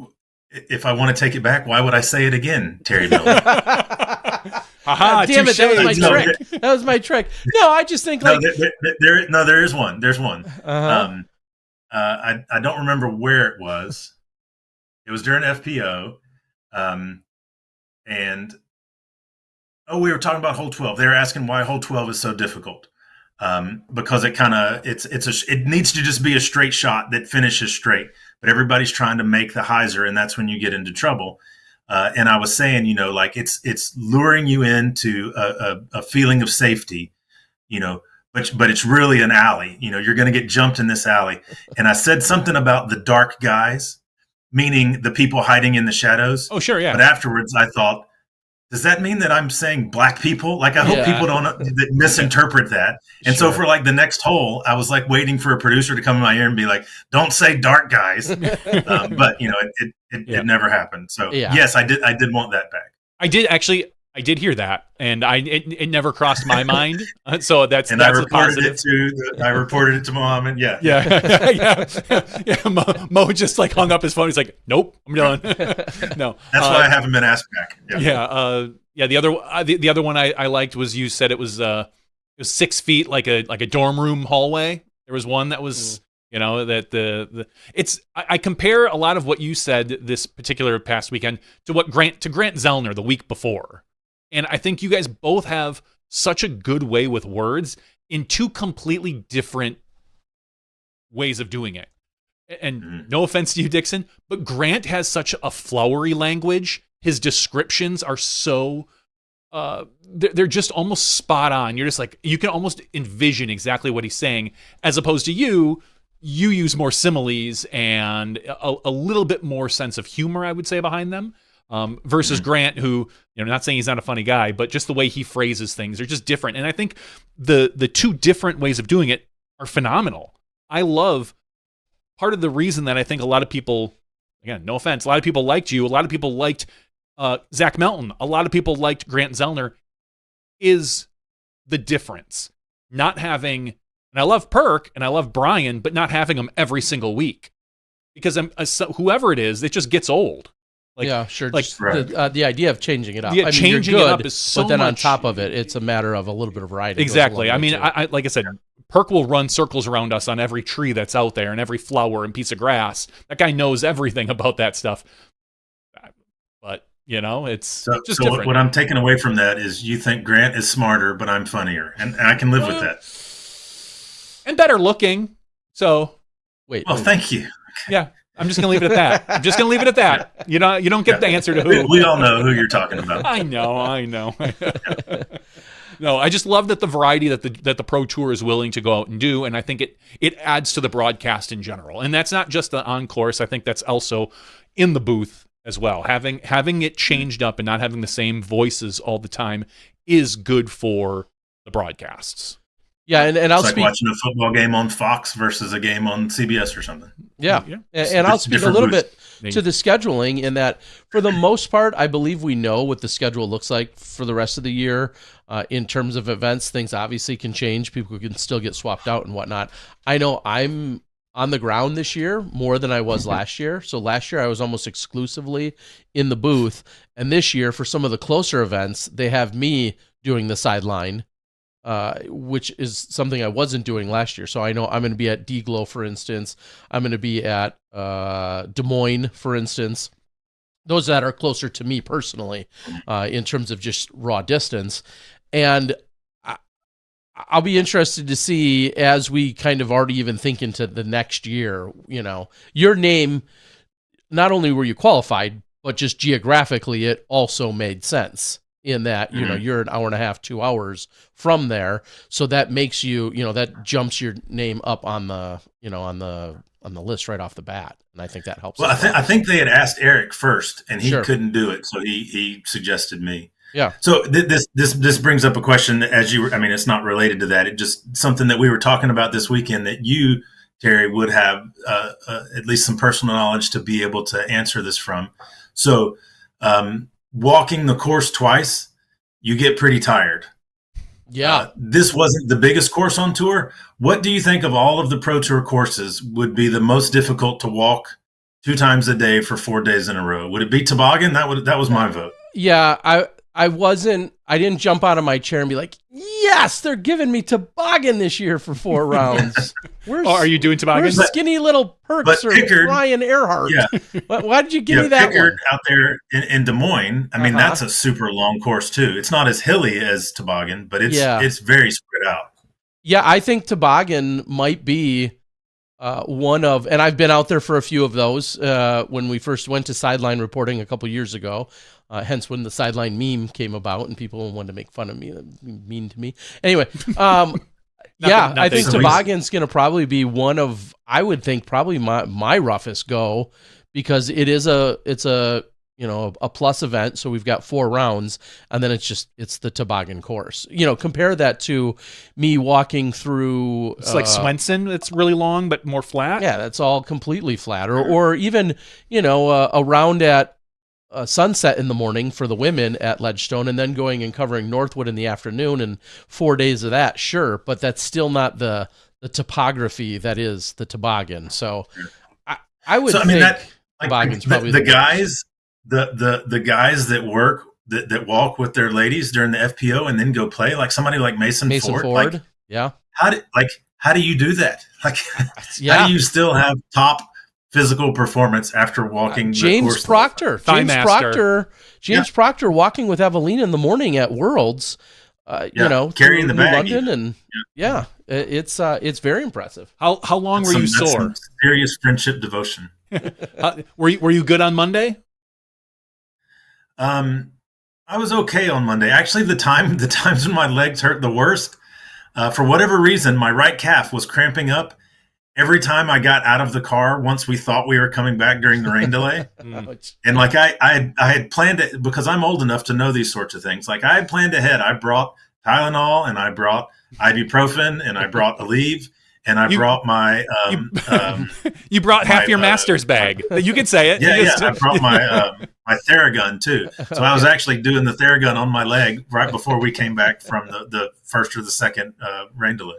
S4: if I want to take it back, why would I say it again, Terry Miller?
S2: Haha,
S1: damn it, that was my
S4: No,
S1: trick. That was my trick. No, I just think like
S4: there is one. There's one.
S1: uh-huh.
S4: I don't remember where it was. It was during FPO, and we were talking about hole 12. They were asking why hole 12 is so difficult, because it needs to just be a straight shot that finishes straight, but everybody's trying to make the hyzer, and that's when you get into trouble. And I was saying, like it's luring you into a feeling of safety, but it's really an alley. You're going to get jumped in this alley. And I said something about the dark guys, meaning the people hiding in the shadows.
S2: Oh, sure, yeah.
S4: But afterwards, I thought, does that mean that I'm saying black people? Like, I hope people don't misinterpret that. And so for like the next hole, I was like waiting for a producer to come in my ear and be like, don't say dark guys. But it never happened. So yes, I did want that back.
S2: I did hear that, and it never crossed my mind. So that's
S4: I
S2: reported
S4: it to Mohammed. Yeah.
S2: Mo just like hung up his phone. He's like, "Nope, I'm done." No,
S4: that's why I haven't been asked back.
S2: Yeah. The other one I liked was you said it was 6 feet, like a dorm room hallway. There was one that was. That I compare a lot of what you said this particular past weekend to Grant Zellner the week before. And I think you guys both have such a good way with words in two completely different ways of doing it. And no offense to you, Dixon, but Grant has such a flowery language. His descriptions are so they're just almost spot on. You're just like, you can almost envision exactly what he's saying, as opposed to you use more similes and a little bit more sense of humor, I would say, behind them. Versus Grant, who, not saying he's not a funny guy, but just the way he phrases things are just different. And I think the two different ways of doing it are phenomenal. I love part of the reason that I think a lot of people, again, no offense, a lot of people liked you, a lot of people liked Zach Melton, a lot of people liked Grant Zellner, is the difference. Not having, and I love Perk and I love Brian, but not having them every single week. Because whoever it is, it just gets old.
S1: Yeah, sure.
S2: Like
S1: the idea of changing it up.
S2: Yeah, changing it up is so
S1: but then on
S2: much.
S1: top of it, it's a matter of a little bit of variety.
S2: Exactly. I mean, I like I said, Perk will run circles around us on every tree that's out there and every flower and piece of grass. That guy knows everything about that stuff. But, it's just different.
S4: What I'm taking away from that is you think Grant is smarter, but I'm funnier. And I can live with that.
S2: And better looking. So.
S1: Wait.
S4: Well, thank you.
S2: Yeah. I'm just going to leave it at that. You don't get the answer to who.
S4: We all know who you're talking about.
S2: I know. No, I just love that the variety that the Pro Tour is willing to go out and do, and I think it adds to the broadcast in general. And that's not just the on-course. I think that's also in the booth as well. Having it changed up and not having the same voices all the time is good for the broadcasts.
S1: Yeah, and I'll
S4: it's like
S1: speak
S4: watching a football game on Fox versus a game on CBS or something.
S1: Yeah. And I'll speak a little bit to the scheduling in that, for the most part, I believe we know what the schedule looks like for the rest of the year. In terms of events, things obviously can change. People can still get swapped out and whatnot. I know I'm on the ground this year more than I was last year. So last year I was almost exclusively in the booth. And this year, for some of the closer events, they have me doing the sideline. Which is something I wasn't doing last year. So I know I'm going to be at D-Glow, for instance. I'm going to be at Des Moines, for instance. Those that are closer to me personally, in terms of just raw distance. And I'll be interested to see as we kind of already even think into the next year, your name, not only were you qualified, but just geographically, it also made sense in that, you're an hour and a half, 2 hours from there. So that makes you, that jumps your name up on the, on the list right off the bat. And I think that helps.
S4: Well, I think they had asked Eric first and he
S1: Sure.
S4: couldn't do it. So he suggested me.
S1: Yeah.
S4: So this brings up a question that it's not related to that. It just something that we were talking about this weekend that you, Terry, would have at least some personal knowledge to be able to answer this from. So walking the course twice, you get pretty tired.
S1: Yeah.
S4: This wasn't the biggest course on tour. What do you think of all of the Pro Tour courses would be the most difficult to walk 2 times a day for 4 days in a row? Would it be Toboggan? That was my vote.
S1: Yeah, I didn't jump out of my chair and be like, yes, they're giving me Toboggan this year for 4 rounds.
S2: Are you doing Toboggan?
S1: Where's skinny little Perks or
S4: Pickard,
S1: Ryan Earhart?
S4: Yeah.
S1: Why did you give me that
S4: Pickard
S1: one?
S4: out there in Des Moines, that's a super long course too. It's not as hilly as Toboggan, but it's very spread out.
S1: Yeah, I think Toboggan might be one of, and I've been out there for a few of those when we first went to sideline reporting a couple years ago. Hence when the sideline meme came about and people wanted to make fun of me, mean to me. Anyway, I think Toboggan's going to probably be one of, I would think probably my roughest go, because it's a plus event. So we've got 4 rounds and then it's the Toboggan course. Compare that to me walking through.
S2: It's like Swenson. It's really long, but more flat.
S1: Yeah. That's all completely flat or even, a round at sunset in the morning for the women at Ledgestone and then going and covering Northwood in the afternoon and 4 days of that. Sure. But that's still not the topography that is the Toboggan. So I would think Toboggan's probably
S4: the guys, the guys that work, that walk with their ladies during the FPO and then go play, like somebody like Mason Ford.
S1: Yeah.
S4: How do you do that? How do you still have top physical performance after walking
S1: James Proctor Proctor walking with Eveline in the morning at Worlds,
S4: carrying the bag
S1: London and it's very impressive.
S2: How long were you sore?
S4: Some serious friendship devotion.
S2: Were you good on Monday?
S4: I was okay on Monday. Actually, the times when my legs hurt the worst, for whatever reason, my right calf was cramping up every time I got out of the car once we thought we were coming back during the rain delay. And I had planned it because I'm old enough to know these sorts of things. Like I had planned ahead. I brought Tylenol and I brought ibuprofen and I brought Aleve and I brought my
S2: you brought half your master's bag. You can say it.
S4: I brought my my Theragun too. So I was actually doing the Theragun on my leg right before we came back from the first or the second rain delay.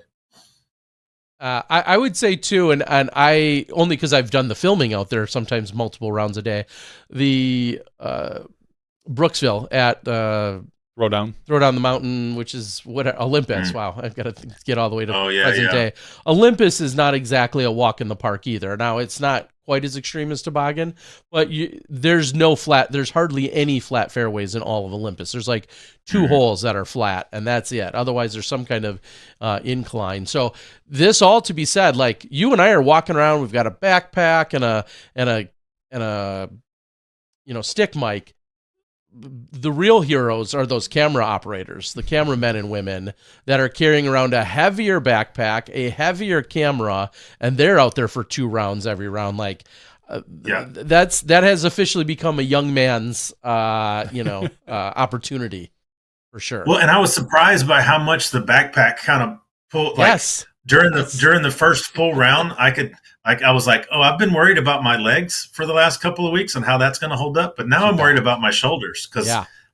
S1: I would say too, and I only because I've done the filming out there, sometimes multiple rounds a day. The Brooksville at
S2: Throwdown
S1: the Mountain, which is what Olympus. Wow, I've got to get all the way to present day. Olympus is not exactly a walk in the park either. Now it's not quite as extreme as Toboggan, but there's hardly any flat fairways in all of Olympus. There's like 2 holes that are flat, and that's it. Otherwise, there's some kind of incline. So this all to be said, like you and I are walking around, we've got a backpack and a stick mic. The real heroes are those camera operators, the cameramen and women that are carrying around a heavier backpack, a heavier camera, and they're out there for 2 rounds every round. Like, that has officially become a young man's, opportunity for sure.
S4: Well, and I was surprised by how much the backpack kind of pulled. During the first full round, I was like, oh, I've been worried about my legs for the last couple of weeks and how that's going to hold up. But now I'm worried about my shoulders because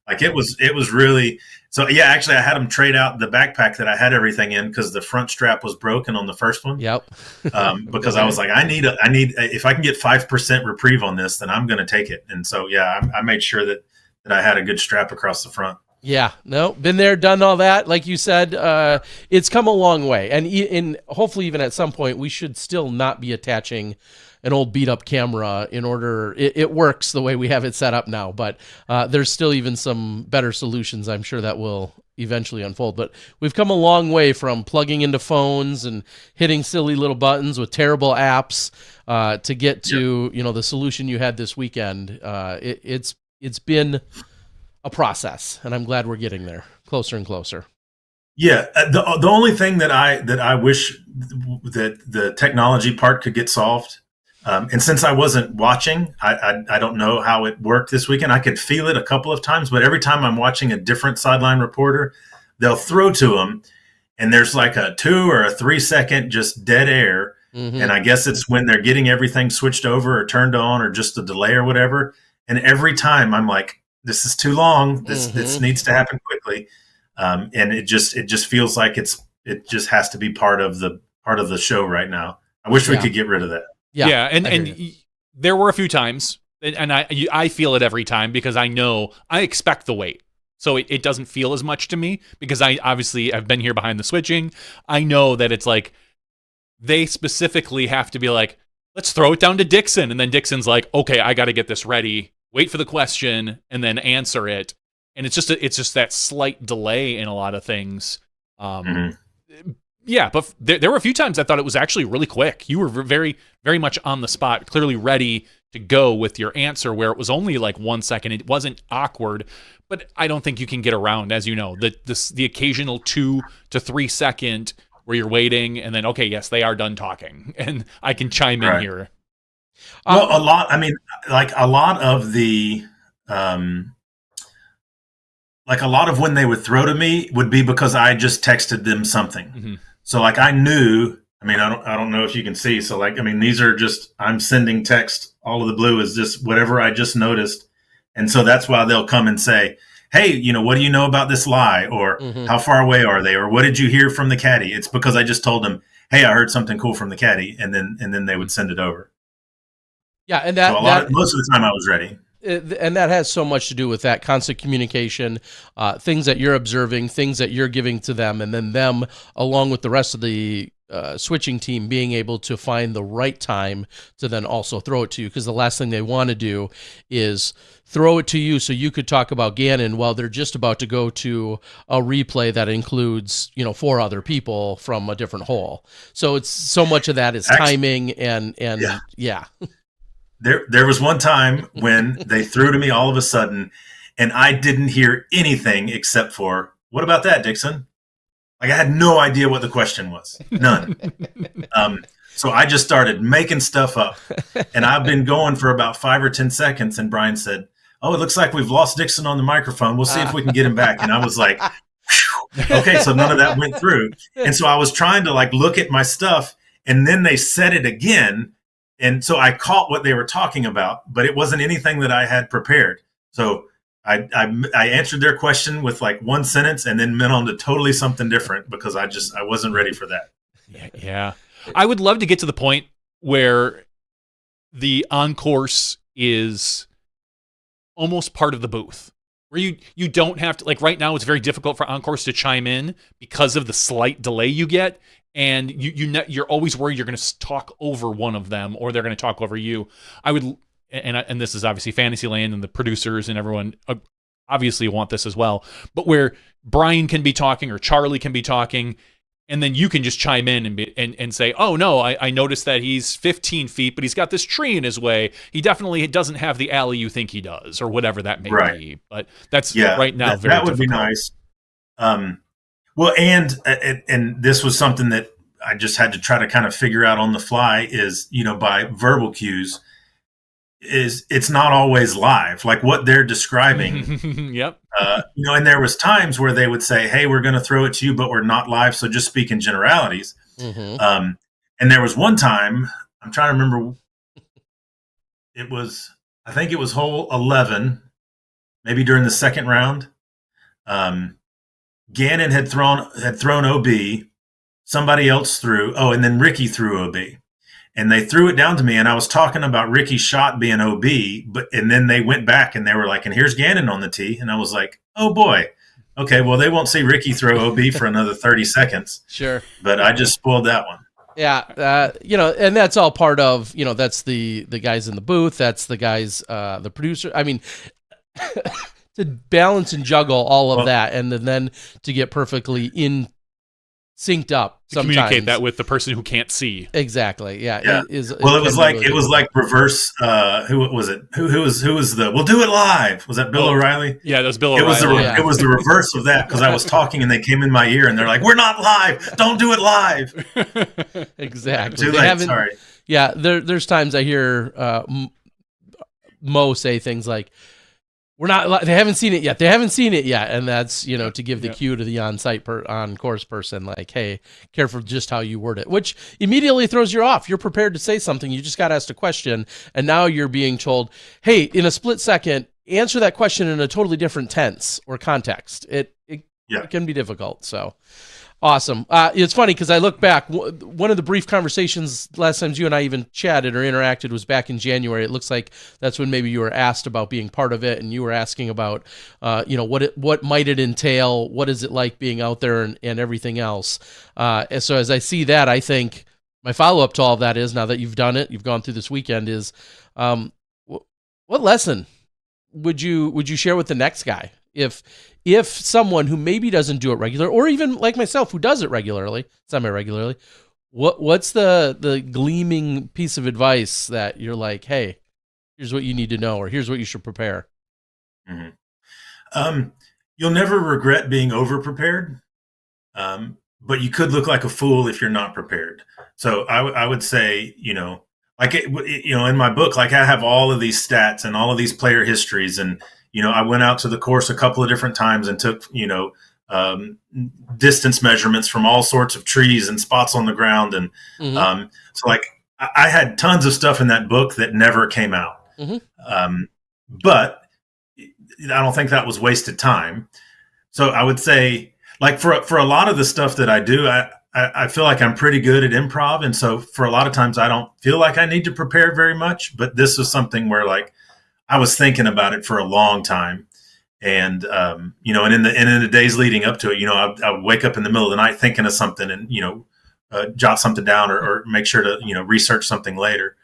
S4: it was really – so, yeah, actually I had them trade out the backpack that I had everything in because the front strap was broken on the first one.
S1: Yep.
S4: Because I was like, I need if I can get 5% reprieve on this, then I'm going to take it. And so, I made sure that I had a good strap across the front.
S1: Yeah, no, been there, done all that. Like you said, it's come a long way. And hopefully even at some point, we should still not be attaching an old beat up camera in order. It works the way we have it set up now, but there's still even some better solutions I'm sure that will eventually unfold. But we've come a long way from plugging into phones and hitting silly little buttons with terrible apps to get to the solution you had this weekend. It's been a process, and I'm glad we're getting there, closer and closer.
S4: Yeah, the only thing that I wish that the technology part could get solved, and since I wasn't watching, I don't know how it worked this weekend. I could feel it a couple of times, but every time I'm watching a different sideline reporter, they'll throw to them, and there's like a 2 or a 3 second just dead air, and I guess it's when they're getting everything switched over or turned on or just a delay or whatever. And every time I'm like, this is too long. This needs to happen quickly. And it just feels like it just has to be part of the show right now. I wish we could get rid of that.
S2: Yeah, and there were a few times, and I feel it every time because I expect the wait, so it doesn't feel as much to me because I've been here behind the switching. I know that it's like they specifically have to be like, let's throw it down to Dixon, and then Dixon's like, okay, I got to get this ready, wait for the question, and then answer it. And it's just that slight delay in a lot of things. Yeah, but there were a few times I thought it was actually really quick. You were very, very much on the spot, clearly ready to go with your answer where it was only like 1 second. It wasn't awkward, but I don't think you can get around, as you know, the occasional 2 to 3 second where you're waiting and then, okay, yes, they are done talking and I can chime in here.
S4: Well, a lot of the... like a lot of when they would throw to me would be because I just texted them something. So like I knew, I don't know if you can see. So like, these are just, I'm sending text. All of the blue is just whatever I just noticed. And so that's why they'll come and say, hey, what do you know about this lie? Or how far away are they? Or what did you hear from the caddy? It's because I just told them, hey, I heard something cool from the caddy. And then they would send it over.
S1: Yeah. And
S4: most of the time I was ready.
S1: And that has so much to do with that constant communication, things that you're observing, things that you're giving to them, and then them, along with the rest of the switching team, being able to find the right time to then also throw it to you. Because the last thing they want to do is throw it to you so you could talk about Gannon while they're just about to go to a replay that includes 4 other people from a different hole. So it's so much of that is timing and yeah.
S4: There was one time when they threw to me all of a sudden, and I didn't hear anything except for, what about that, Dixon? Like I had no idea what the question was. None. So I just started making stuff up. And I've been going for about 5 or 10 seconds, and Brian said, oh, it looks like we've lost Dixon on the microphone. We'll see if we can get him back. And I was like, okay, so none of that went through. And so I was trying to like look at my stuff, and then they said it again. And so I caught what they were talking about, but it wasn't anything that I had prepared. So I answered their question with like one sentence and then went on to totally something different because I wasn't ready for that.
S2: Yeah. I would love to get to the point where the on-course is almost part of the booth, where you don't have to, like right now it's very difficult for on-course to chime in because of the slight delay you get. And you're always worried you're going to talk over one of them or they're going to talk over you. I would, and this is obviously Fantasyland and the producers and everyone obviously want this as well, but where Brian can be talking or Charlie can be talking, and then you can just chime in and say, oh no, I noticed that he's 15 feet, but he's got this tree in his way. He definitely doesn't have the alley you think he does, or whatever that may be. But that's right now very
S4: that would
S2: difficult.
S4: Be nice. Well, and this was something that I just had to try to kind of figure out on the fly is, by verbal cues, is it's not always live, like what they're describing.
S2: Yep.
S4: And there was times where they would say, hey, we're going to throw it to you, but we're not live. So just speak in generalities. And there was one time, I'm trying to remember, I think it was hole 11, maybe during the second round. Gannon had thrown OB, somebody else threw, and then Ricky threw OB. And they threw it down to me, and I was talking about Ricky's shot being OB, and then they went back and they were like, and here's Gannon on the tee. And I was like, oh boy. Okay, well, they won't see Ricky throw OB for another 30 seconds.
S1: Sure.
S4: But I just spoiled that one.
S1: Yeah, and that's all part of, that's the guys in the booth, that's the guys, the producer. I mean, to balance and juggle all of that, and then to get perfectly synced up.
S2: To communicate that with the person who can't see.
S1: Exactly. Yeah.
S4: It was like reverse. Who was it? Who was the? We'll do it live. Was that Bill O'Reilly?
S2: Yeah, that was Bill O'Reilly.
S4: It was the reverse of that, because I was talking and they came in my ear and they're like, "We're not live. Don't do it live."
S1: Exactly.
S4: Too late. Sorry.
S1: Yeah. There's times I hear Mo say things like, they haven't seen it yet. They haven't seen it yet. And that's, to give the cue to the on-course person, like, hey, careful just how you word it, which immediately throws you off. You're prepared to say something. You just got asked a question. And now you're being told, hey, in a split second, answer that question in a totally different tense or context. It can be difficult. So awesome. It's funny because I look back, one of the brief conversations last times you and I even chatted or interacted was back in January. It looks like that's when maybe you were asked about being part of it, and you were asking about, what might it entail? What is it like being out there and everything else? And so as I see that, I think my follow-up to all of that is, now that you've done it, you've gone through this weekend, is what lesson would you share with the next guy? If someone who maybe doesn't do it regular, or even like myself who does it regularly, semi-regularly, what's the gleaming piece of advice that you're like, hey, here's what you need to know, or here's what you should prepare?
S4: Mm-hmm. You'll never regret being over-prepared, but you could look like a fool if you're not prepared. So I would say, in my book, like, I have all of these stats and all of these player histories, and I went out to the course a couple of different times and took, distance measurements from all sorts of trees and spots on the ground. And so, like, I had tons of stuff in that book that never came out. But I don't think that was wasted time. So I would say, like, for a lot of the stuff that I do, I feel like I'm pretty good at improv. And so for a lot of times I don't feel like I need to prepare very much. But this was something where, like, I was thinking about it for a long time, and and in the days leading up to it, I would wake up in the middle of the night thinking of something, and jot something down or make sure to research something later.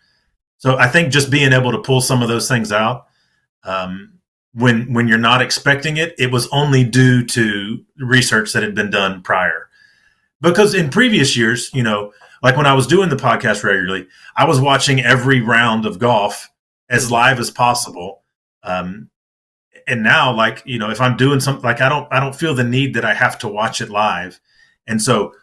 S4: So I think just being able to pull some of those things out when you're not expecting it, it was only due to research that had been done prior. Because in previous years, like when I was doing the podcast regularly, I was watching every round of golf as live as possible. And now, like, if I'm doing something, like, I don't feel the need that I have to watch it live. And so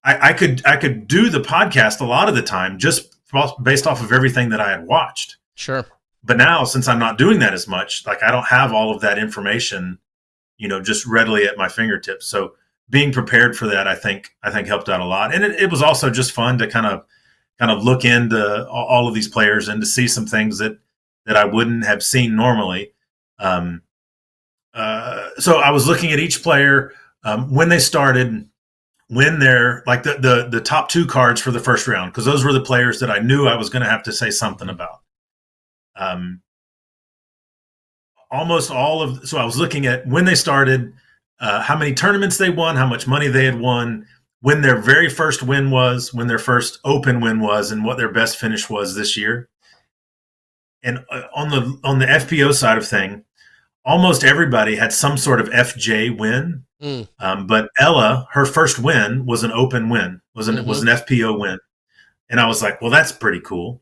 S4: I could do the podcast a lot of the time just based off of everything that I had watched.
S1: Sure.
S4: But now, since I'm not doing that as much, like, I don't have all of that information, just readily at my fingertips. So being prepared for that, I think helped out a lot. And it was also just fun to kind of look into all of these players and to see some things that I wouldn't have seen normally. So I was looking at each player when they started, when they're like the top two cards for the first round, because those were the players that I knew I was going to have to say something about. Almost all of, so I was looking at when they started, how many tournaments they won, how much money they had won, when their very first win was, when their first open win was, and what their best finish was this year. And on the FPO side of thing, almost everybody had some sort of FJ win. But Ella, her first win was an open win, was an FPO win. And I was like, well, that's pretty cool.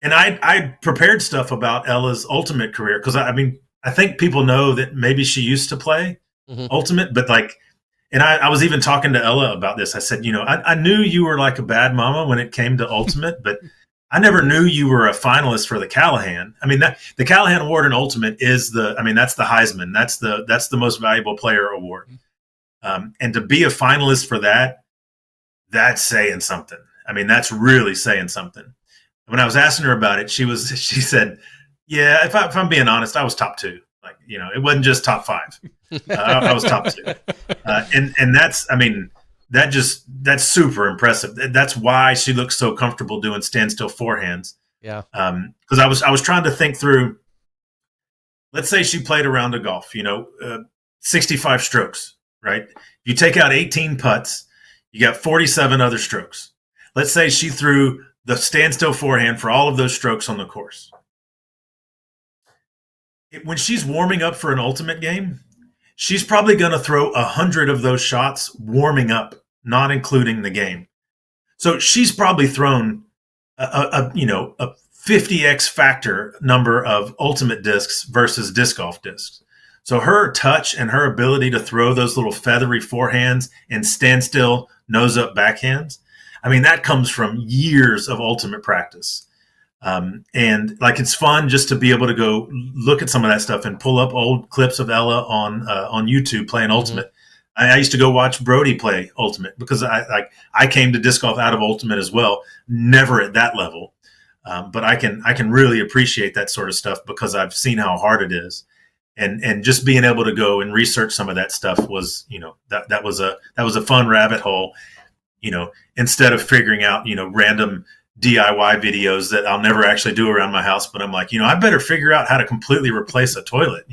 S4: And I prepared stuff about Ella's ultimate career, because I think people know that maybe she used to play ultimate, but like, and I was even talking to Ella about this. I said, I knew you were like a bad mama when it came to ultimate, but I never knew you were a finalist for the Callahan. The Callahan Award in Ultimate is that's the Heisman. That's the most valuable player award. And to be a finalist for that's saying something. That's really saying something. When I was asking her about it, she said, yeah, if I'm being honest, I was top two. Like, it wasn't just top five. I was top two. And that's super impressive. That's why she looks so comfortable doing standstill forehands.
S1: Yeah.
S4: Because I was trying to think through, let's say she played a round of golf, 65 strokes, right? You take out 18 putts, you got 47 other strokes. Let's say she threw the standstill forehand for all of those strokes on the course. when she's warming up for an ultimate game, she's probably going to throw 100 of those shots warming up, not including the game. So she's probably thrown a 50x factor number of ultimate discs versus disc golf discs. So her touch and her ability to throw those little feathery forehands and standstill nose up backhands, I mean, that comes from years of ultimate practice. And like, it's fun just to be able to go look at some of that stuff and pull up old clips of Ella on YouTube playing ultimate. I used to go watch Brody play ultimate because I came to disc golf out of ultimate as well, never at that level. But I can really appreciate that sort of stuff because I've seen how hard it is. And just being able to go and research some of that stuff was, that was a fun rabbit hole, instead of figuring out, random DIY videos that I'll never actually do around my house. But I'm like, I better figure out how to completely replace a toilet,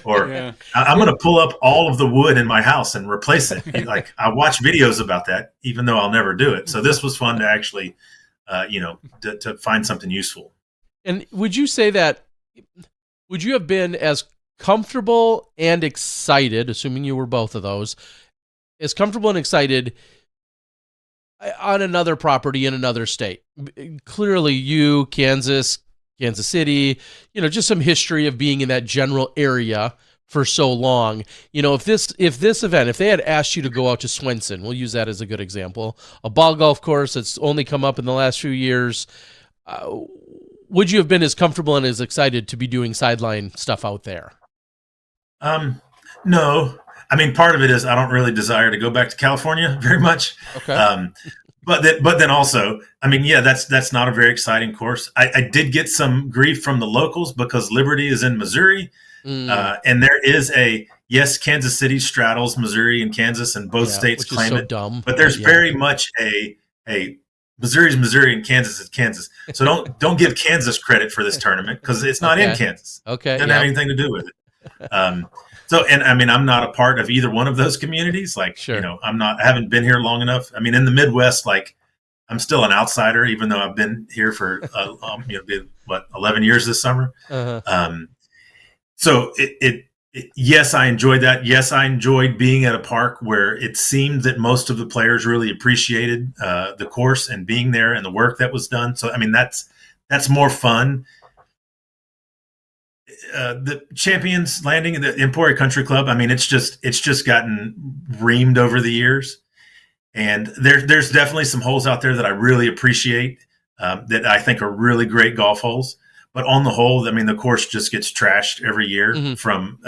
S4: or yeah. I'm going to pull up all of the wood in my house and replace it. Like, I watch videos about that, even though I'll never do it. So this was fun to actually, to find something useful.
S1: And would you say that, would you have been as comfortable and excited, assuming you were both of those, as comfortable and excited on another property in another state? Clearly you, Kansas City, just some history of being in that general area for so long. If this event, if they had asked you to go out to Swenson, we'll use that as a good example, a ball golf course that's only come up in the last few years, would you have been as comfortable and as excited to be doing sideline stuff out there?
S4: No. I mean, part of it is I don't really desire to go back to California very much.
S1: Okay.
S4: But then also, I mean, yeah, that's not a very exciting course. I did get some grief from the locals because Liberty is in Missouri. And there is Kansas City straddles Missouri and Kansas, and both states claim it.
S1: Dumb,
S4: but there's very much a Missouri's Missouri and Kansas is Kansas. So don't give Kansas credit for this tournament because it's not in Kansas.
S1: Okay.
S4: It doesn't have anything to do with it. So, and I mean, I'm not a part of either one of those communities. Like,
S1: sure.
S4: I haven't been here long enough. I mean, in the Midwest, like, I'm still an outsider, even though I've been here for, 11 years this summer.
S1: Uh-huh.
S4: So yes, I enjoyed that. Yes, I enjoyed being at a park where it seemed that most of the players really appreciated the course and being there and the work that was done. So, I mean, that's more fun. The Champions Landing, the Emporia Country Club, I mean, it's just gotten reamed over the years. And there's definitely some holes out there that I really appreciate that I think are really great golf holes. But on the whole, I mean, the course just gets trashed every year from,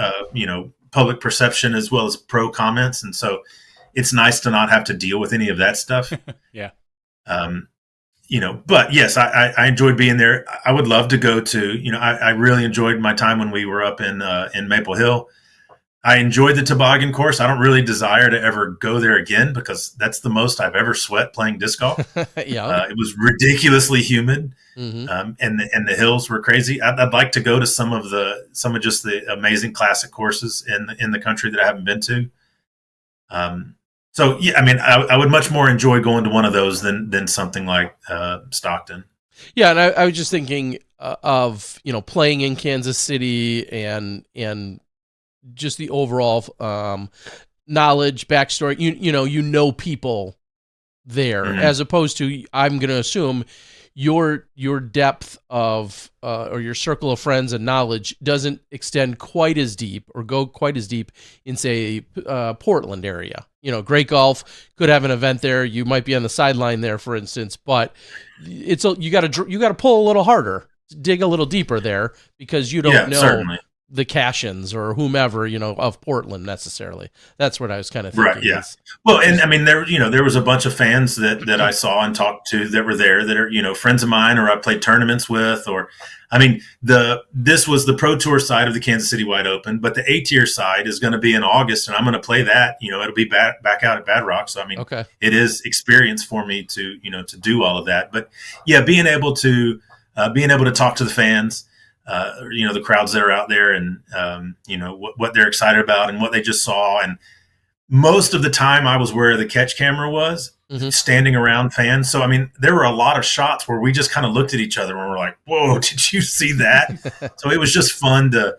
S4: public perception as well as pro comments. And so it's nice to not have to deal with any of that stuff.
S2: Yeah.
S4: But yes, I enjoyed being there. I would love to go to, I really enjoyed my time when we were up in Maple Hill. I enjoyed the toboggan course. I don't really desire to ever go there again because that's the most I've ever sweat playing disc golf.
S1: Yeah.
S4: It was ridiculously humid.
S1: Mm-hmm.
S4: And the hills were crazy. I'd like to go to some of just the amazing classic courses in the country that I haven't been to. So yeah, I mean, I would much more enjoy going to one of those than something like Stockton.
S1: Yeah, and I was just thinking of playing in Kansas City and just the overall knowledge, backstory. You know people there, as opposed to, I'm going to assume, your depth of or your circle of friends and knowledge doesn't extend quite as deep or go quite as deep in, say, Portland area. Great Golf could have an event there. You might be on the sideline there, for instance, but you got to pull a little harder, dig a little deper there, because you don't know
S4: certainly
S1: the Cashins or whomever, of Portland necessarily. That's what I was kind of thinking.
S4: Right, yeah. Well, and I mean, there was a bunch of fans that I saw and talked to that were there that are, friends of mine, or I played tournaments with, or, I mean, this was the Pro Tour side of the Kansas City Wide Open, but the A-tier side is going to be in August, and I'm going to play that. It'll be back out at Bad Rock. So, I mean, It is experience for me to do all of that. But yeah, being able to talk to the fans, the crowds that are out there, and what they're excited about and what they just saw, and most of the time I was where the catch camera was, standing around fans. So, I mean, there were a lot of shots where we just kind of looked at each other and we're like, whoa, did you see that? So it was just fun to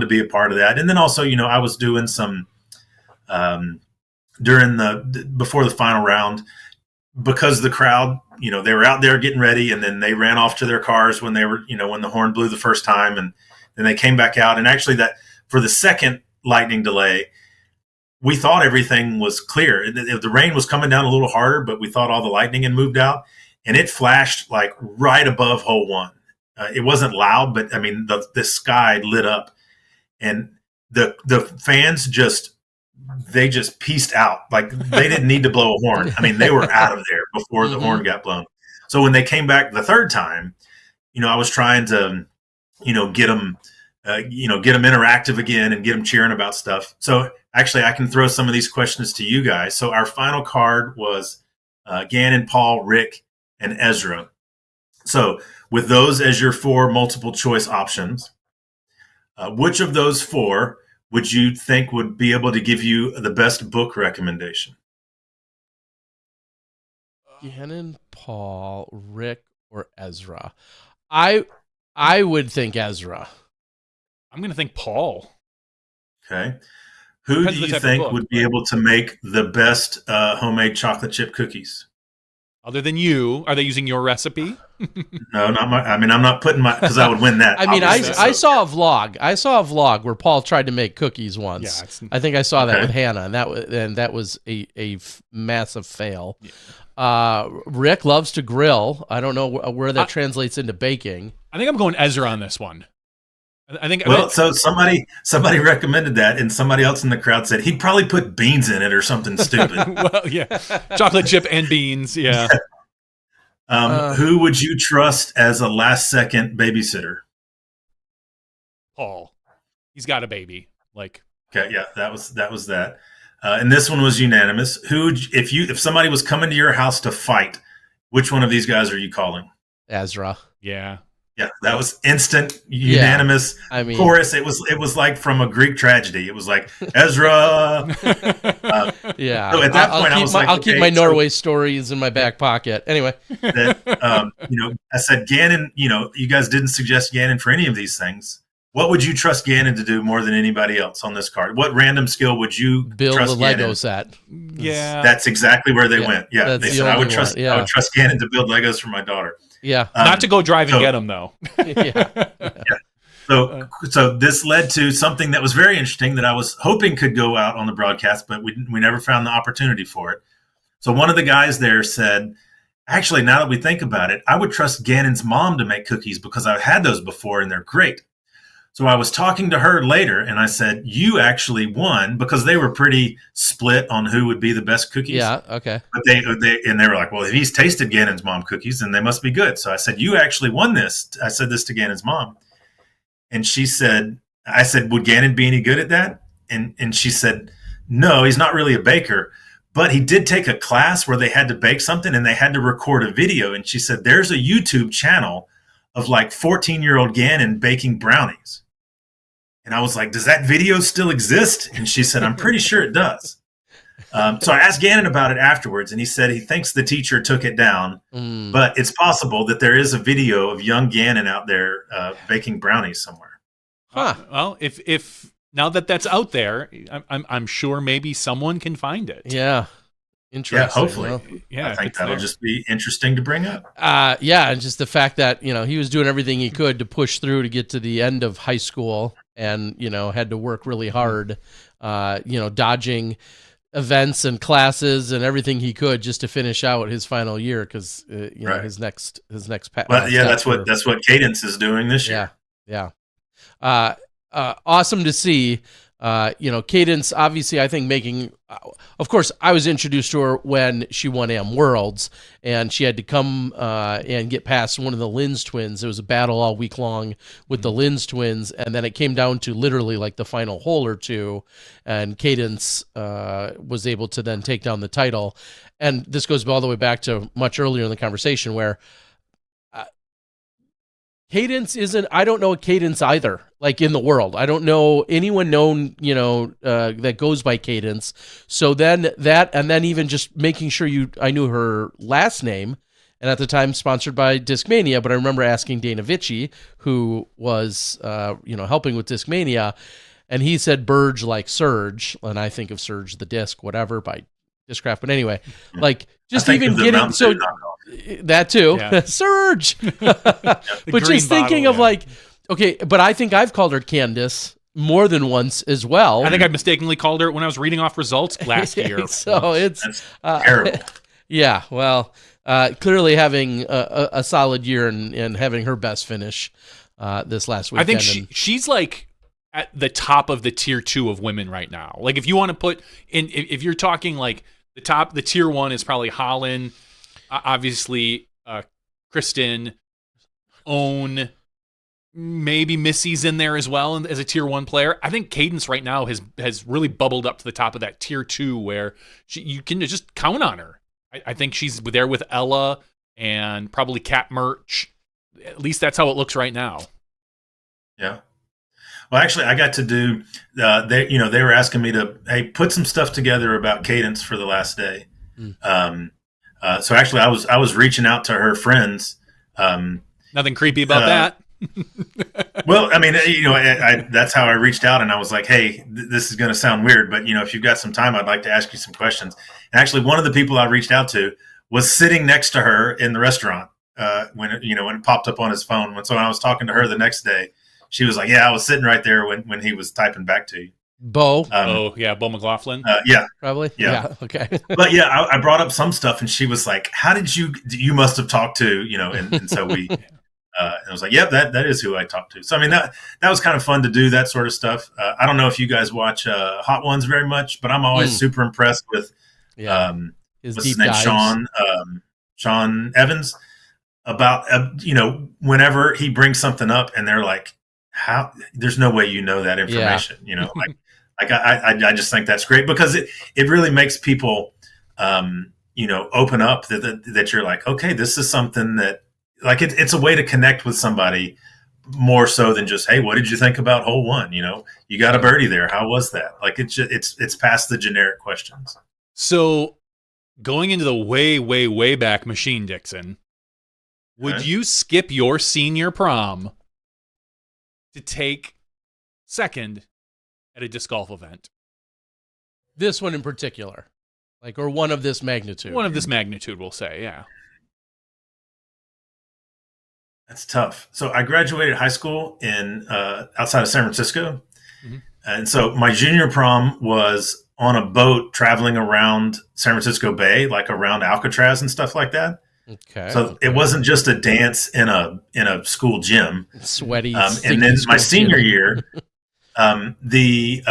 S4: be a part of that. And then also, I was doing some, before the final round, because the crowd, they were out there getting ready, and then they ran off to their cars when when the horn blew the first time, and then they came back out. And actually that for the second lightning delay, we thought everything was clear. The rain was coming down a little harder, but we thought all the lightning had moved out, and it flashed like right above hole one. It wasn't loud, but I mean, the sky lit up, and the fans just pieced out. Like, they didn't need to blow a horn. I mean, they were out of there before the horn got blown. So when they came back the third time, I was trying to, get them interactive again and get them cheering about stuff. So actually, I can throw some of these questions to you guys. So our final card was Gannon, Paul, Rick, and Ezra. So with those as your 4 multiple choice options, which of those 4 would you think would be able to give you the best book recommendation?
S1: Gannon, Paul, Rick, or Ezra? I would think Ezra.
S2: I'm going to think Paul.
S4: Okay. Who do you think would be able to make the best homemade chocolate chip cookies?
S2: Other than you, are they using your recipe?
S4: No, not my. I mean, I'm not putting my, because I would win that.
S1: I mean, I saw a vlog. I saw a vlog where Paul tried to make cookies once. Yeah, I think I saw that with Hannah, and that was a massive fail. Yeah. Rick loves to grill. I don't know where that translates into baking.
S2: I think I'm going Ezra on this one.
S4: So somebody recommended that, and somebody else in the crowd said he'd probably put beans in it or something stupid.
S2: Well, yeah, chocolate chip and beans. Yeah.
S4: Who would you trust as a last second babysitter?
S2: Paul. He's got a baby.
S4: Okay, yeah, that was that. And this one was unanimous. If somebody was coming to your house to fight, which one of these guys are you calling?
S1: Ezra.
S2: Yeah.
S4: Yeah, that was instant, unanimous chorus. It was like from a Greek tragedy. It was like, Ezra.
S1: Yeah.
S4: So at that point,
S1: I'll keep my Norway stories in my back pocket. Anyway.
S4: I said, Gannon, you guys didn't suggest Gannon for any of these things. What would you trust Gannon to do more than anybody else on this card? What random skill would you
S1: build
S4: trust
S1: a Lego
S4: Gannon?
S1: Set?
S4: Yeah. That's exactly where they went. Yeah. They said, I would trust Gannon to build Legos for my daughter.
S1: Yeah.
S2: Not to go drive and get them, though.
S1: Yeah.
S4: So this led to something that was very interesting that I was hoping could go out on the broadcast, but we never found the opportunity for it. So one of the guys there said, actually, now that we think about it, I would trust Gannon's mom to make cookies because I've had those before and they're great. So I was talking to her later, and I said, you actually won, because they were pretty split on who would be the best cookies.
S1: Yeah, okay.
S4: But they were like, well, if he's tasted Gannon's mom cookies, then they must be good. So I said, you actually won this. I said this to Gannon's mom. And she said, I said, would Gannon be any good at that? And she said, no, he's not really a baker. But he did take a class where they had to bake something, and they had to record a video. And she said, there's a YouTube channel of like 14-year-old Gannon baking brownies. And I was like, does that video still exist? And she said, I'm pretty sure it does. So I asked Gannon about it afterwards, and he said he thinks the teacher took it down. But it's possible that there is a video of young Gannon out there baking brownies somewhere.
S2: Huh. Well, if now that's out there, I'm sure maybe someone can find it.
S1: Yeah. Interesting.
S4: Yeah, hopefully.
S2: Yeah,
S4: I think that'll just be interesting to bring up.
S1: Yeah, and just the fact that, he was doing everything he could to push through to get to the end of high school, and, had to work really hard, dodging events and classes and everything he could just to finish out his final year, because his next path.
S4: Well, yeah, that's what Cadence is doing this year.
S1: Yeah. Awesome to see. Cadence, obviously, I think making, of course, I was introduced to her when she won Am Worlds, and she had to come and get past one of the Linz twins. It was a battle all week long with the Linz twins, and then it came down to literally like the final hole or two, and Cadence was able to then take down the title. And this goes all the way back to much earlier in the conversation, where Cadence isn't. I don't know a Cadence either. Like in the world, I don't know anyone known. That goes by Cadence. So then that, and then even just making sure I knew her last name, and at the time sponsored by Discmania. But I remember asking Dana Vici, who was helping with Discmania, and he said Burge like Surge, and I think of Surge the Disc, whatever by Discraft. But anyway, like just even getting so. That too, yeah. Surge. But just thinking of like, okay, but I think I've called her Candace more than once as well.
S2: I think I mistakenly called her when I was reading off results last year.
S1: So
S4: it's terrible.
S1: Yeah, well, clearly having a solid year and having her best finish this last weekend.
S2: I think she's like at the top of the tier 2 of women right now. Like if you want to put in, if you're talking like the tier 1 is probably Holland. Obviously, Kristen, Own, maybe Missy's in there as well as a tier 1 player. I think Cadence right now has really bubbled up to the top of that tier 2 where you can just count on her. I think she's there with Ella and probably Cat Merch. At least that's how it looks right now.
S4: Yeah. Well, actually, I got to do. They were asking me to put some stuff together about Cadence for the last day. So actually, I was reaching out to her friends.
S2: Nothing creepy about that.
S4: Well, I mean, that's how I reached out, and I was like, "Hey, this is going to sound weird, but if you've got some time, I'd like to ask you some questions." And actually, one of the people I reached out to was sitting next to her in the restaurant when it popped up on his phone. So when I was talking to her the next day, she was like, "Yeah, I was sitting right there when he was typing back to you."
S1: Bo.
S2: Bo McLaughlin.
S4: Yeah.
S1: Probably. Yeah. Okay.
S4: But yeah, I brought up some stuff and she was like, how did you must have talked to, and so we, and I was like, yep, that is who I talked to. So, I mean, that was kind of fun to do that sort of stuff. I don't know if you guys watch Hot Ones very much, but I'm always super impressed with,
S1: his
S4: what's
S1: deep
S4: his name?
S1: dives.
S4: Sean Evans about, whenever he brings something up and they're like, how, there's no way that information, Like I just think that's great because it really makes people, open up that you're like, okay, this is something that like it's a way to connect with somebody more so than just, hey, what did you think about hole 1? You got a birdie there. How was that? Like it's past the generic questions.
S2: So going into the way, way, way back machine, Dixon, would you skip your senior prom to take second at a disc golf event?
S1: This one in particular, or one of this magnitude.
S2: One of this magnitude, we'll say, yeah.
S4: That's tough. So I graduated high school in outside of San Francisco, and so my junior prom was on a boat traveling around San Francisco Bay, like around Alcatraz and stuff like that.
S1: Okay.
S4: So it wasn't just a dance in a school gym.
S1: Sweaty.
S4: And then my senior year, you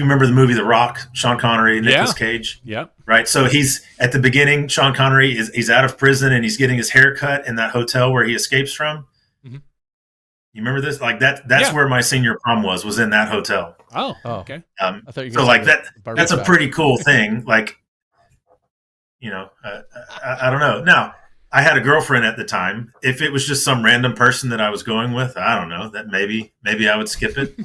S4: remember the movie The Rock, Sean Connery, Nicolas Cage?
S2: Yeah.
S4: Right. So he's at the beginning, Sean Connery he's out of prison and he's getting his hair cut in that hotel where he escapes from. Mm-hmm. You remember this? Like that's where my senior prom was in that hotel.
S2: Oh, okay.
S1: I thought you
S4: so like that's a pretty cool thing. Like, I don't know. Now, I had a girlfriend at the time. If it was just some random person that I was going with, I don't know, that maybe I would skip it.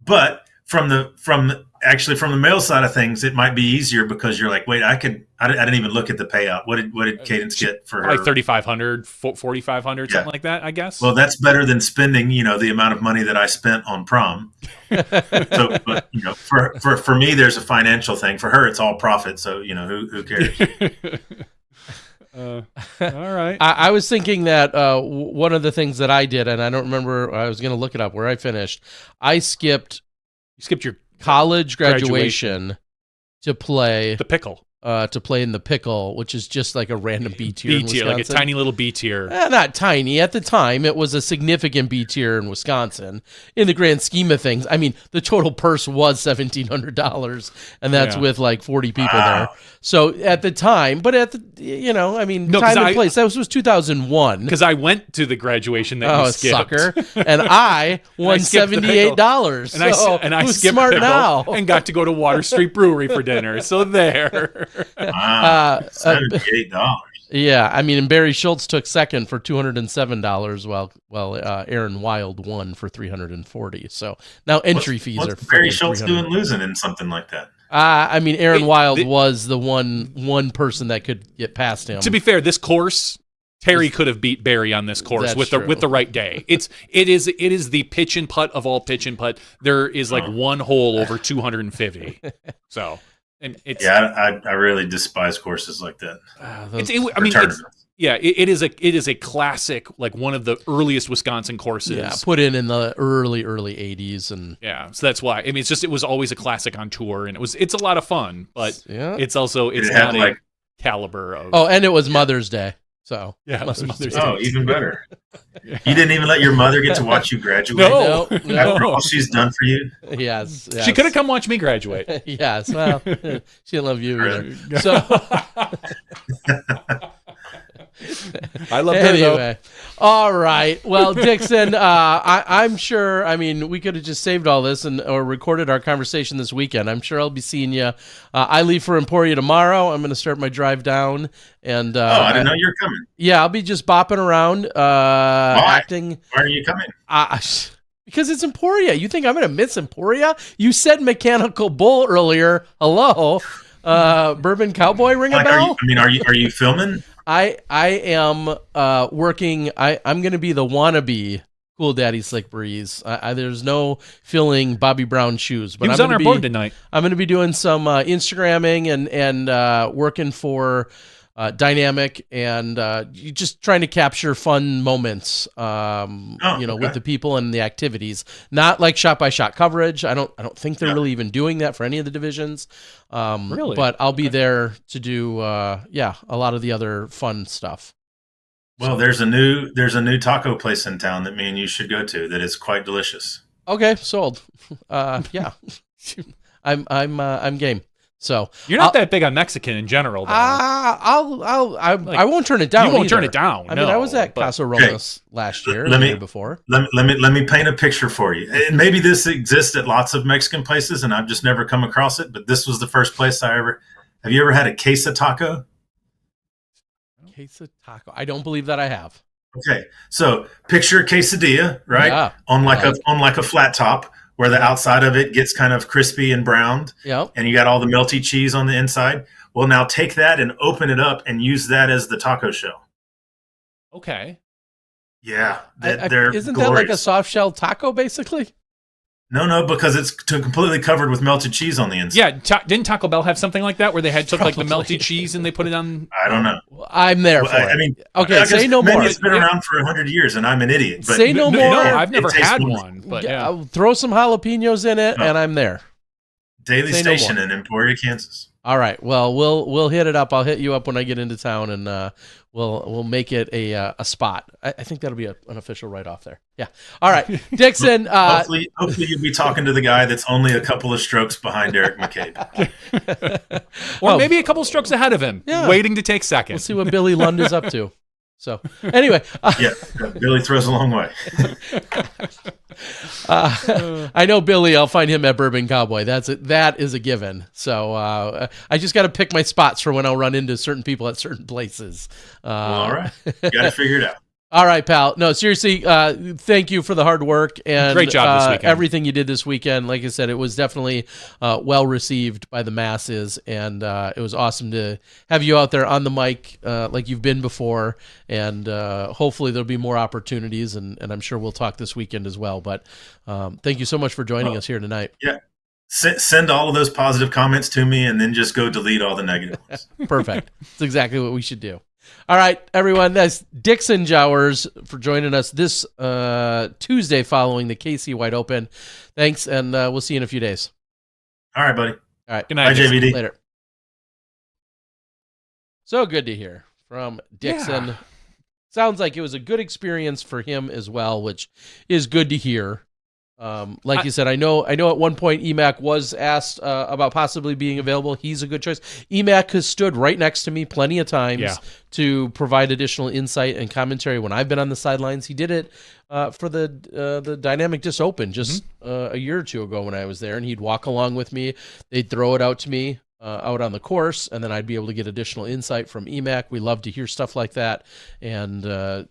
S4: But from the male side of things, it might be easier because you're like, wait, I didn't even look at the payout. What did Cadence get for her?
S2: Like $3,500, $4,500, something like that, I guess.
S4: Well, that's better than spending, the amount of money that I spent on prom. So, but for me, there's a financial thing. For her, it's all profit. So, who cares?
S2: All right.
S1: I was thinking that one of the things that I did, and I don't remember, I was going to look it up where I finished. I skipped
S2: your
S1: college graduation to play
S2: the pickle.
S1: To play in the pickle, which is just like a random B tier.
S2: B tier, like a tiny little B tier.
S1: Not tiny. At the time, it was a significant B tier in Wisconsin. In the grand scheme of things, I mean, the total purse was $1,700, and that's with like 40 people there. So at the time, but at the, time and place, that was 2001.
S2: Because I went to the graduation that you skipped.
S1: Sucker. And I won $78.
S2: And I skipped
S1: smart now
S2: and got to go to Water Street Brewery for dinner. So there.
S4: Wow, $78.
S1: Yeah, I mean, and Barry Schultz took second for $207, while Aaron Wild won for $340. So now entry fees are.
S4: What's Barry Schultz doing losing in something like that?
S1: I mean, Aaron Wild was the one person that could get past him.
S2: To be fair, this course, Terry could have beat Barry on this course with the right day. It is the pitch and putt of all pitch and putt. There is like one hole over 250. So, and it's
S4: I really despise courses like that.
S2: It is a classic, like one of the earliest Wisconsin courses.
S1: Yeah, put in the early 80s, and
S2: so that's why. I mean, it was always a classic on tour, and it's a lot of fun, but it's not a caliber of.
S1: Oh, and it was Mother's Day, so
S2: yeah, Mother's Day.
S4: Oh, even better. You didn't even let your mother get to watch you graduate.
S2: No.
S4: After all she's done for you.
S1: Yes.
S2: She could have come watch me graduate.
S1: Yes. Well, she didn't love you either. So.
S2: I love her
S1: anyway. All right. Well, Dixon, I'm sure. I mean, we could have just saved all this or recorded our conversation this weekend. I'm sure I'll be seeing you. I leave for Emporia tomorrow. I'm going to start my drive down. And
S4: I didn't know you were coming.
S1: Yeah, I'll be just bopping around, acting.
S4: Why are you coming?
S1: Because it's Emporia. You think I'm going to miss Emporia? You said Mechanical Bull earlier. Hello, Bourbon Cowboy. Ring a bell?
S4: Are you filming?
S1: I am working. I'm going to be the wannabe Cool Daddy Slick Breeze. There's no filling Bobby Brown shoes. But
S2: he was on our board tonight.
S1: I'm going to be doing some Instagramming and working for Dynamic and just trying to capture fun moments, with the people and the activities. Not like shot by shot coverage. I don't think they're really even doing that for any of the divisions.
S2: Really?
S1: But I'll be there to do a lot of the other fun stuff.
S4: Well, there's a new taco place in town that me and you should go to that is quite delicious.
S1: Okay, sold. Yeah, I'm game. So
S2: you're not that big on Mexican in general, though.
S1: I won't turn it down.
S2: You won't turn it down.
S1: I mean, I was at Casa Romas last year, the year before.
S4: Let me paint a picture for you. And maybe this exists at lots of Mexican places, and I've just never come across it. But this was the first place I ever. Have you ever had a queso taco?
S1: Queso taco. I don't believe that I have.
S4: Okay, so picture a quesadilla, right? Yeah. On like a flat top, where the outside of it gets kind of crispy and browned.
S1: Yep.
S4: And you got all the melty cheese on the inside. Well, now take that and open it up and use that as the taco shell.
S2: Okay.
S4: Yeah.
S1: Isn't
S4: glorious.
S1: that like a soft shell taco, basically?
S4: No, because it's completely covered with melted cheese on the inside.
S2: Yeah, didn't Taco Bell have something like that where they took like the melty cheese and they put it on?
S4: I don't know.
S1: I'm there for it.
S4: I mean,
S1: okay, say no more.
S4: Maybe it's been around for 100 years and I'm an idiot. But
S1: say no more.
S2: No, I've never had one. But
S1: yeah. Throw some jalapenos in it, and I'm there.
S4: Daily Station in Emporia, Kansas.
S1: All right. Well, we'll hit it up. I'll hit you up when I get into town, and we'll make it a spot. I think that'll be an official write-off there. Yeah. All right, Dixon.
S4: Hopefully you'll be talking to the guy that's only a couple of strokes behind Eric McCabe,
S2: or maybe a couple strokes ahead of him, waiting to take second.
S1: We'll see what Billy Lund is up to. So anyway,
S4: Billy throws a long way.
S1: I know Billy. I'll find him at Bourbon Cowboy. That is a given. So I just got to pick my spots for when I'll run into certain people at certain places.
S4: All right, got to figure it out.
S1: All right, pal. No, seriously, thank you for the hard work and
S2: great job this weekend.
S1: Everything you did this weekend. Like I said, it was definitely well received by the masses, and it was awesome to have you out there on the mic like you've been before. And hopefully there'll be more opportunities, and I'm sure we'll talk this weekend as well. But thank you so much for joining us here tonight.
S4: Yeah. Send all of those positive comments to me, and then just go delete all the negative ones.
S1: Perfect. That's exactly what we should do. All right, everyone, that's Dixon Jowers for joining us this Tuesday following the KC Wide Open. Thanks, and we'll see you in a few days.
S4: All right, buddy.
S1: All right.
S2: Good night.
S4: Bye, JVD.
S1: Later. So good to hear from Dixon. Yeah. Sounds like it was a good experience for him as well, which is good to hear. Like you said, I know at one point EMAC was asked about possibly being available. He's a good choice. EMAC has stood right next to me plenty of times to provide additional insight and commentary when I've been on the sidelines. He did it for the Dynamic Disc Open just a year or two ago when I was there, and he'd walk along with me. They'd throw it out to me. out on the course, and then I'd be able to get additional insight from EMAC. We love to hear stuff like that. And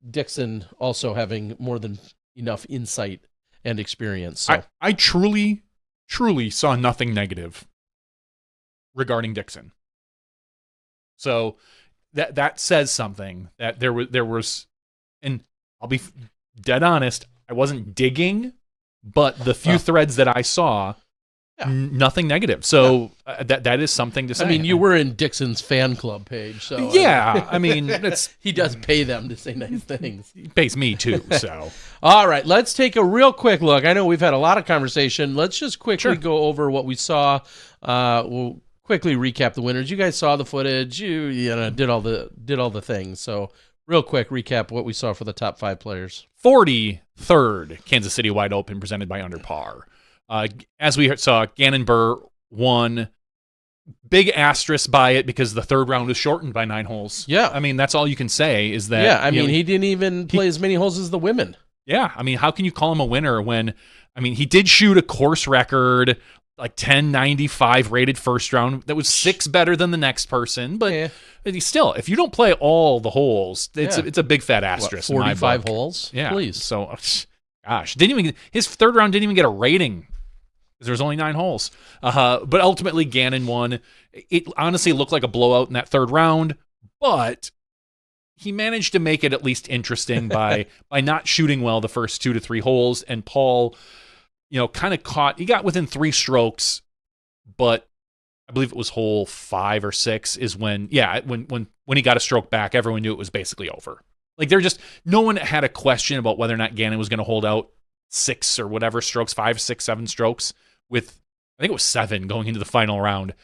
S1: Dixon also having more than enough insight and experience. So.
S2: I truly saw nothing negative regarding Dixon. So that says something, that there was, and I'll be dead honest, I wasn't digging, but the few threads that I saw, nothing negative. So that is something to say.
S1: I mean, you were in Dixon's fan club page, so
S2: yeah. I mean,
S1: he does pay them to say nice things.
S2: He pays me too. So
S1: all right, let's take a real quick look. I know we've had a lot of conversation. Let's just quickly go over what we saw. We'll quickly recap the winners. You guys saw the footage. You did all the things. So real quick recap what we saw for the top 5 players.
S2: 43rd Kansas City Wide Open presented by Under Par. As we saw, Gannon Buhr won. Big asterisk by it because the third round was shortened by 9 holes.
S1: Yeah.
S2: I mean, that's all you can say is that.
S1: Yeah, I mean, he didn't even play as many holes as the women.
S2: Yeah, I mean, how can you call him a winner when, I mean, he did shoot a course record, like 1095 rated first round. That was 6 better than the next person. But still, if you don't play all the holes, it's a big fat asterisk.
S1: 45 holes?
S2: Yeah.
S1: Please.
S2: So, gosh, his third round didn't even get a rating because there was only 9 holes. But ultimately, Gannon won. It honestly looked like a blowout in that third round, but he managed to make it at least interesting by not shooting well the first 2 to 3 holes. And Paul, kind of he got within 3 strokes, but I believe it was hole 5 or 6 is when he got a stroke back, everyone knew it was basically over. Like no one had a question about whether or not Gannon was going to hold out 6 or whatever strokes, 5, 6, 7 strokes with, I think it was 7 going into the final round,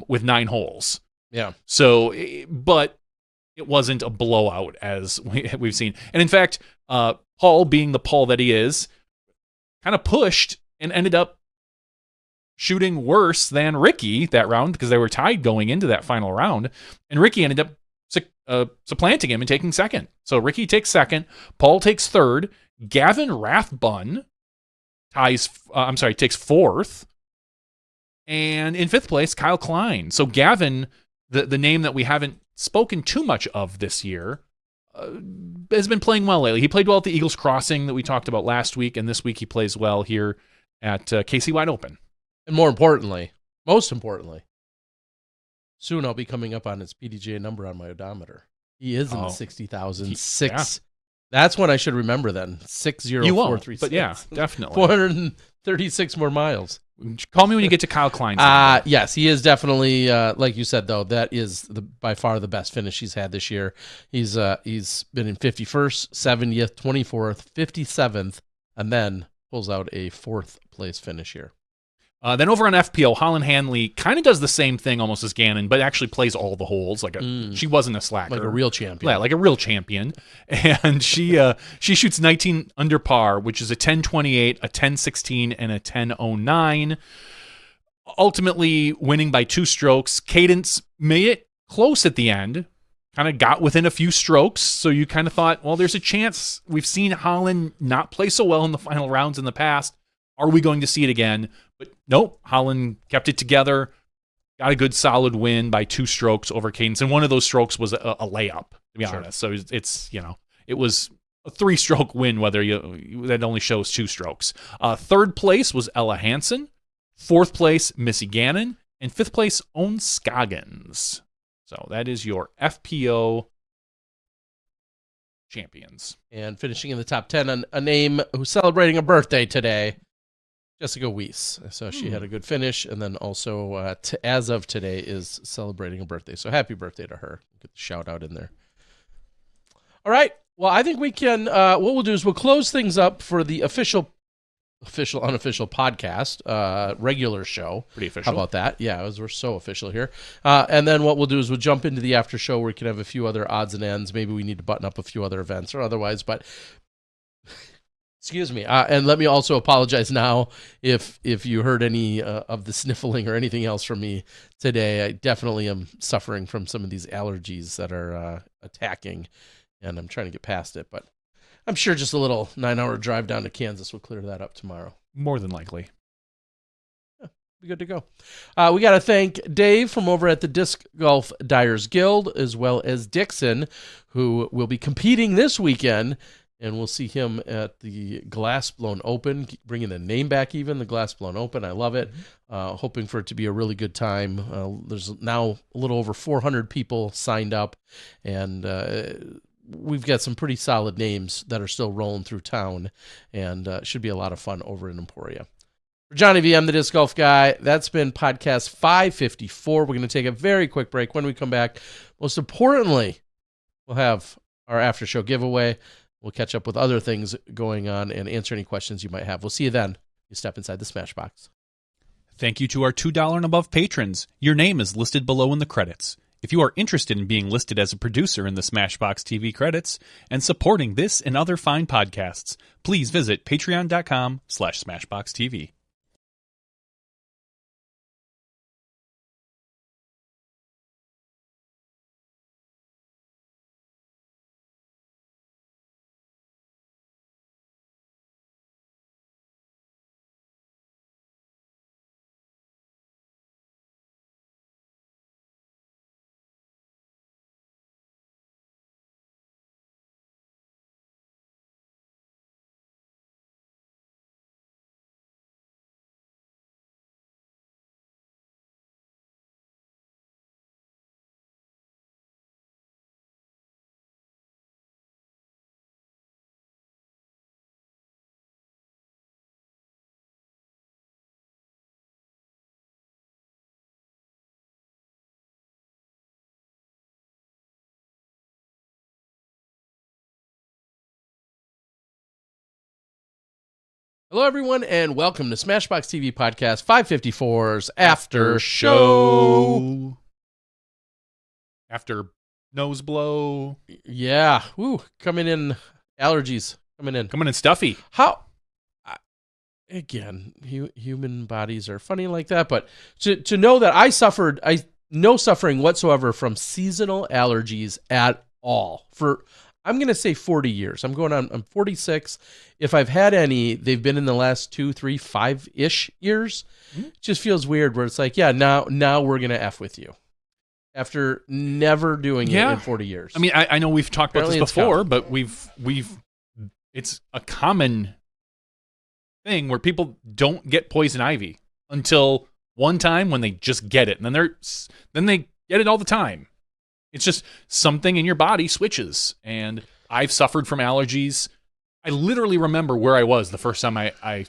S2: with 9 holes.
S1: Yeah.
S2: So, but it wasn't a blowout as we've seen. And in fact, Paul, being the Paul that he is, kind of pushed and ended up shooting worse than Ricky that round because they were tied going into that final round. And Ricky ended up supplanting him and taking second. So Ricky takes second. Paul takes third. Gavin Rathbun takes fourth. And in 5th place, Kyle Klein. So Gavin, the name that we haven't spoken too much of this year, has been playing well lately. He played well at the Eagles Crossing that we talked about last week, and this week he plays well here at KC Wide Open.
S1: And most importantly, soon I'll be coming up on his PDGA number on my odometer. He is in the 60,006. That's when I should remember then. 60436.
S2: But yeah, definitely.
S1: 436 more miles.
S2: Call me when you get to Kyle Klein.
S1: Yes, he is definitely, like you said, though, that is by far the best finish he's had this year. He's been in 51st, 70th, 24th, 57th, and then pulls out a 4th place finish here.
S2: Then over on FPO, Holland Hanley kind of does the same thing almost as Gannon, but actually plays all the holes. She wasn't a slacker.
S1: Like a real champion.
S2: Yeah, like a real champion. And she shoots 19 under par, which is a 10.28, a 10.16, and a 10.09. Ultimately winning by 2 strokes. Cadence made it close at the end. Kind of got within a few strokes, so you kind of thought, well, there's a chance. We've seen Holland not play so well in the final rounds in the past. Are we going to see it again? But nope, Holland kept it together, got a good solid win by 2 strokes over Cadence, and one of those strokes was a layup, to be honest. So it was a 3-stroke win, that only shows 2 strokes. 3rd place was Ella Hansen, 4th place Missy Gannon, and 5th place Owen Scoggins. So that is your FPO champions.
S1: And finishing in the top 10, a name who's celebrating a birthday today, Jessica Weiss. So she had a good finish, and then also, as of today, is celebrating a birthday. So happy birthday to her. Get the shout out in there. All right. Well, I think we can, what we'll do is we'll close things up for the official, unofficial podcast, regular show.
S2: Pretty official.
S1: How about that? Yeah, we're so official here. And then what we'll do is we'll jump into the after show where we can have a few other odds and ends. Maybe we need to button up a few other events or otherwise, but excuse me. And let me also apologize now if you heard any of the sniffling or anything else from me today. I definitely am suffering from some of these allergies that are attacking, and I'm trying to get past it, but I'm sure just a little 9-hour drive down to Kansas will clear that up tomorrow.
S2: More than likely.
S1: be good to go. We got to thank Dave from over at the Disc Golf Dyers Guild, as well as Dixon, who will be competing this weekend. And we'll see him at the Glass Blown Open, bringing the name back even, the Glass Blown Open. I love it. Hoping for it to be a really good time. There's now a little over 400 people signed up, and we've got some pretty solid names that are still rolling through town, and should be a lot of fun over in Emporia. For Johnny V, I'm the Disc Golf Guy. That's been podcast 554. We're going to take a very quick break. When we come back, most importantly, we'll have our after show giveaway. We'll catch up with other things going on and answer any questions you might have. We'll see you then. You step inside the Smashbox.
S2: Thank you to our $2 and above patrons. Your name is listed below in the credits. If you are interested in being listed as a producer in the SmashBoxxTV credits and supporting this and other fine podcasts, please visit patreon.com/SmashBoxxTV.
S1: Hello, everyone, and welcome to SmashBoxxTV Podcast 554's After Show.
S2: After nose blow.
S1: Yeah, coming in, allergies coming in
S2: Stuffy.
S1: How? Again, human bodies are funny like that, but to know that I no suffering whatsoever from seasonal allergies at all for, I'm going to say 40 years. I'm 46. If I've had any, they've been in the last 2, 3, 5-ish years. Mm-hmm. It just feels weird where it's like, yeah, now we're going to F with you. After never doing it in 40 years.
S2: I mean, I know we've talked about this before, but it's a common thing where people don't get poison ivy until one time when they just get it. And then they get it all the time. It's just something in your body switches. And I've suffered from allergies. I literally remember where I was the first time I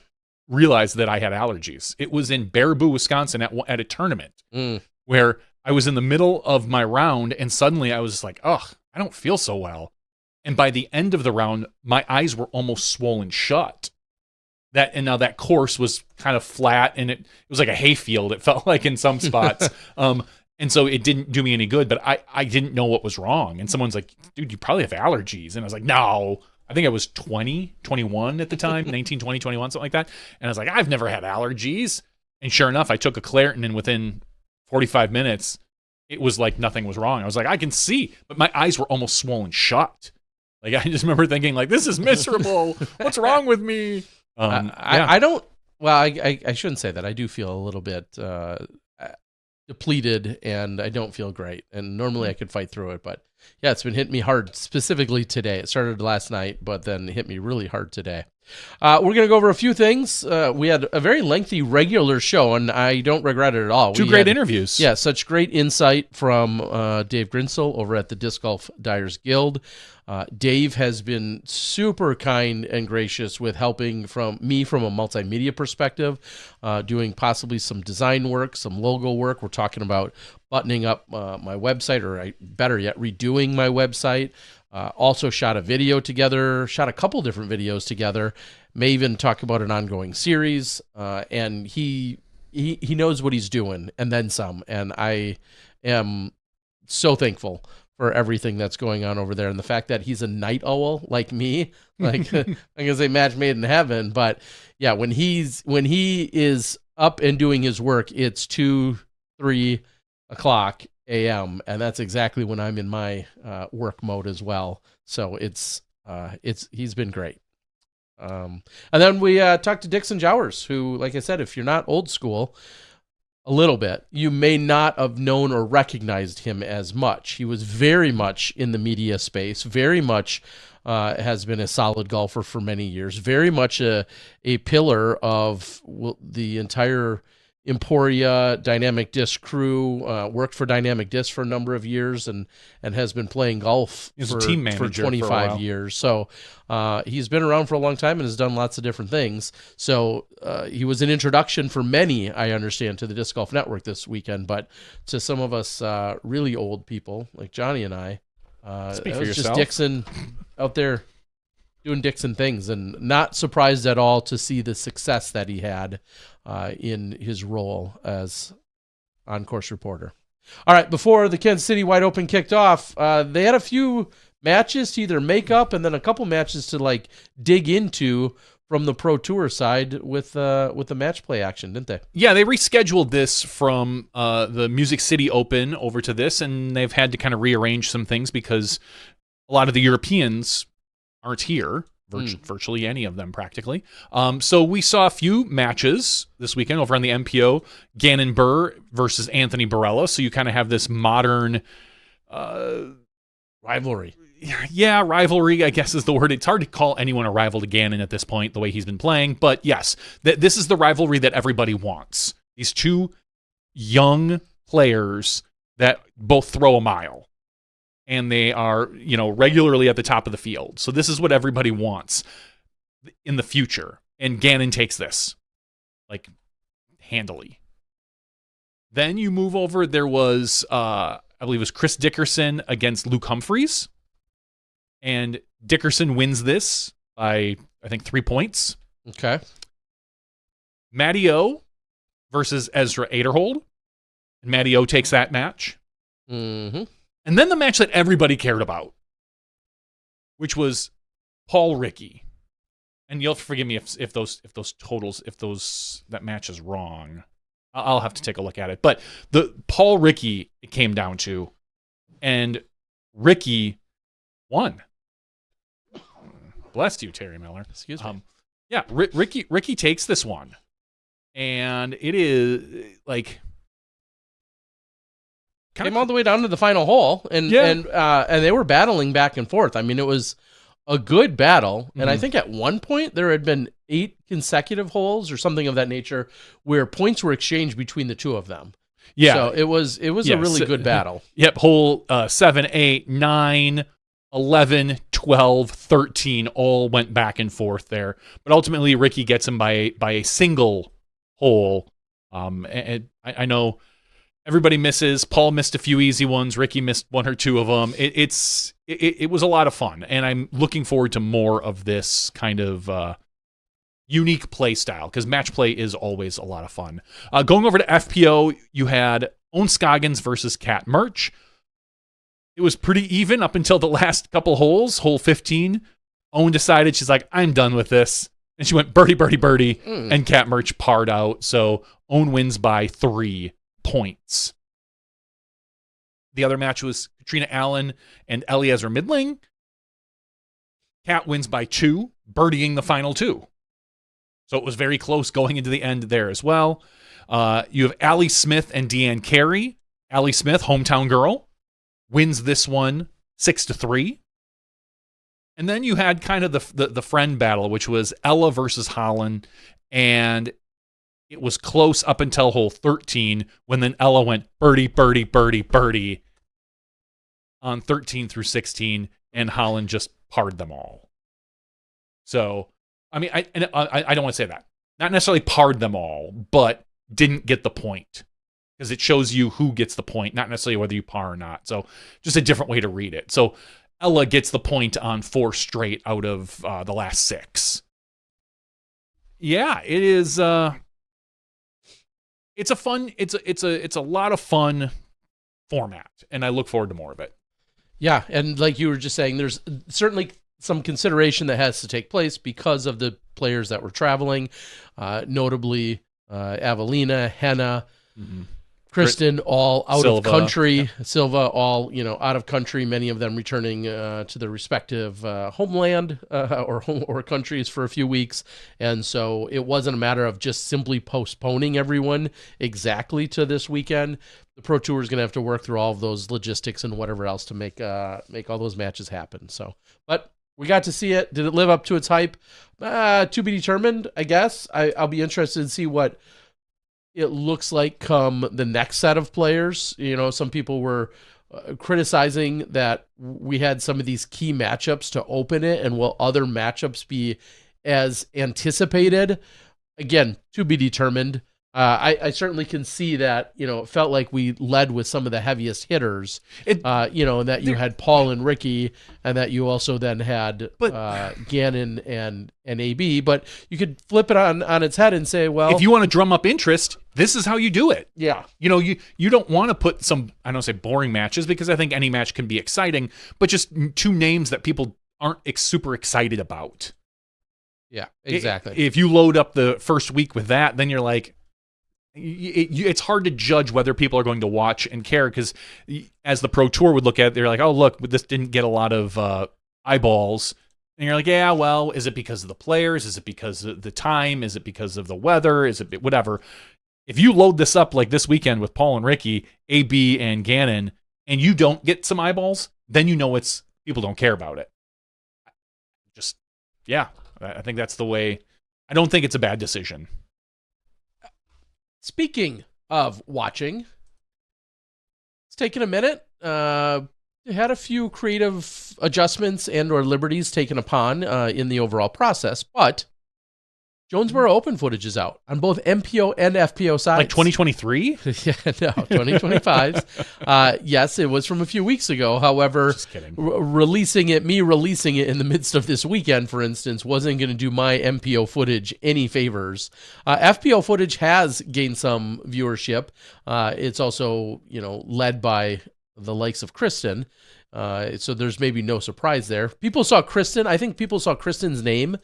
S2: realized that I had allergies. It was in Baraboo, Wisconsin at a tournament where I was in the middle of my round and suddenly I was just like, ugh, I don't feel so well. And by the end of the round, my eyes were almost swollen shut. And now that course was kind of flat and it was like a hayfield, it felt like in some spots. And so it didn't do me any good, but I didn't know what was wrong. And someone's like, dude, you probably have allergies. And I was like, no. I think I was 21 at the time, 19, 20, 21, something like that. And I was like, I've never had allergies. And sure enough, I took a Claritin and within 45 minutes, it was like nothing was wrong. I was like, I can see, but my eyes were almost swollen shut. Like, I just remember thinking, like, this is miserable. What's wrong with me?
S1: I don't, well, I shouldn't say that. I do feel a little bit depleted and I don't feel great. And normally I could fight through it, but yeah, it's been hitting me hard specifically today. It started last night, but then hit me really hard today. We're going to go over a few things. We had a very lengthy regular show, and I don't regret it at all.
S2: Two great interviews.
S1: Yeah, such great insight from Dave Grinsel over at the Disc Golf Dyers Guild. Dave has been super kind and gracious with helping from a multimedia perspective, doing possibly some design work, some logo work. We're talking about buttoning up my website, or better yet, redoing my website. Also shot a video together, shot a couple different videos together, may even talk about an ongoing series. And he knows what he's doing and then some. And I am so thankful for everything that's going on over there. And the fact that he's a night owl like me, like I'm going to say match made in heaven. But yeah, when he is up and doing his work, it's 2, 3 o'clock a.m. and that's exactly when I'm in my work mode as well. So he's been great. And then we talked to Dixon Jowers, who, like I said, if you're not old school, a little bit, you may not have known or recognized him as much. He was very much in the media space, very much has been a solid golfer for many years, very much a pillar of the entire Emporia Dynamic Disc crew, worked for Dynamic Disc for a number of years and has been playing golf
S2: for team manager
S1: for 25 years. So he's been around for a long time and has done lots of different things. So he was an introduction for many, I understand, to the Disc Golf Network this weekend, but to some of us really old people like Johnny and I,
S2: Speak
S1: it
S2: for
S1: was
S2: yourself.
S1: just Dixon out there doing Dixon things, and not surprised at all to see the success that he had in his role as on-course reporter. All right, before the Kansas City Wide Open kicked off, they had a few matches to either make up and then a couple matches to like dig into from the Pro Tour side with the match play action, didn't they?
S2: Yeah, they rescheduled this from the Music City Open over to this, and they've had to kind of rearrange some things because a lot of the Europeans aren't here, virtually any of them practically. So we saw a few matches this weekend over on the MPO. Gannon Burr versus Anthony Barella. So you kind of have this modern
S1: rivalry.
S2: Yeah, rivalry, I guess is the word. It's hard to call anyone a rival to Gannon at this point, the way he's been playing. But yes, this is the rivalry that everybody wants. These two young players that both throw a mile. And they are, regularly at the top of the field. So this is what everybody wants in the future. And Gannon takes this, like, handily. Then you move over, there was, I believe it was Chris Dickerson against Luke Humphreys. And Dickerson wins this by, I think, 3 points.
S1: Okay.
S2: Matty O versus Ezra Aderhold. And Matty O takes that match.
S1: Mm-hmm.
S2: And then the match that everybody cared about, which was Paul Rickey. And you'll forgive me if that match is wrong. I'll have to take a look at it. But the Paul Rickey it came down to, and Rickey won. Bless you, Terry Miller.
S1: Excuse me.
S2: Yeah, Rickey takes this one, and it is like
S1: came all the way down to the final hole, and they were battling back and forth. I mean, it was a good battle, and I think at one point there had been 8 consecutive holes or something of that nature where points were exchanged between the two of them.
S2: Yeah,
S1: so it was a really good battle.
S2: Yep, hole 7, 8, 9, 11, 12, 13 all went back and forth there, but ultimately Rickey gets him by a single hole. And I know everybody misses. Paul missed a few easy ones. Rickey missed 1 or 2 of them. It was a lot of fun, and I'm looking forward to more of this kind of unique play style because match play is always a lot of fun. Going over to FPO, you had Owen Scoggins versus Kat Murch. It was pretty even up until the last couple holes. Hole 15, Owen decided, she's like, I'm done with this. And she went birdie, birdie, birdie, and Kat Murch parred out. So Owen wins by 3 points. The other match was Katrina Allen and Eliezer Midling. Kat wins by 2, birdieing the final 2. So it was very close going into the end there as well. You have Allie Smith and Deanne Carey. Allie Smith, hometown girl, wins this one 6-3. And then you had kind of the friend battle, which was Ella versus Holland, and it was close up until hole 13 when then Ella went birdie, birdie, birdie, birdie on 13 through 16, and Holland just parred them all. So, I mean, I don't want to say that. Not necessarily parred them all, but didn't get the point. Because it shows you who gets the point, not necessarily whether you par or not. So just a different way to read it. So Ella gets the point on 4 straight out of the last 6. Yeah, it is. It's a lot of fun format, and I look forward to more of it.
S1: Yeah, and like you were just saying, there's certainly some consideration that has to take place because of the players that were traveling, notably Avelina, Henna. Kristen, all out
S2: Silva,
S1: of country. Silva, all out of country. Many of them returning to their respective homeland or countries for a few weeks, and so it wasn't a matter of just simply postponing everyone exactly to this weekend. The Pro Tour is going to have to work through all of those logistics and whatever else to make all those matches happen. So, but we got to see it. Did it live up to its hype? To be determined, I guess. I'll be interested to see what it looks like come the next set of players. Some people were criticizing that we had some of these key matchups to open it, and will other matchups be as anticipated? Again, to be determined. I certainly can see that, it felt like we led with some of the heaviest hitters, and that you had Paul and Ricky, and that you also then had Gannon and AB. But you could flip it on its head and say, well,
S2: if you want to drum up interest, this is how you do it.
S1: Yeah.
S2: You don't want to put some, I don't say boring matches, because I think any match can be exciting, but just two names that people aren't super excited about.
S1: Yeah, exactly.
S2: If you load up the first week with that, then you're like, it's hard to judge whether people are going to watch and care, because as the Pro Tour would look at it, they're like, oh, look, this didn't get a lot of eyeballs. And you're like, yeah, well, is it because of the players? Is it because of the time? Is it because of the weather? Is it whatever? If you load this up like this weekend with Paul and Ricky, AB and Gannon, and you don't get some eyeballs, then it's people don't care about it. I think that's the way. I don't think it's a bad decision.
S1: Speaking of watching, it's taken a minute. Had a few creative adjustments and or liberties taken upon in the overall process, but Jonesboro Open footage is out on both MPO and FPO sides.
S2: Like 2023?
S1: Yeah, no, 2025. Yes, it was from a few weeks ago. However,
S2: Just kidding.
S1: releasing it in the midst of this weekend, for instance, wasn't going to do my MPO footage any favors. FPO footage has gained some viewership. It's also, led by the likes of Kristen. So there's maybe no surprise there. I think people saw Kristen's name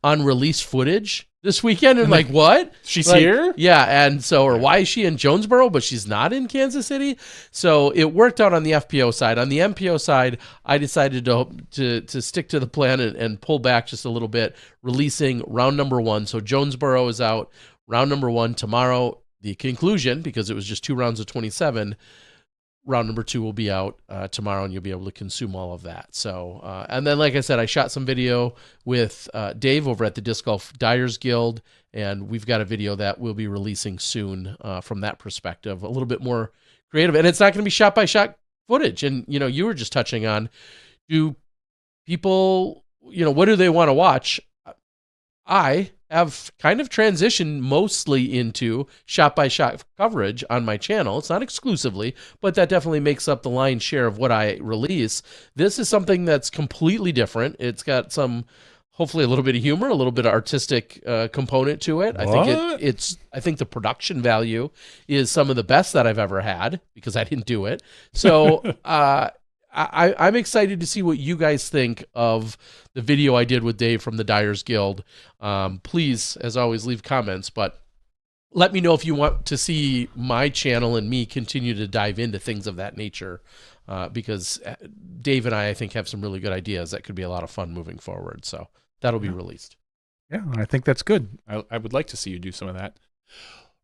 S1: on release footage this weekend and like, what?
S2: She's here?
S1: Yeah, and so, or why is she in Jonesboro, but she's not in Kansas City? So it worked out on the FPO side. On the MPO side, I decided to stick to the plan and pull back just a little bit, releasing round number 1. So Jonesboro is out, round number 1 tomorrow. The conclusion, because it was just 2 rounds of 27, round number 2 will be out tomorrow, and you'll be able to consume all of that. So, and then, like I said, I shot some video with Dave over at the Disc Golf Dyers Guild, and we've got a video that we'll be releasing soon from that perspective, a little bit more creative. And it's not going to be shot-by-shot footage. And, you were just touching on, do people, what do they want to watch? I have kind of transitioned mostly into shot-by-shot coverage on my channel. It's not exclusively, but that definitely makes up the lion's share of what I release. This is something that's completely different. It's got some, hopefully a little bit of humor, a little bit of artistic component to it. I think the production value is some of the best that I've ever had, because I didn't do it. So I'm excited to see what you guys think of the video I did with Dave from the Dyers Guild. Please, as always, leave comments, but let me know if you want to see my channel and me continue to dive into things of that nature, because Dave and I think, have some really good ideas that could be a lot of fun moving forward. So that'll be released.
S2: Yeah, I think that's good. I would like to see you do some of that.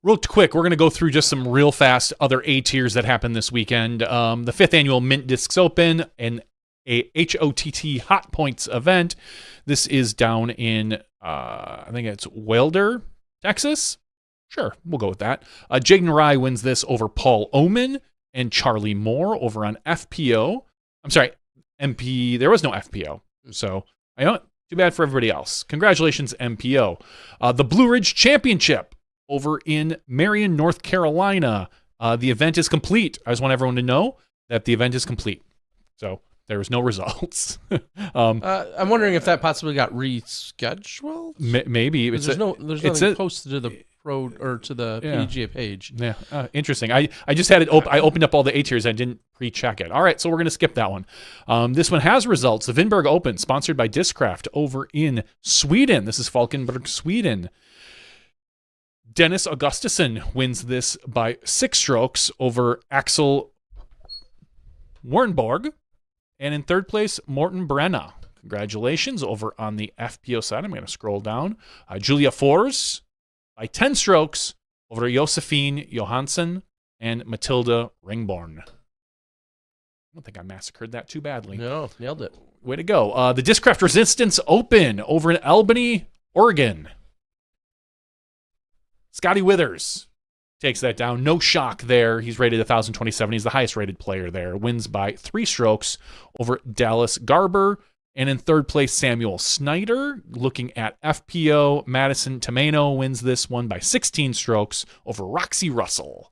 S2: Real quick, we're going to go through just some real fast other A tiers that happened this weekend. The 5th annual Mint Discs Open and a HOTT Hot Points event. This is down in, I think it's Wilder, Texas. Sure, we'll go with that. Jaden Rye wins this over Paul Oman and Charlie Moore over on FPO. I'm sorry, MP. There was no FPO, so too bad for everybody else. Congratulations, MPO. The Blue Ridge Championship over in Marion, North Carolina. The event is complete. I just want everyone to know that the event is complete. So there was no results.
S1: I'm wondering if that possibly got rescheduled.
S2: Maybe
S1: there's nothing posted to the pro or to the PDGA page.
S2: Yeah, interesting. I just had it open. I opened up all the A tiers. I didn't pre-check it. All right, so we're going to skip that one. This one has results. The Vinberg Open, sponsored by Discraft over in Sweden. This is Falkenberg, Sweden. Dennis Augustuson wins this by 6 strokes over Axel Warnborg. And in third place, Morten Brenna. Congratulations. Over on the FPO side, I'm going to scroll down. Julia Fors by 10 strokes over Josephine Johansson and Matilda Ringborn. I don't think I massacred that too badly.
S1: No, nailed it.
S2: Way to go. The Discraft Resistance Open over in Albany, Oregon. Scotty Withers takes that down. No shock there. He's rated 1,027. He's the highest rated player there. Wins by 3 strokes over Dallas Garber. And in third place, Samuel Snyder. Looking at FPO, Madison Tomeno wins this one by 16 strokes over Roxy Russell.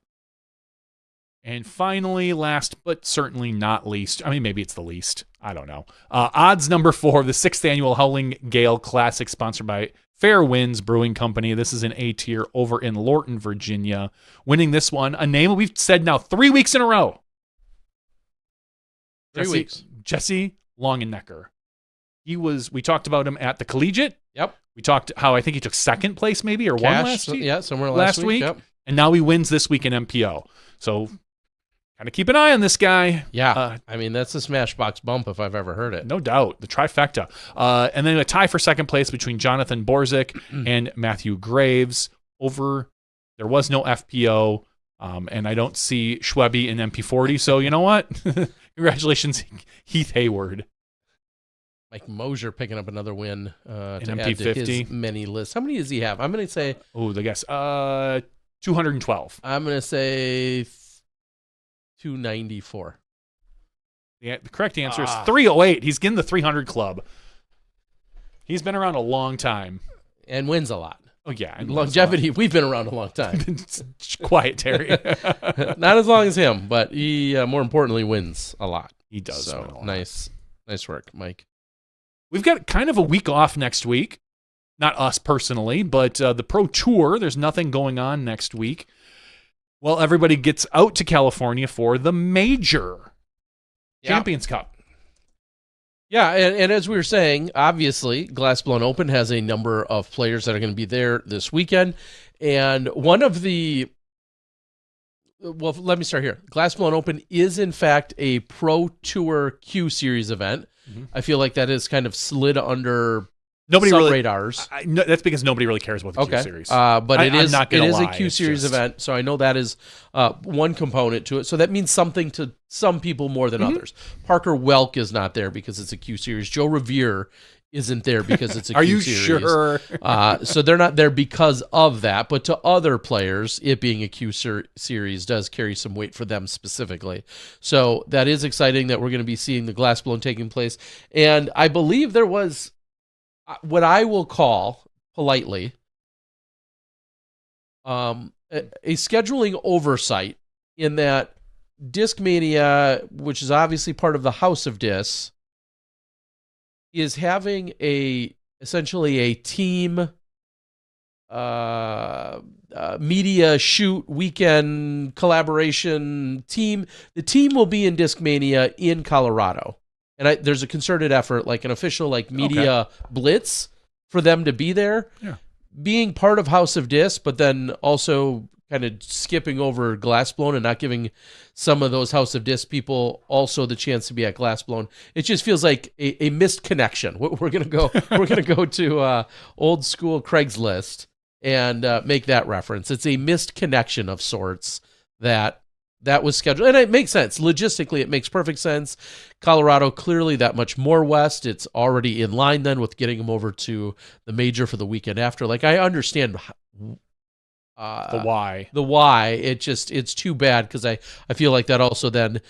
S2: And finally, last but certainly not least, I mean, maybe it's the least. I don't know. Odds number 4 of the 6th annual Howling Gale Classic, sponsored by Fair Winds Brewing Company. This is an A tier over in Lorton, Virginia. Winning this one, a name we've said now 3 weeks in a row.
S1: 3 weeks.
S2: Jesse Longenecker. We talked about him at the Collegiate.
S1: Yep.
S2: We talked how I think he took 2nd place maybe, or
S1: Cash,
S2: won last week.
S1: Yeah, somewhere last week. Yep.
S2: And now he wins this week in MPO. So kind of keep an eye on this guy.
S1: Yeah. I mean, that's a Smashbox bump if I've ever heard it.
S2: No doubt. The trifecta. And then a tie for 2nd place between Jonathan Borzik and Matthew Graves. There was no FPO, and I don't see Schwebe in MP40. So you know what? Congratulations, Heath Hayward.
S1: Mike Mosier picking up another win to add
S2: MP50.
S1: to his many lists. How many does he have? I'm going to say...
S2: Oh, the guess. 212.
S1: I'm going to say 294.
S2: The correct answer is 308. He's getting the 300 club. He's been around a long time.
S1: And wins a lot.
S2: Oh, yeah. And
S1: longevity, we've been around a long time.
S2: Quiet, Terry.
S1: Not as long as him, but he, more importantly, wins a lot.
S2: He does.
S1: So,
S2: win a lot.
S1: Nice work, Mike.
S2: We've got kind of a week off next week. Not us personally, but the Pro Tour, there's nothing going on next week. Well, everybody gets out to California for the major Champions Cup.
S1: Yeah, and as we were saying, obviously, Glassblown Open has a number of players that are going to be there this weekend. And one of the... Well, let me start here. Glassblown Open is, in fact, a Pro Tour Q Series event. Mm-hmm. I feel like that has kind of slid under radars.
S2: That's because nobody really cares about the Q Series.
S1: But it is a Q Series event, so I know that is one component to it. So that means something to some people more than others. Parker Welk is not there because it's a Q Series. Joe Revere isn't there because it's a Q Series.
S2: Are you sure?
S1: So they're not there because of that, but to other players, it being a Q Series does carry some weight for them specifically. So that is exciting that we're going to be seeing the Glassblown taking place. And I believe there was what I will call politely a scheduling oversight in that Discmania, which is obviously part of the House of Disc, is having essentially a team media shoot weekend collaboration team. The team will be in Discmania in Colorado. And there's a concerted effort, like an official media blitz for them to be there.
S2: Yeah.
S1: Being part of House of Disc, but then also kind of skipping over Glassblown and not giving some of those House of Disc people also the chance to be at Glassblown. It just feels like a missed connection. We're gonna go to old school Craigslist and make that reference. It's a missed connection of sorts that was scheduled. And it makes sense. Logistically, it makes perfect sense. Colorado, clearly that much more west. It's already in line then with getting them over to the major for the weekend after. I understand
S2: the why.
S1: It's too bad because I feel like that also then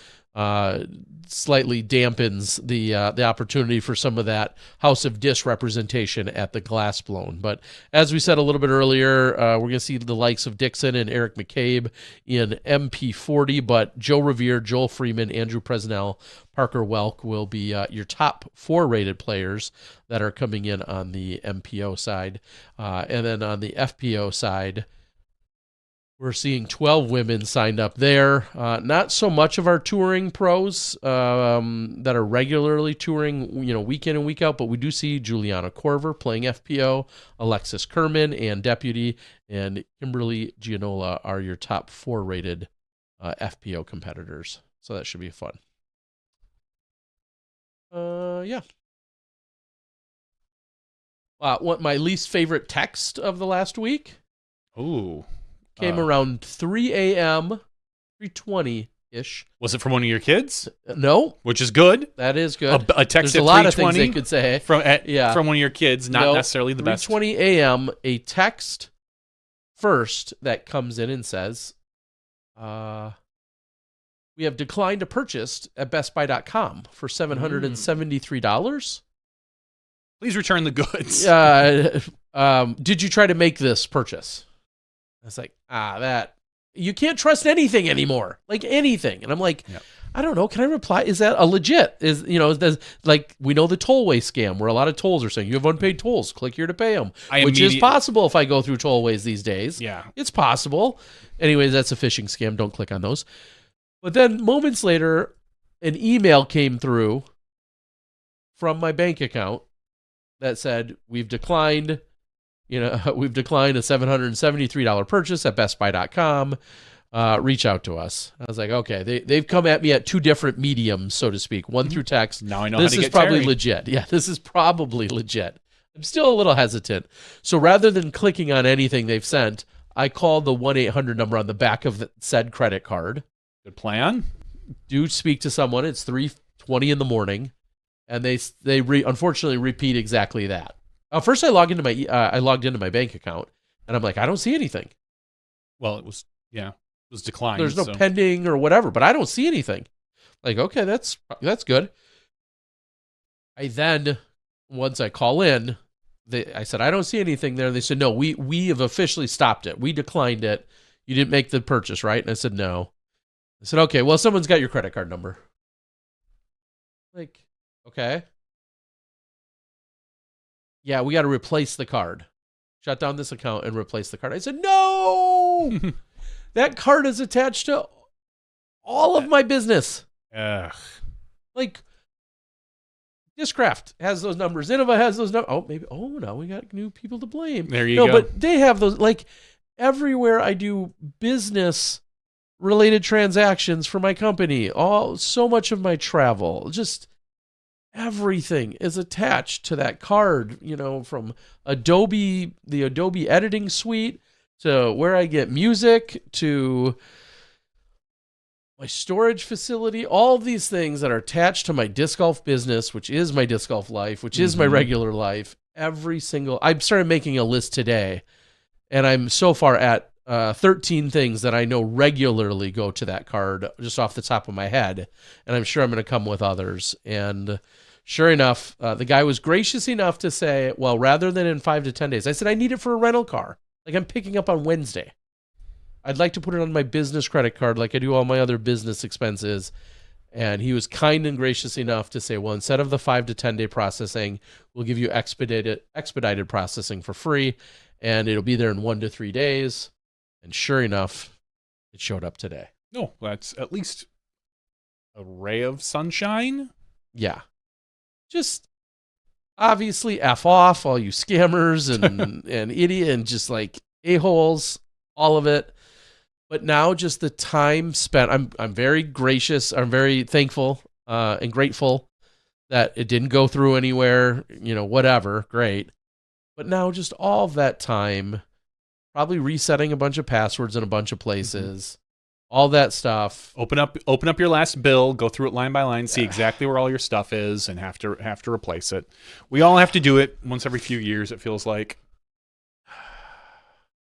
S1: slightly dampens the opportunity for some of that House of Disc representation at the Glassblown. But as we said a little bit earlier, we're going to see the likes of Dixon and Eric McCabe in MP40, but Joe Revere, Joel Freeman, Andrew Presnell, Parker Welk will be your top 4 rated players that are coming in on the MPO side. And then on the FPO side, We're seeing 12 women signed up there. Not so much of our touring pros that are regularly touring, week in and week out, but we do see Juliana Korver playing FPO, Alexis Kerman and Deputy, and Kimberly Gianola are your top 4 rated FPO competitors. So that should be fun. Yeah. What my least favorite text of the last week?
S2: Ooh.
S1: Came around 3 a.m., 3:20-ish.
S2: Was it from one of your kids?
S1: No.
S2: Which is good.
S1: That is good.
S2: A text
S1: There's
S2: at
S1: a lot of
S2: 3:20
S1: things they could say.
S2: From one of your kids, not necessarily the best.
S1: 3:20 a.m., a text first that comes in and says, we have declined a purchase at bestbuy.com for $773.
S2: Please return the goods.
S1: Did you try to make this purchase? I was like, you can't trust anything anymore, like anything. And I'm like, I don't know. Can I reply? Is that a legit? Like we know the tollway scam where a lot of tolls are saying you have unpaid tolls. Click here to pay them, which is possible if I go through tollways these days.
S2: Yeah,
S1: it's possible. Anyways, that's a phishing scam. Don't click on those. But then moments later, an email came through from my bank account that said we've declined. We've declined a $773 purchase at bestbuy.com. Reach out to us. I was like, okay, they've come at me at 2 different mediums, so to speak. One through text.
S2: Now I know
S1: this
S2: how to
S1: is
S2: get
S1: probably
S2: Terry.
S1: legit. Yeah, this is probably legit. I'm still a little hesitant. So rather than clicking on anything they've sent, I called the 1-800 number on the back of the said credit card.
S2: Good plan.
S1: Do speak to someone. It's 3:20 in the morning, and they unfortunately repeat exactly that. First, I logged into my bank account, and I'm like, I don't see anything.
S2: Well, it was declined.
S1: There's no pending or whatever, but I don't see anything. Like, okay, that's good. I then, once I call in, I said, I don't see anything there. They said, no, we have officially stopped it. We declined it. You didn't make the purchase, right? And I said, no. I said, okay, well, someone's got your credit card number. Like, okay. Yeah, we got to replace the card. Shut down this account and replace the card. I said, no! That card is attached to all of my business.
S2: Ugh.
S1: Like, Discraft has those numbers. Innova has those numbers. Oh, maybe. Oh, now we got new people to blame.
S2: There you go.
S1: No, but they have those. Like, everywhere I do business-related transactions for my company, so much of my travel, just everything is attached to that card, from Adobe, the Adobe editing suite, to where I get music, to my storage facility, all of these things that are attached to my disc golf business, which is my disc golf life, which is my regular life. I started making a list today, and I'm so far at 13 things that I know regularly go to that card just off the top of my head. And I'm sure I'm going to come with others. And sure enough, the guy was gracious enough to say, well, rather than in 5 to 10 days, I said, I need it for a rental car. Like, I'm picking up on Wednesday. I'd like to put it on my business credit card like I do all my other business expenses. And he was kind and gracious enough to say, well, instead of the 5 to 10 day processing, we'll give you expedited processing for free. And it'll be there in 1 to 3 days. And sure enough, it showed up today.
S2: No, that's at least a ray of sunshine.
S1: Yeah. Just obviously F off all you scammers and idiot and just like a-holes, all of it. But now just the time spent, I'm very gracious. I'm very thankful and grateful that it didn't go through anywhere, whatever. Great. But now just all of that time, probably resetting a bunch of passwords in a bunch of places, all that stuff.
S2: Open up your last bill, go through it line by line, see exactly where all your stuff is, and have to replace it. We all have to do it once every few years, it feels like.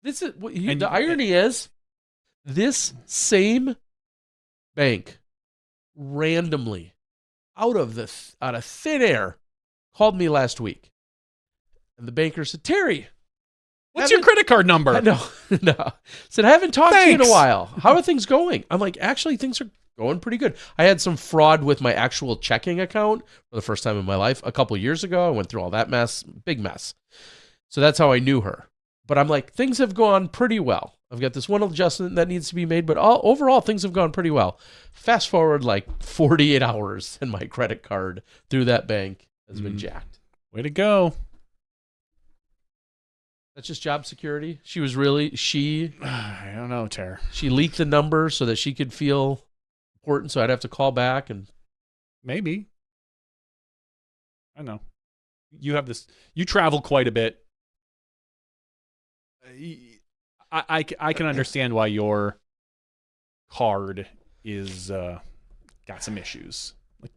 S1: The irony is, this same bank randomly, out of thin air, called me last week, and the banker said, "Terry,
S2: what's your credit card number?"
S1: No. Said, I haven't talked to you in a while. How are things going? I'm like, actually, things are going pretty good. I had some fraud with my actual checking account for the first time in my life a couple years ago. I went through all that mess, big mess. So that's how I knew her. but I'm like, things have gone pretty well. I've got this one adjustment that needs to be made, but overall things have gone pretty well. Fast forward like 48 hours and my credit card through that bank has been jacked.
S2: Way to go.
S1: That's just job security.
S2: I don't know, Ter.
S1: She leaked the number so that she could feel important, so I'd have to call back and
S2: maybe. I don't know. You travel quite a bit. I can understand why your card is got some issues. Like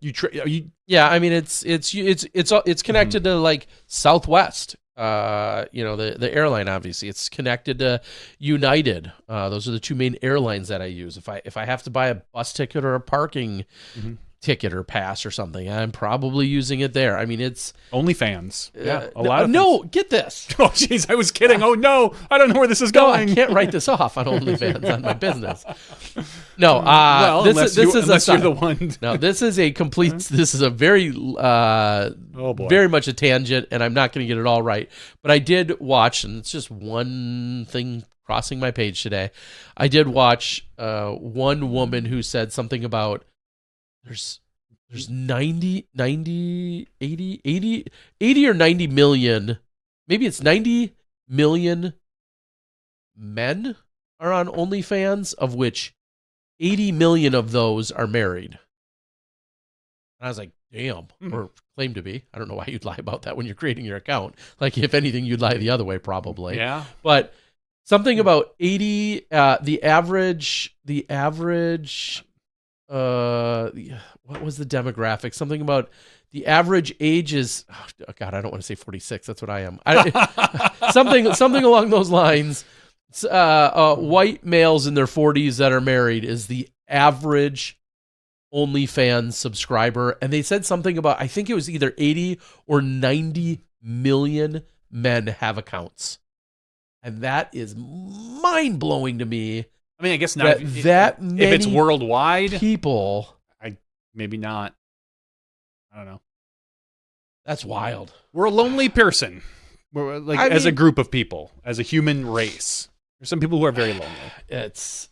S1: yeah, I mean it's connected to like Southwest. The airline, obviously it's connected to United. Those are the two main airlines that I use. If I have to buy a bus ticket or a parking ticket or pass or something, I'm probably using it there. I mean, it's
S2: OnlyFans. Yeah, a lot of
S1: no,
S2: things.
S1: Get this.
S2: Oh, jeez, I was kidding. Oh no, I don't know where this is going.
S1: No, I can't write this off on OnlyFans on my business. No,
S2: well,
S1: unless you're
S2: the one.
S1: No, this is a complete. This is a very, very much a tangent, and I'm not going to get it all right. But I did watch, and it's just one thing crossing my page today. I did watch one woman who said something about there's 80 or 90 million, maybe it's 90 million men are on OnlyFans, of which 80 million of those are married. And I was like, damn, or claim to be. I don't know why you'd lie about that when you're creating your account. Like, if anything, you'd lie the other way, probably.
S2: Yeah.
S1: But something about 80, the average, what was the demographic? Something about the average age is, oh God, I don't want to say 46. That's what I am. Something along those lines. White males in their 40s that are married is the average OnlyFans subscriber. And they said something about, I think it was either 80 or 90 million men have accounts. And that is mind-blowing to me.
S2: I mean, I guess not. If it's worldwide,
S1: people.
S2: Maybe not. I don't know.
S1: That's wild.
S2: We're a lonely person. As a group of people, as a human race. There's some people who are very lonely.
S1: It's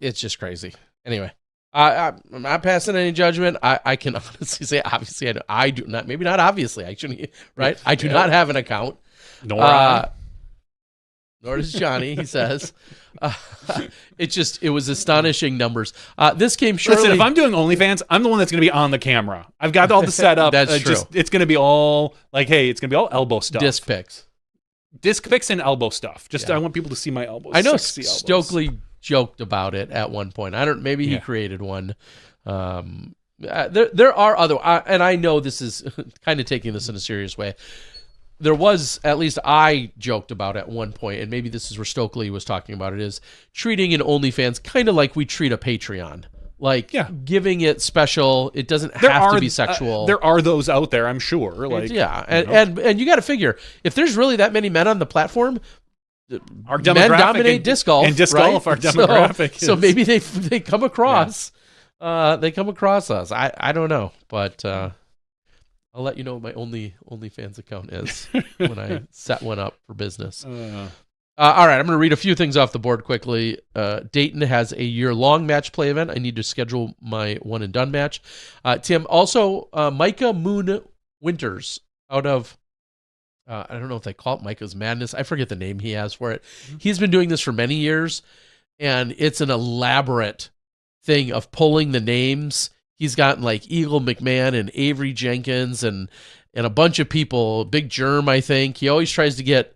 S1: just crazy. Anyway, I'm not passing any judgment. I can honestly say, obviously, I do not. Maybe not obviously. I shouldn't. Right? I do not have an account. Nor does Johnny, he says. It was astonishing numbers. This came shortly.
S2: Listen, if I'm doing OnlyFans, I'm the one that's going to be on the camera. I've got all the setup.
S1: That's true.
S2: It's going to be all like, hey, it's going to be all elbow stuff.
S1: Disc pics
S2: and elbow stuff. I want people to see my elbows.
S1: I know Stokely joked about it at one point. Maybe he created one. There are other, and I know this is kind of taking this in a serious way. There was, at least I joked about at one point, and maybe this is where Stokely was talking about it, is treating an OnlyFans kind of like we treat a Patreon. Like, giving it special, it doesn't have to be sexual.
S2: There are those out there, I'm sure.
S1: And you got to figure, if there's really that many men on the platform,
S2: our demographic
S1: men dominate disc golf.
S2: And disc golf, our demographic.
S1: So maybe they come across, us. I don't know, but... I'll let you know what my OnlyFans account is when I set one up for business. All right, I'm going to read a few things off the board quickly. Dayton has a year-long match play event. I need to schedule my one-and-done match. Tim, also Micah Moon Winters out of, I don't know if they call it Micah's Madness. I forget the name he has for it. He's been doing this for many years, and it's an elaborate thing of pulling the names. He's gotten like Eagle McMahon and Avery Jenkins and a bunch of people. Big Germ, I think. He always tries to get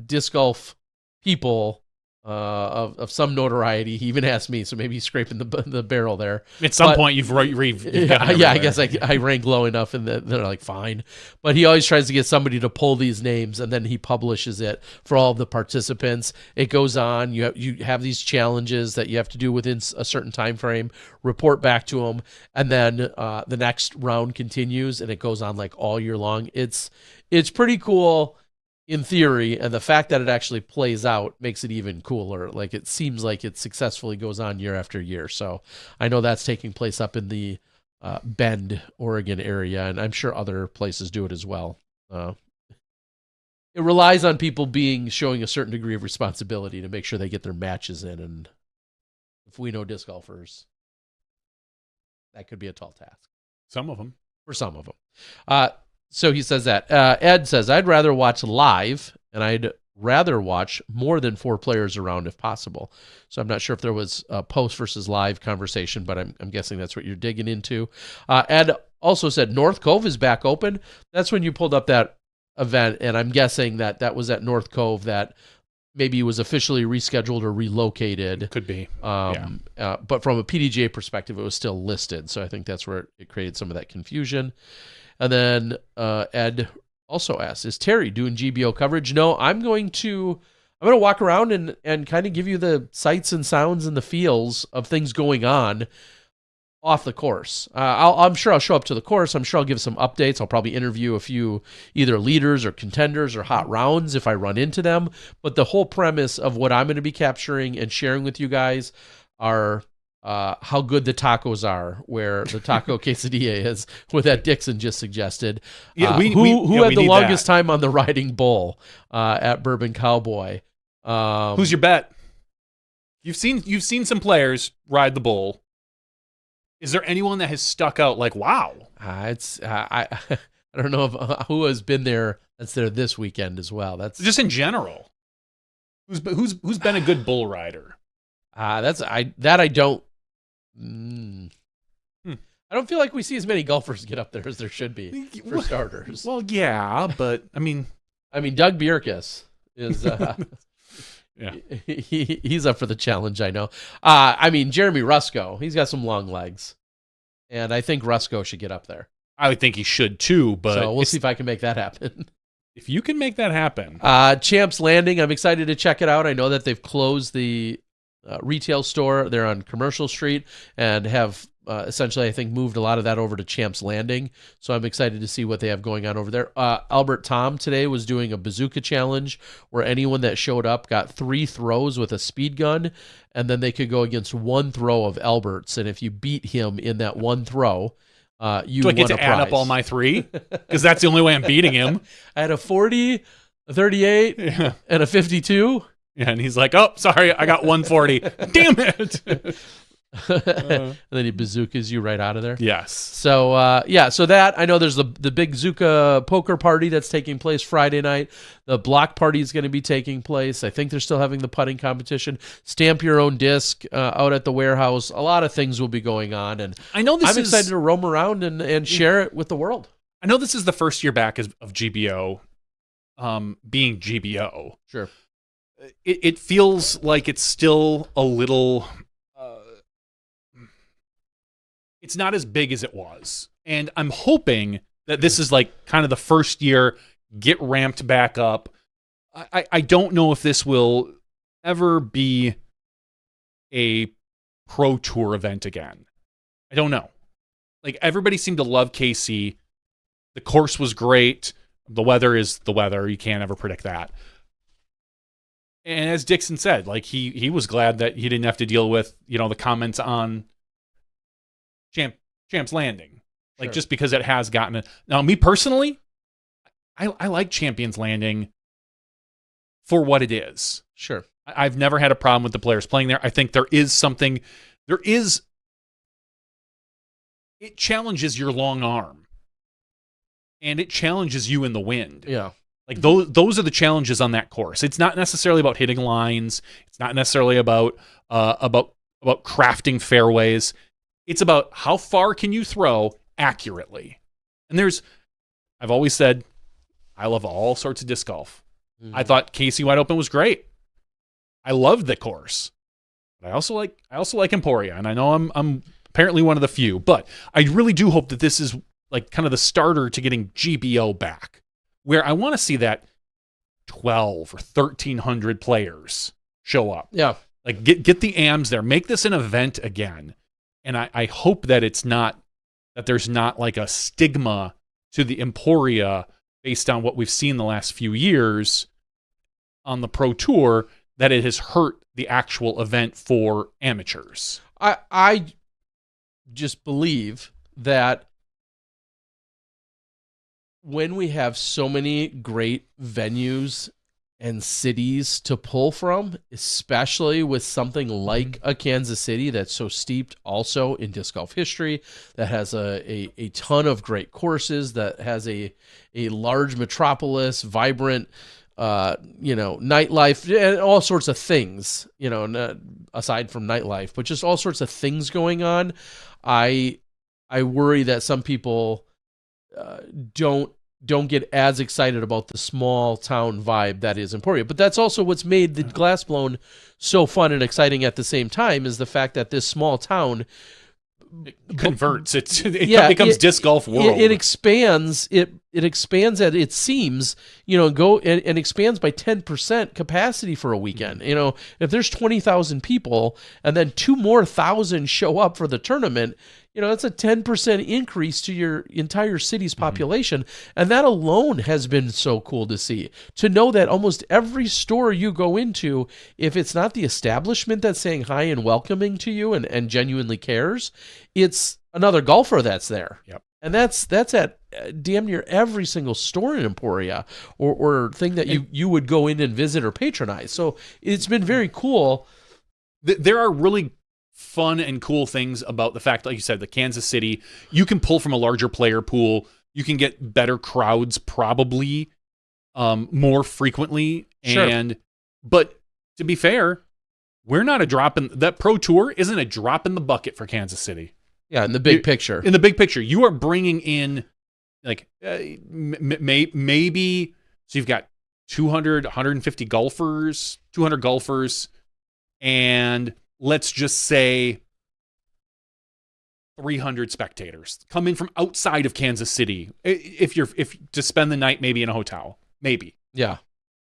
S1: disc golf people of some notoriety. He even asked me, so maybe he's scraping the barrel there.
S2: At some point, you've gotten
S1: I guess I rank low enough, and they're like, fine. But he always tries to get somebody to pull these names, and then he publishes it for all of the participants. It goes on. You have these challenges that you have to do within a certain time frame, report back to him, and then the next round continues, and it goes on like all year long. It's pretty cool in theory, and the fact that it actually plays out makes it even cooler. Like, it seems like it successfully goes on year after year. So I know that's taking place up in the Bend, Oregon area, and I'm sure other places do it as well. it relies on people showing a certain degree of responsibility to make sure they get their matches in. And if we know disc golfers, that could be a tall task.
S2: Some of them.
S1: For some of them. So he says that. Ed says, I'd rather watch live, and I'd rather watch more than 4 players around if possible. So I'm not sure if there was a post versus live conversation, but I'm guessing that's what you're digging into. Ed also said North Cove is back open. That's when you pulled up that event, and I'm guessing that was at North Cove that maybe was officially rescheduled or relocated.
S2: Could be.
S1: But from a PDGA perspective, it was still listed. So I think that's where it created some of that confusion. And then Ed also asked, is Terry doing GBO coverage? No, I'm going to walk around and kind of give you the sights and sounds and the feels of things going on off the course. I'm sure I'll show up to the course. I'm sure I'll give some updates. I'll probably interview a few either leaders or contenders or hot rounds if I run into them. But the whole premise of what I'm going to be capturing and sharing with you guys are how good the tacos are, where the taco quesadilla is, what that Dixon just suggested.
S2: Yeah,
S1: who had the longest time on the riding bull at Bourbon Cowboy?
S2: Who's your bet? You've seen some players ride the bull. Is there anyone that has stuck out like, wow?
S1: I don't know who has been there that's there this weekend as well. That's
S2: just in general. Who's been a good bull rider?
S1: I don't. I don't feel like we see as many golfers get up there as there should be for starters.
S2: Well, yeah, but I mean,
S1: Doug Bjerkes is.
S2: Yeah,
S1: he's up for the challenge. I know. Jeremy Rusko, he's got some long legs, and I think Rusko should get up there.
S2: I would think he should too, but
S1: so we'll see if I can make that happen.
S2: If you can make that happen,
S1: Champs Landing, I'm excited to check it out. I know that they've closed the retail store there on Commercial Street and have essentially, I think, moved a lot of that over to Champs Landing. So I'm excited to see what they have going on over there. Albert Tom today was doing a bazooka challenge where anyone that showed up got 3 throws with a speed gun, and then they could go against 1 throw of Albert's. And if you beat him in that 1 throw, you
S2: do I get
S1: won
S2: to
S1: a
S2: add
S1: prize.
S2: up all my 3? Because that's the only way I'm beating him.
S1: I had a 40, a 38, and a 52.
S2: Yeah, and he's like, "Oh, sorry, I got 140. Damn it!"
S1: And then he bazookas you right out of there.
S2: Yes.
S1: So so that I know there's the big Zuka poker party that's taking place Friday night. The block party is going to be taking place. I think they're still having the putting competition. Stamp your own disc out at the warehouse. A lot of things will be going on, and
S2: I know I'm
S1: excited to roam around and share it with the world.
S2: I know this is the first year back of GBO, being GBO.
S1: Sure.
S2: It feels like it's still a little. It's not as big as it was, and I'm hoping that this is like kind of the first year get ramped back up. I don't know if this will ever be a pro tour event again. I don't know. Like, everybody seemed to love KC. The course was great. The weather is the weather. You can't ever predict that. And as Dixon said, like he was glad that he didn't have to deal with, the comments on Champs Landing. Like,
S1: Sure.
S2: just because it has gotten it. Now, me personally, I like Champions Landing for what it is.
S1: Sure.
S2: I've never had a problem with the players playing there. I think it challenges your long arm. And it challenges you in the wind.
S1: Yeah.
S2: Like, those are the challenges on that course. It's not necessarily about hitting lines. It's not necessarily about crafting fairways. It's about how far can you throw accurately. And I've always said, I love all sorts of disc golf.
S1: Mm-hmm.
S2: I thought KC Wide Open was great. I loved the course. But I also like Emporia, and I know I'm apparently one of the few. But I really do hope that this is like kind of the starter to getting GBO back, where I want to see that 12 or 1,300 players show up.
S1: Yeah.
S2: Like, get the AMs there. Make this an event again. And I hope that there's not like a stigma to the Emporia based on what we've seen the last few years on the Pro Tour, that it has hurt the actual event for amateurs.
S1: I just believe that when we have so many great venues and cities to pull from, especially with something like a Kansas City that's so steeped also in disc golf history, that has a ton of great courses, that has a large metropolis, vibrant, nightlife, and all sorts of things, aside from nightlife, but just all sorts of things going on. I worry that some people don't get as excited about the small town vibe that is Emporia. But that's also what's made the Glass Blown so fun and exciting at the same time, is the fact that this small town
S2: converts. It becomes disc golf world.
S1: It expands. It expands at, it seems, and expands by 10% capacity for a weekend. If there's 20,000 people and then 2,000 more show up for the tournament, that's a 10% increase to your entire city's population. And that alone has been so cool to see. To know that almost every store you go into, if it's not the establishment that's saying hi and welcoming to you and genuinely cares, it's another golfer that's there.
S2: Yep.
S1: And that's at damn near every single store in Emporia or thing that you would go in and visit or patronize. So it's been very cool.
S2: There are really fun and cool things about the fact, like you said, the Kansas City, you can pull from a larger player pool. You can get better crowds probably more frequently.
S1: Sure.
S2: But to be fair, we're not a drop in that Pro Tour isn't a drop in the bucket for Kansas City.
S1: Yeah, in the big picture.
S2: In the big picture, you are bringing in maybe, so you've got 200, 150 golfers, 200 golfers, and let's just say 300 spectators come in from outside of Kansas City. If to spend the night, maybe in a hotel, maybe.
S1: Yeah.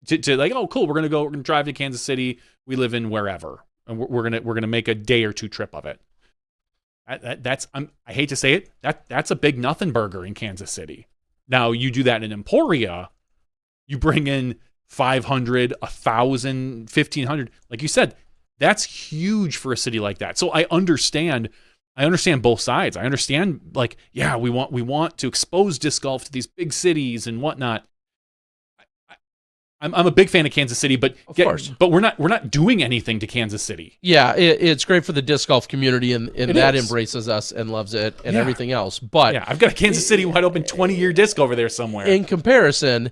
S2: To like, oh, cool. We're going to drive to Kansas City. We live in wherever, and we're going to make a day or two trip of it. That's I hate to say it, that's a big nothing burger in Kansas City. Now you do that in Emporia, you bring in 500, 1,000, 1,500. Like you said, that's huge for a city like that. So I understand both sides. I understand, like, yeah, we want to expose disc golf to these big cities and whatnot. I'm a big fan of Kansas City, but we're not doing anything to Kansas City.
S1: Yeah, it's great for the disc golf community, and that embraces us and loves it and everything else. But
S2: yeah, I've got a Kansas City wide open 20-year disc over there somewhere.
S1: In comparison,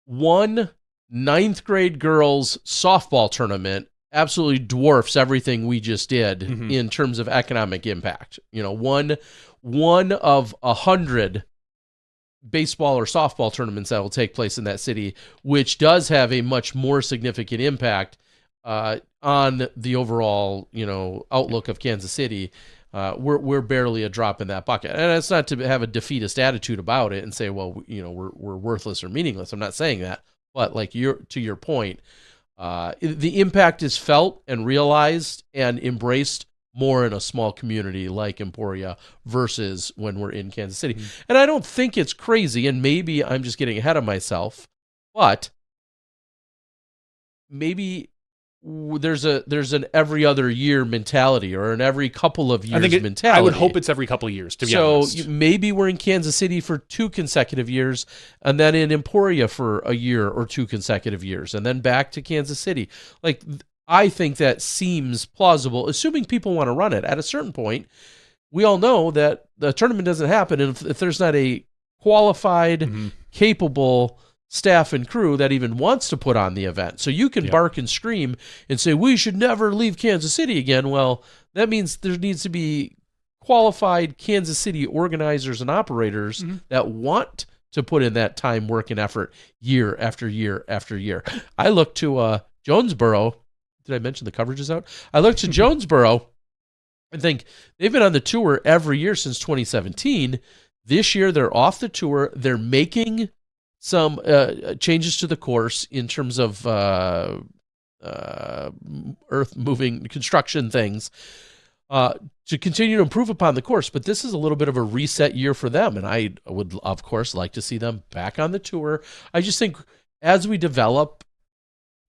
S1: one 9th grade girls softball tournament absolutely dwarfs everything we just did in terms of economic impact. One of 100 baseball or softball tournaments that will take place in that city, which does have a much more significant impact on the overall, outlook of Kansas City. We're barely a drop in that bucket, and it's not to have a defeatist attitude about it and say, well, we're worthless or meaningless. I'm not saying that, but like to your point, the impact is felt and realized and embraced more in a small community like Emporia versus when we're in Kansas City. And I don't think it's crazy, and maybe I'm just getting ahead of myself, but maybe there's an every other year mentality or an every couple of years mentality.
S2: I would hope it's every couple of years, to be honest.
S1: So maybe we're in Kansas City for 2 consecutive years, and then in Emporia for a year or 2 consecutive years, and then back to Kansas City. Like, I think that seems plausible, assuming people want to run it. At a certain point, we all know that the tournament doesn't happen if there's not a qualified, capable staff and crew that even wants to put on the event. So you can bark and scream and say, we should never leave Kansas City again. Well, that means there needs to be qualified Kansas City organizers and operators that want to put in that time, work, and effort year after year after year. I look to Jonesboro. Did I mention the coverage is out? I looked to Jonesboro and think they've been on the tour every year since 2017. This year, they're off the tour. They're making some changes to the course in terms of earth-moving construction things to continue to improve upon the course. But this is a little bit of a reset year for them, and I would, of course, like to see them back on the tour. I just think as we develop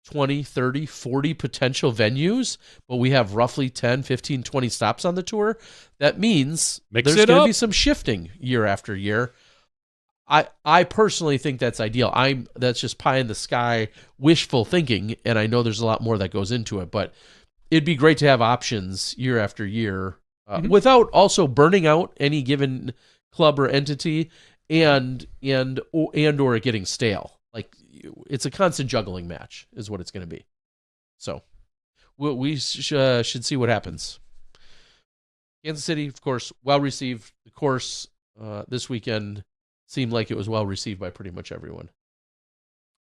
S1: 20, 30, 40 potential venues, but we have roughly 10, 15, 20 stops on the tour, that means there's going to be some shifting year after year. I personally think that's ideal. That's just pie in the sky, wishful thinking, and I know there's a lot more that goes into it. But it'd be great to have options year after year, without also burning out any given club or entity, and or it getting stale. Like, it's a constant juggling match, is what it's going to be. So we should see what happens. Kansas City, of course, well received. The course this weekend seemed like it was well received by pretty much everyone.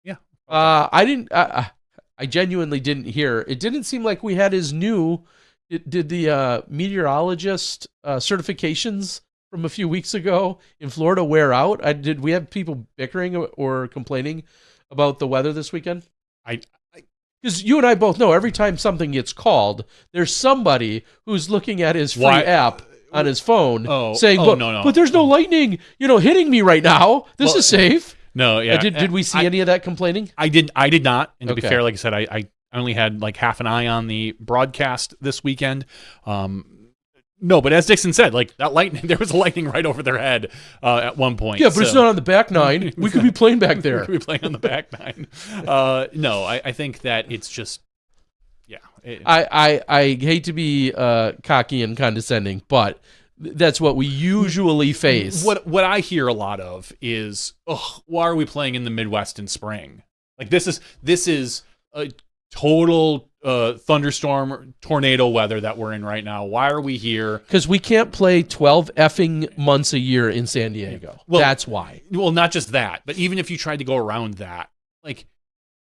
S2: Yeah.
S1: I genuinely didn't hear. It didn't seem like we had his new. Did the meteorologist certifications from a few weeks ago in Florida wear out? Did we have people bickering or complaining about the weather this weekend? Because you and I both know every time something gets called, there's somebody who's looking at his free app on his phone saying, but there's no lightning, hitting me right now. This is safe.
S2: No, yeah.
S1: Did we see any of that complaining?
S2: I did not. And to be fair, like I said, I only had like half an eye on the broadcast this weekend. No, but as Dixon said, like that lightning, there was a lightning right over their head at one point.
S1: Yeah, but it's not on the back nine. We could be playing back there.
S2: We could be playing on the back nine. No, I think that it's just, yeah.
S1: I hate to be cocky and condescending, but that's what we usually face.
S2: What I hear a lot of is, why are we playing in the Midwest in spring? Like this is a total thunderstorm, tornado weather that we're in right now. Why are we here?
S1: Because we can't play 12 effing months a year in San Diego. Well, that's why.
S2: Well, not just that, but even if you tried to go around that, like,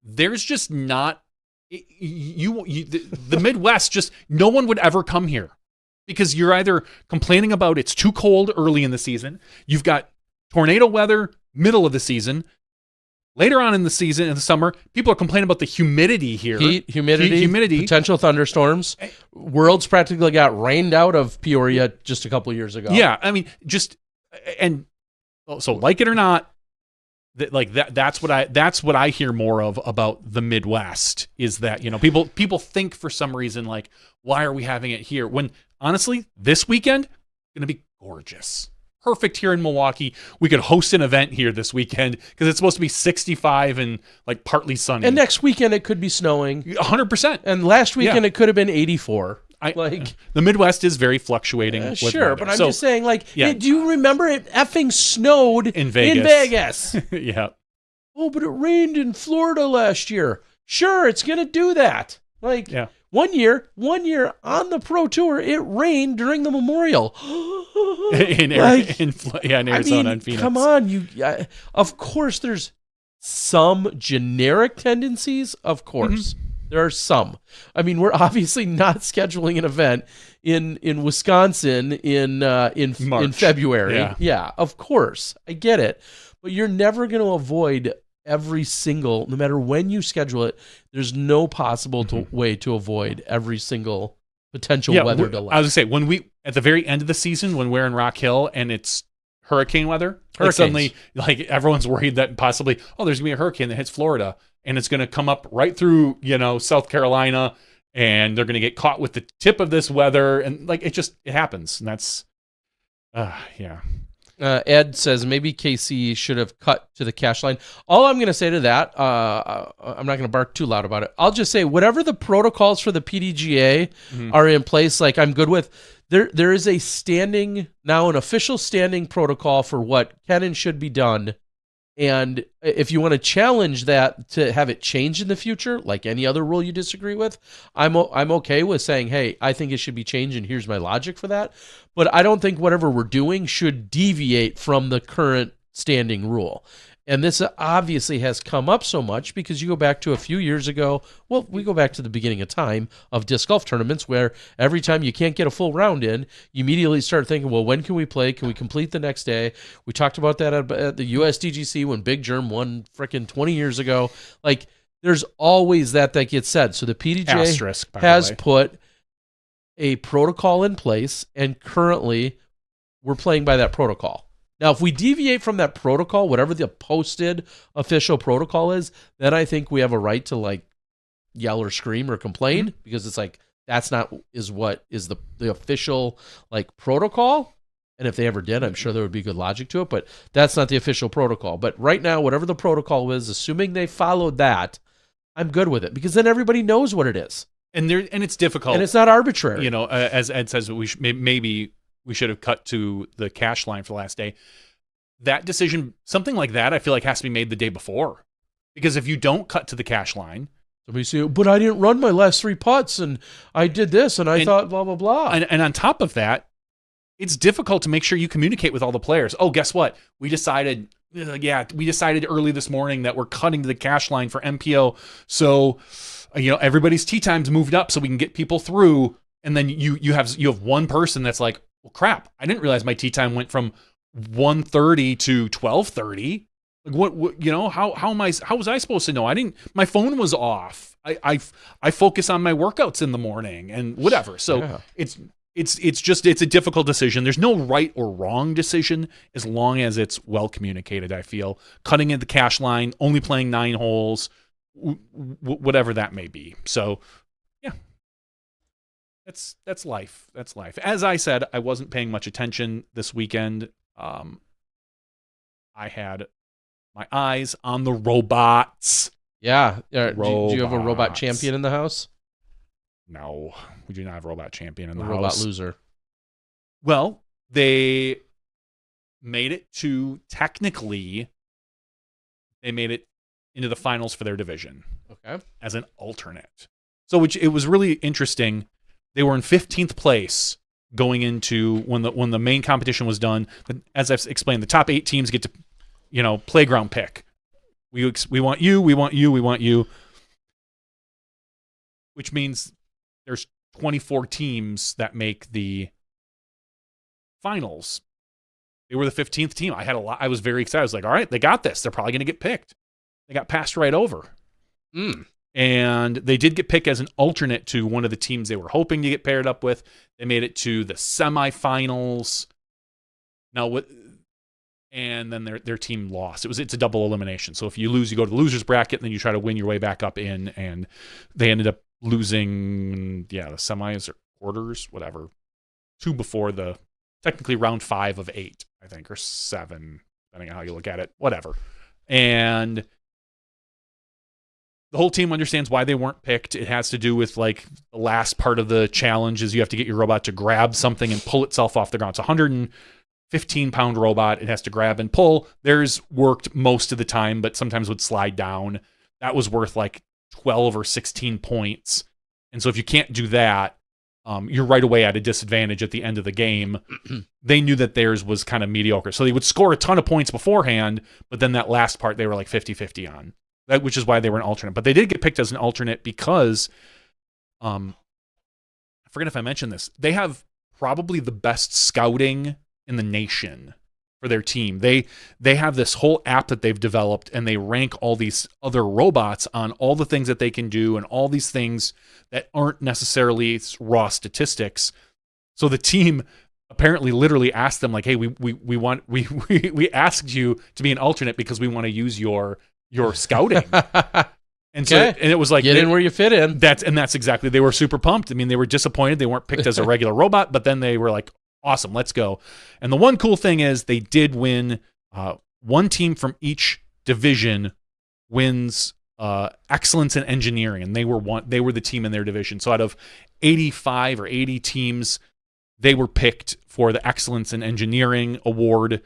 S2: there's just not the Midwest. Just no one would ever come here because you're either complaining about it's too cold early in the season. You've got tornado weather middle of the season. Later on in the season, in the summer, people are complaining about the humidity here.
S1: Humidity, potential thunderstorms. Worlds practically got rained out of Peoria just a couple years ago.
S2: Yeah, I mean, so like it or not, that's what I hear more of about the Midwest is that, people think for some reason, like, why are we having it here? When honestly, this weekend going to be gorgeous. Perfect here in Milwaukee. We could host an event here this weekend because it's supposed to be 65 and like partly sunny.
S1: And next weekend it could be snowing.
S2: 100%.
S1: And last weekend it could have been 84.
S2: The Midwest is very fluctuating. With
S1: sure,
S2: weather.
S1: But I'm just saying, do you remember it effing snowed in Vegas?
S2: Yeah.
S1: Oh, but it rained in Florida last year. Sure, it's gonna do that. One year on the Pro Tour, it rained during the Memorial.
S2: in Arizona and Phoenix.
S1: Come on, of course there's some generic tendencies, of course. Mm-hmm. There are some. I mean, we're obviously not scheduling an event in Wisconsin in February. Yeah, of course. I get it. But you're never going to avoid every single, no matter when you schedule it, there's no possible way to avoid every single potential weather delay.
S2: I was going to say, at the very end of the season, when we're in Rock Hill and it's hurricane weather, suddenly everyone's worried that possibly, there's going to be a hurricane that hits Florida and it's going to come up right through, South Carolina, and they're going to get caught with the tip of this weather. And it happens. And that's, yeah.
S1: Ed says maybe KC should have cut to the cash line. All I'm going to say to that, I'm not going to bark too loud about it. I'll just say whatever the protocols for the PDGA are in place, I'm good with. There is an official standing protocol for what can and should be done. And if you want to challenge that to have it change in the future, like any other rule you disagree with, I'm okay with saying, hey, I think it should be changed, and here's my logic for that. But I don't think whatever we're doing should deviate from the current standing rule. And this obviously has come up so much because you go back to a few years ago. Well, we go back to the beginning of time of disc golf tournaments where every time you can't get a full round in, you immediately start thinking, well, when can we play? Can we complete the next day? We talked about that at the USDGC when Big Germ won frickin' 20 years ago. There's always that gets said. So the PDGA has put a protocol in place, and currently we're playing by that protocol. Now, if we deviate from that protocol, whatever the posted official protocol is, then I think we have a right to yell or scream or complain because it's that's not what is the official protocol. And if they ever did, I'm sure there would be good logic to it, but that's not the official protocol. But right now, whatever the protocol is, assuming they followed that, I'm good with it because then everybody knows what it is.
S2: And it's difficult.
S1: And it's not arbitrary.
S2: You know, as Ed says, maybe we should have cut to the cash line for the last day. That decision, something like that, I feel like has to be made the day before. Because if you don't cut to the cash line,
S1: somebody say, but I didn't run my last 3 putts and I did this and I thought blah, blah, blah.
S2: And on top of that, it's difficult to make sure you communicate with all the players. Oh, guess what? We decided early this morning that we're cutting to the cash line for MPO. So, everybody's tee times moved up so we can get people through. And then you have one person that's like, well, crap, I didn't realize my tee time went from 1:30 to 12:30. Like how was I supposed to know? My phone was off. I focus on my workouts in the morning and whatever. So it's a difficult decision. There's no right or wrong decision as long as it's well communicated, I feel. Cutting in the cash line, only playing 9 holes, whatever that may be. So, yeah. That's life. That's life. As I said, I wasn't paying much attention this weekend. I had my eyes on the robots.
S1: Yeah. Do you have a robot champion in the house?
S2: No, we do not have a robot champion in the
S1: robot
S2: house.
S1: Loser.
S2: Well, they made it technically, they made it into the finals for their division.
S1: Okay.
S2: As an alternate. So it was really interesting. They were in 15th place going into when the main competition was done. As I've explained, the top 8 teams get to, playground pick. We want you, we want you, we want you. Which means there's 24 teams that make the finals. They were the 15th team. I was very excited. I was like, all right, they got this. They're probably going to get picked. They got passed right over. And they did get picked as an alternate to one of the teams they were hoping to get paired up with. They made it to the semifinals. And then their team lost. It's a double elimination. So if you lose, you go to the loser's bracket, and then you try to win your way back up in. And they ended up losing, the semis or quarters, whatever, 2 before technically round 5 of 8, I think, or 7, depending on how you look at it, whatever. And the whole team understands why they weren't picked. It has to do with like the last part of the challenge is you have to get your robot to grab something and pull itself off the ground. It's a 115-pound robot. It has to grab and pull. Theirs worked most of the time, but sometimes would slide down. That was worth like 12 or 16 points. And so if you can't do that, you're right away at a disadvantage at the end of the game. They knew that theirs was kind of mediocre. So they would score a ton of points beforehand, but then that last part they were like 50-50 on. Which is why they were an alternate. But they did get picked as an alternate because, I forget if I mentioned this, they have probably the best scouting in the nation for their team. They have this whole app that they've developed, and they rank all these other robots on all the things that they can do and all these things that aren't necessarily raw statistics. So the team apparently literally asked them like, hey, we asked you to be an alternate because we want to use your scouting. And so and it was like,
S1: get in where you fit in.
S2: That's exactly, they were super pumped. I mean, they were disappointed they weren't picked as a regular robot, but then they were like, awesome, let's go. And the one cool thing is they did win, one team from each division wins excellence in engineering, and they were the team in their division. So out of 85 or 80 teams, they were picked for the excellence in engineering award,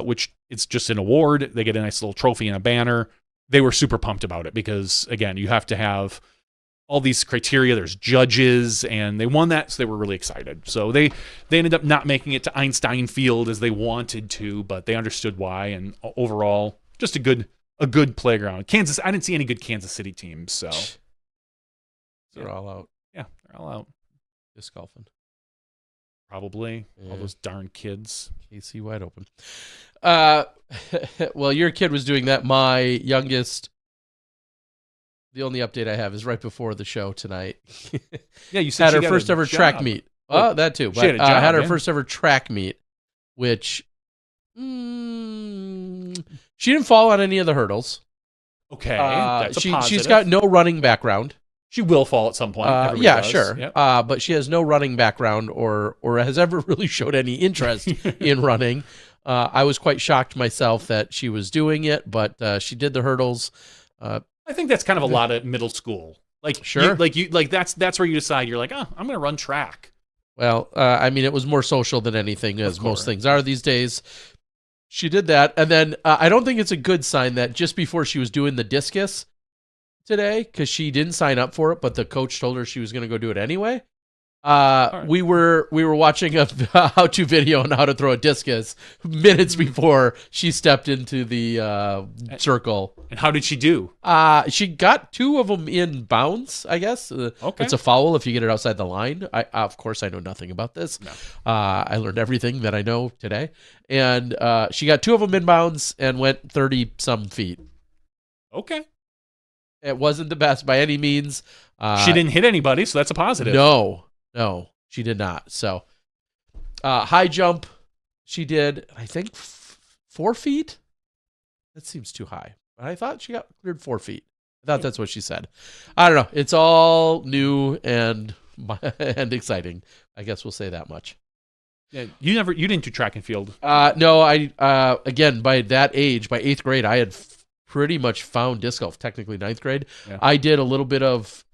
S2: which it's just an award. They get a nice little trophy and a banner. They were super pumped about it because, again, you have to have all these criteria. There's judges, and they won that, so they were really excited. So they ended up not making it to Einstein Field as they wanted to, but they understood why. And overall, just a good playground. Kansas, I didn't see any good Kansas City teams, so
S1: they're all out.
S2: Yeah, they're all out.
S1: Disc golfing.
S2: Probably. Yeah. All those darn kids.
S1: KC wide open. Well, your kid was doing that. My youngest, the only update I have is right before the show tonight.
S2: Yeah, you said
S1: had her first ever track meet. Oh, that too. But had her first ever track meet, which she didn't fall on any of the hurdles.
S2: Okay, that's a positive.
S1: She's got no running background.
S2: She will fall at some point. Everybody
S1: Yeah,
S2: does.
S1: sure.
S2: Yep.
S1: But she has no running background or has ever really showed any interest in running. I was quite shocked myself that she was doing it, but she did the hurdles.
S2: I think that's kind of a lot of middle school. Like,
S1: Sure.
S2: That's where you decide you're like, oh, I'm going to run track.
S1: Well, I mean, it was more social than anything, as
S2: course.
S1: most things are these days. She did that, and then I don't think it's a good sign that just before she was doing the discus today, because she didn't sign up for it, but the coach told her she was going to go do it anyway.
S2: Right.
S1: We were watching a how-to video on how to throw a discus minutes before she stepped into the circle.
S2: And how did she do?
S1: She got 2 of them in bounds, I guess.
S2: Okay.
S1: It's a foul if you get it outside the line. Of course, I know nothing about this.
S2: No.
S1: I learned everything that I know today. And she got 2 of them in bounds and went 30-some feet.
S2: Okay.
S1: It wasn't the best by any means.
S2: She didn't hit anybody, so that's a positive.
S1: No, she did not. So, high jump, she did, I think, 4 feet? That seems too high. I thought she got cleared 4 feet. I thought that's what she said. I don't know. It's all new and exciting. I guess we'll say that much.
S2: Yeah, you didn't do track and field.
S1: No, I again, by that age, by 8th grade, I had pretty much found disc golf, technically 9th grade.
S2: Yeah.
S1: I did a little bit of,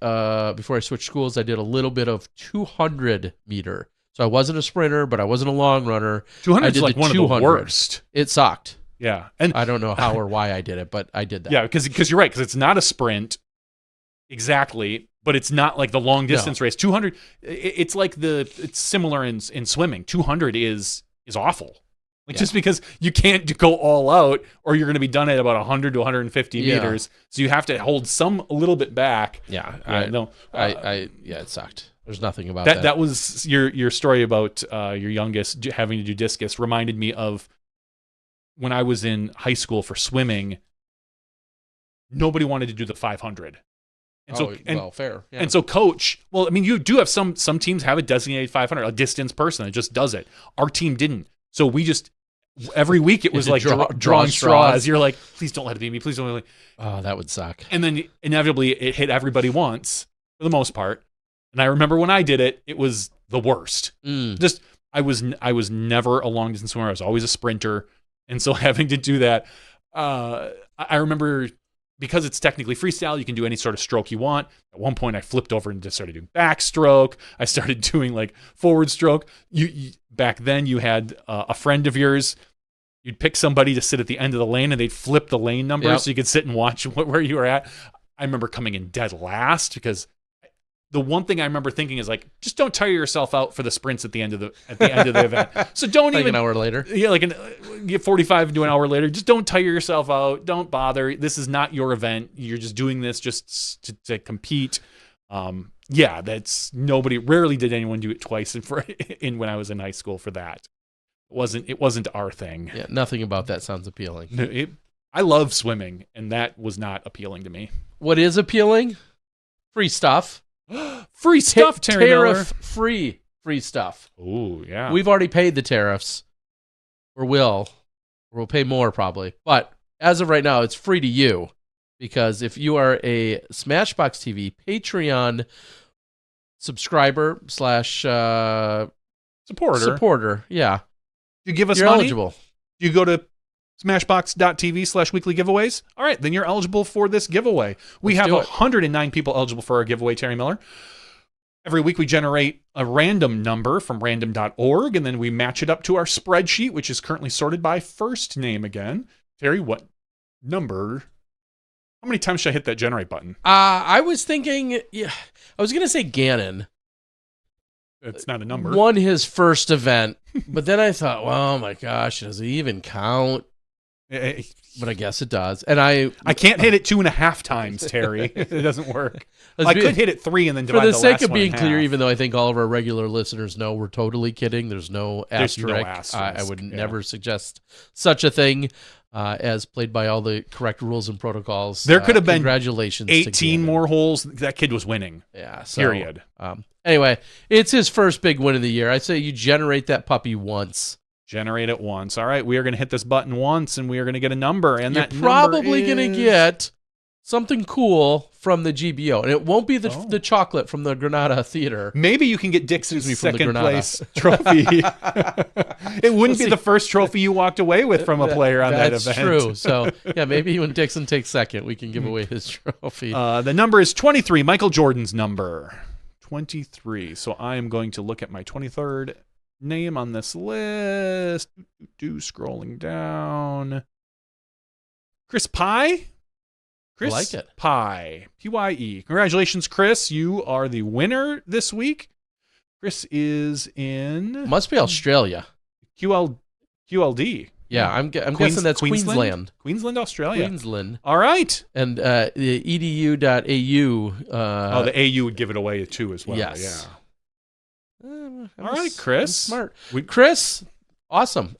S1: before I switched schools, I did a little bit of 200 meter. So I wasn't a sprinter, but I wasn't a long runner.
S2: 200 is like one of the worst.
S1: It sucked.
S2: Yeah. And
S1: I don't know how or why I did it, but I did that.
S2: Yeah, because you're right, because it's not a sprint exactly, but it's not like the long distance race. 200, it's like it's similar in swimming. 200 is awful. Like just because you can't go all out, or you're going to be done at about 100 to 150 meters, so you have to hold a little bit back.
S1: Yeah, it sucked. There's nothing about that.
S2: That was your story about your youngest having to do discus reminded me of when I was in high school for swimming. Nobody wanted to do the 500. And
S1: fair. Yeah.
S2: And so coach, well, I mean, you do have some teams have a designated 500, a distance person that just does it. Our team didn't. So we just, every week it was like drawing straws. You're like, please don't let it be me. Please don't let it be me.
S1: Oh, that would suck.
S2: And then inevitably it hit everybody once for the most part. And I remember when I did it, it was the worst. Just, I was never a long distance swimmer. I was always a sprinter. And so having to do that, I remember, because it's technically freestyle, you can do any sort of stroke you want. At one point, I flipped over and just started doing backstroke. I started doing like forward stroke. You back then, you had a friend of yours. You'd pick somebody to sit at the end of the lane, and they'd flip the lane number so you could sit and watch where you were at. I remember coming in dead last because the one thing I remember thinking is like, just don't tire yourself out for the sprints at the end of the event. So don't
S1: like
S2: even
S1: an hour later.
S2: Yeah, get 45 into an hour later. Just don't tire yourself out. Don't bother. This is not your event. You're just doing this just to compete. That's nobody. Rarely did anyone do it twice in when I was in high school for that. It wasn't our thing.
S1: Yeah, nothing about that sounds appealing.
S2: I love swimming, and that was not appealing to me.
S1: What is appealing? Free stuff.
S2: Free stuff, Terry Miller.
S1: Tariff-free free stuff.
S2: Oh, yeah.
S1: We've already paid the tariffs, or we'll pay more probably. But as of right now, it's free to you, because if you are a SmashBoxxTV Patreon subscriber / supporter, yeah,
S2: you give us
S1: you're
S2: money.
S1: Eligible.
S2: You go to SmashBoxx.tv/weekly giveaways. All right, then you're eligible for this giveaway. We have 109 people eligible for our giveaway, Terry Miller. Every week we generate a random number from random.org, and then we match it up to our spreadsheet, which is currently sorted by first name again. Terry, what number? How many times should I hit that generate button?
S1: I was thinking, I was going to say Gannon.
S2: It's not a number.
S1: Won his first event, but then I thought, well, oh my gosh, does it even count? But I guess it does. And I
S2: can't hit it 2.5 times, Terry. It doesn't work. I could hit it 3 and then divide the last one. For the sake
S1: of being clear, even though I think all of our regular listeners know we're totally kidding, there's no asterisk. I would never suggest such a thing as played by all the correct rules and protocols.
S2: There could have been
S1: congratulations
S2: 18 more holes. That kid was winning.
S1: Yeah. So,
S2: period.
S1: Anyway, it's his first big win of the year. I say you generate that puppy once.
S2: Generate it once. All right, we are going to hit this button once, and we are going to get a number. And
S1: you're probably going to get something cool from the GBO, and it won't be the chocolate from the Granada Theater.
S2: Maybe you can get Dixon's
S1: Excuse me, from the
S2: second
S1: Granada.
S2: place trophy. It wouldn't be the first trophy you walked away with from a player on that event.
S1: That's true. So, yeah, maybe when Dixon takes second, we can give away his trophy.
S2: The number is 23, Michael Jordan's number. 23. So I am going to look at my 23rd name on this list. Scrolling down. Chris Pye? Chris
S1: I like it.
S2: Pye. Pye. Congratulations, Chris. You are the winner this week. Chris is in...
S1: Must be Australia.
S2: QLD.
S1: Yeah, I'm guessing that's Queensland.
S2: Queensland, Australia.
S1: Queensland.
S2: All right.
S1: And the edu.au.
S2: The AU would give it away too as well.
S1: Yes.
S2: Yeah. All right, Chris.
S1: I'm smart. Chris, awesome.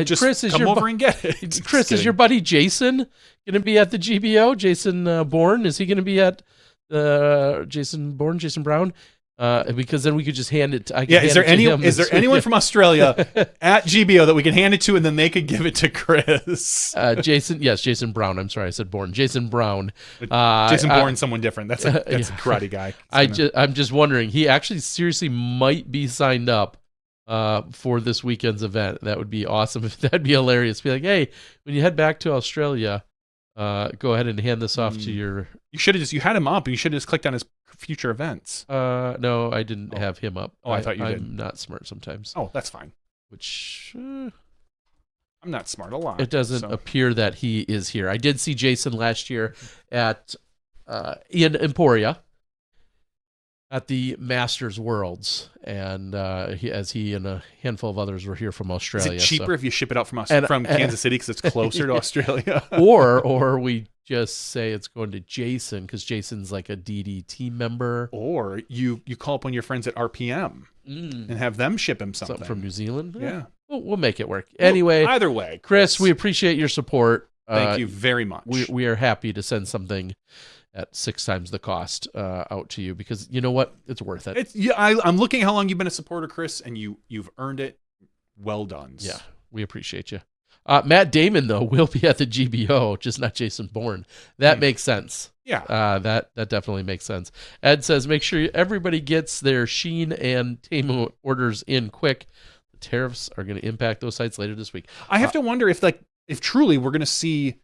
S2: Just
S1: Chris is
S2: come
S1: your
S2: over and get it.
S1: Chris, is your buddy Jason going to be at the GBO? Jason Bourne, is he going to be at Jason Brown? Because then we could just hand it.
S2: Is there anyone from Australia at GBO that we can hand it to, and then they could give it to Chris?
S1: Jason Brown. I'm sorry, I said Bourne. Jason Brown.
S2: Jason Bourne, someone different. That's a karate guy.
S1: I'm just wondering. He actually seriously might be signed up for this weekend's event. That would be awesome. That'd be hilarious. Be like, hey, when you head back to Australia, go ahead and hand this off to your.
S2: You should have you had him up. You should have just clicked on his future events.
S1: No, I didn't have him up.
S2: I thought you did.
S1: I'm not smart sometimes.
S2: Oh, that's fine.
S1: Which
S2: I'm not smart a lot.
S1: It doesn't appear that he is here. I did see Jason last year at in Emporia at the Masters Worlds, and he and a handful of others were here from Australia.
S2: Is it cheaper if you ship it out from Kansas City because it's closer to Australia?
S1: or we just say it's going to Jason because Jason's like a DD team member.
S2: Or you call up one of your friends at RPM and have them ship him something
S1: from New Zealand.
S2: Yeah,
S1: we'll make it work. Anyway,
S2: either way,
S1: Chris, we appreciate your support.
S2: Thank you very much.
S1: We are happy to send something at 6 times the cost out to you because you know what, it's worth it.
S2: I'm looking at how long you've been a supporter, Chris, and you've earned it. Well done.
S1: Yeah, we appreciate you. Matt Damon though will be at the GBO, just not Jason Bourne. That makes sense.
S2: Yeah,
S1: that definitely makes sense. Ed says make sure everybody gets their Shein and Temu orders in quick. The tariffs are going to impact those sites later this week.
S2: I have to wonder if truly we're going to see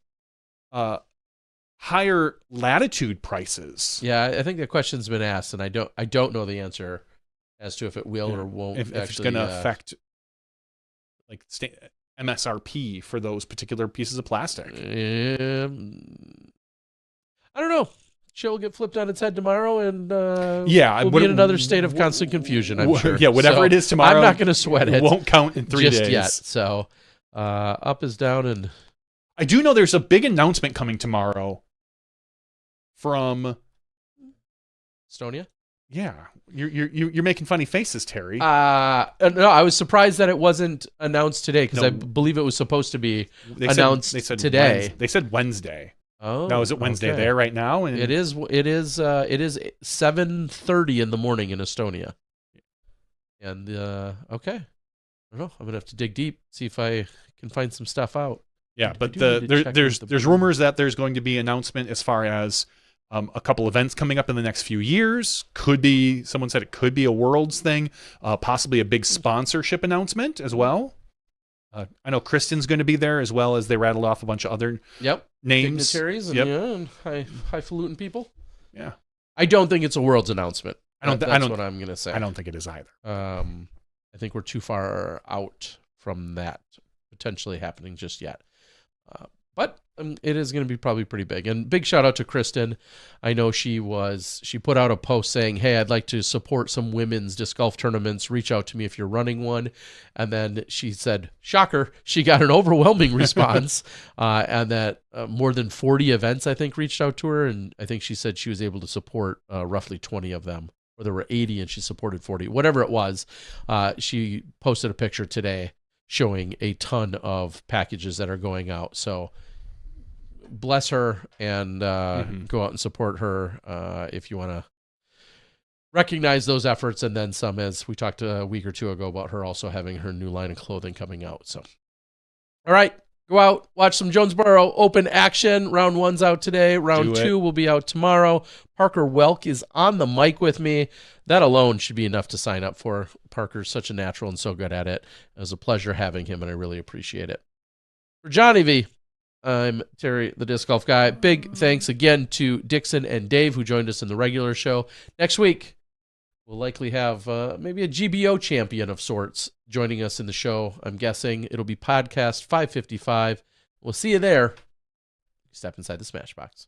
S2: higher latitude prices.
S1: Yeah, I think the question's been asked, and I don't know the answer as to if it will or won't.
S2: If it's going to affect like MSRP for those particular pieces of plastic.
S1: I don't know. Show will get flipped on its head tomorrow, and we'll be in another state of constant confusion, I'm sure.
S2: Yeah, whatever it is tomorrow.
S1: I'm not going to sweat it.
S2: It won't count in 3 days.
S1: Just yet. So up is down, and
S2: I do know there's a big announcement coming tomorrow from
S1: Estonia.
S2: Yeah, you're making funny faces, Terry.
S1: No, I was surprised that it wasn't announced today because I believe it was supposed to be announced today.
S2: They said Wednesday.
S1: Oh,
S2: now is it Wednesday there right now? And
S1: it is 7:30 in the morning in Estonia. And okay, I don't know. I'm gonna have to dig deep, see if I can find some stuff out.
S2: Yeah, but there's rumors that there's going to be announcement as far as a couple events coming up in the next few years. Someone said it could be a Worlds thing, possibly a big sponsorship announcement as well. I know Kristen's going to be there as well, as they rattled off a bunch of other names.
S1: Dignitaries and highfalutin people.
S2: Yeah.
S1: I don't think it's a Worlds announcement. That's what I'm going to say.
S2: I don't think it is either.
S1: I think we're too far out from that potentially happening just yet. But it is going to be probably pretty big. And big shout out to Kristen. I know she put out a post saying, hey, I'd like to support some women's disc golf tournaments. Reach out to me if you're running one. And then she said, shocker, she got an overwhelming response. And that more than 40 events, I think, reached out to her. And I think she said she was able to support roughly 20 of them. Or there were 80 and she supported 40. Whatever it was, she posted a picture today showing a ton of packages that are going out. So bless her, and go out and support her if you want to recognize those efforts, and then some, as we talked a week or two ago about her also having her new line of clothing coming out. So, all right, Go out, watch some Jonesboro Open action. Round 1's out today. Round 2 will be out tomorrow. Parker Welk is on the mic with me. That alone should be enough to sign up for. Parker's such a natural and so good at it. It was a pleasure having him, and I really appreciate it. For Johnny V, I'm Terry, the Disc Golf Guy. Big thanks again to Dixon and Dave, who joined us in the regular show. Next week, we'll likely have maybe a GBO champion of sorts joining us in the show. I'm guessing it'll be podcast 555. We'll see you there. Step inside the Smashbox.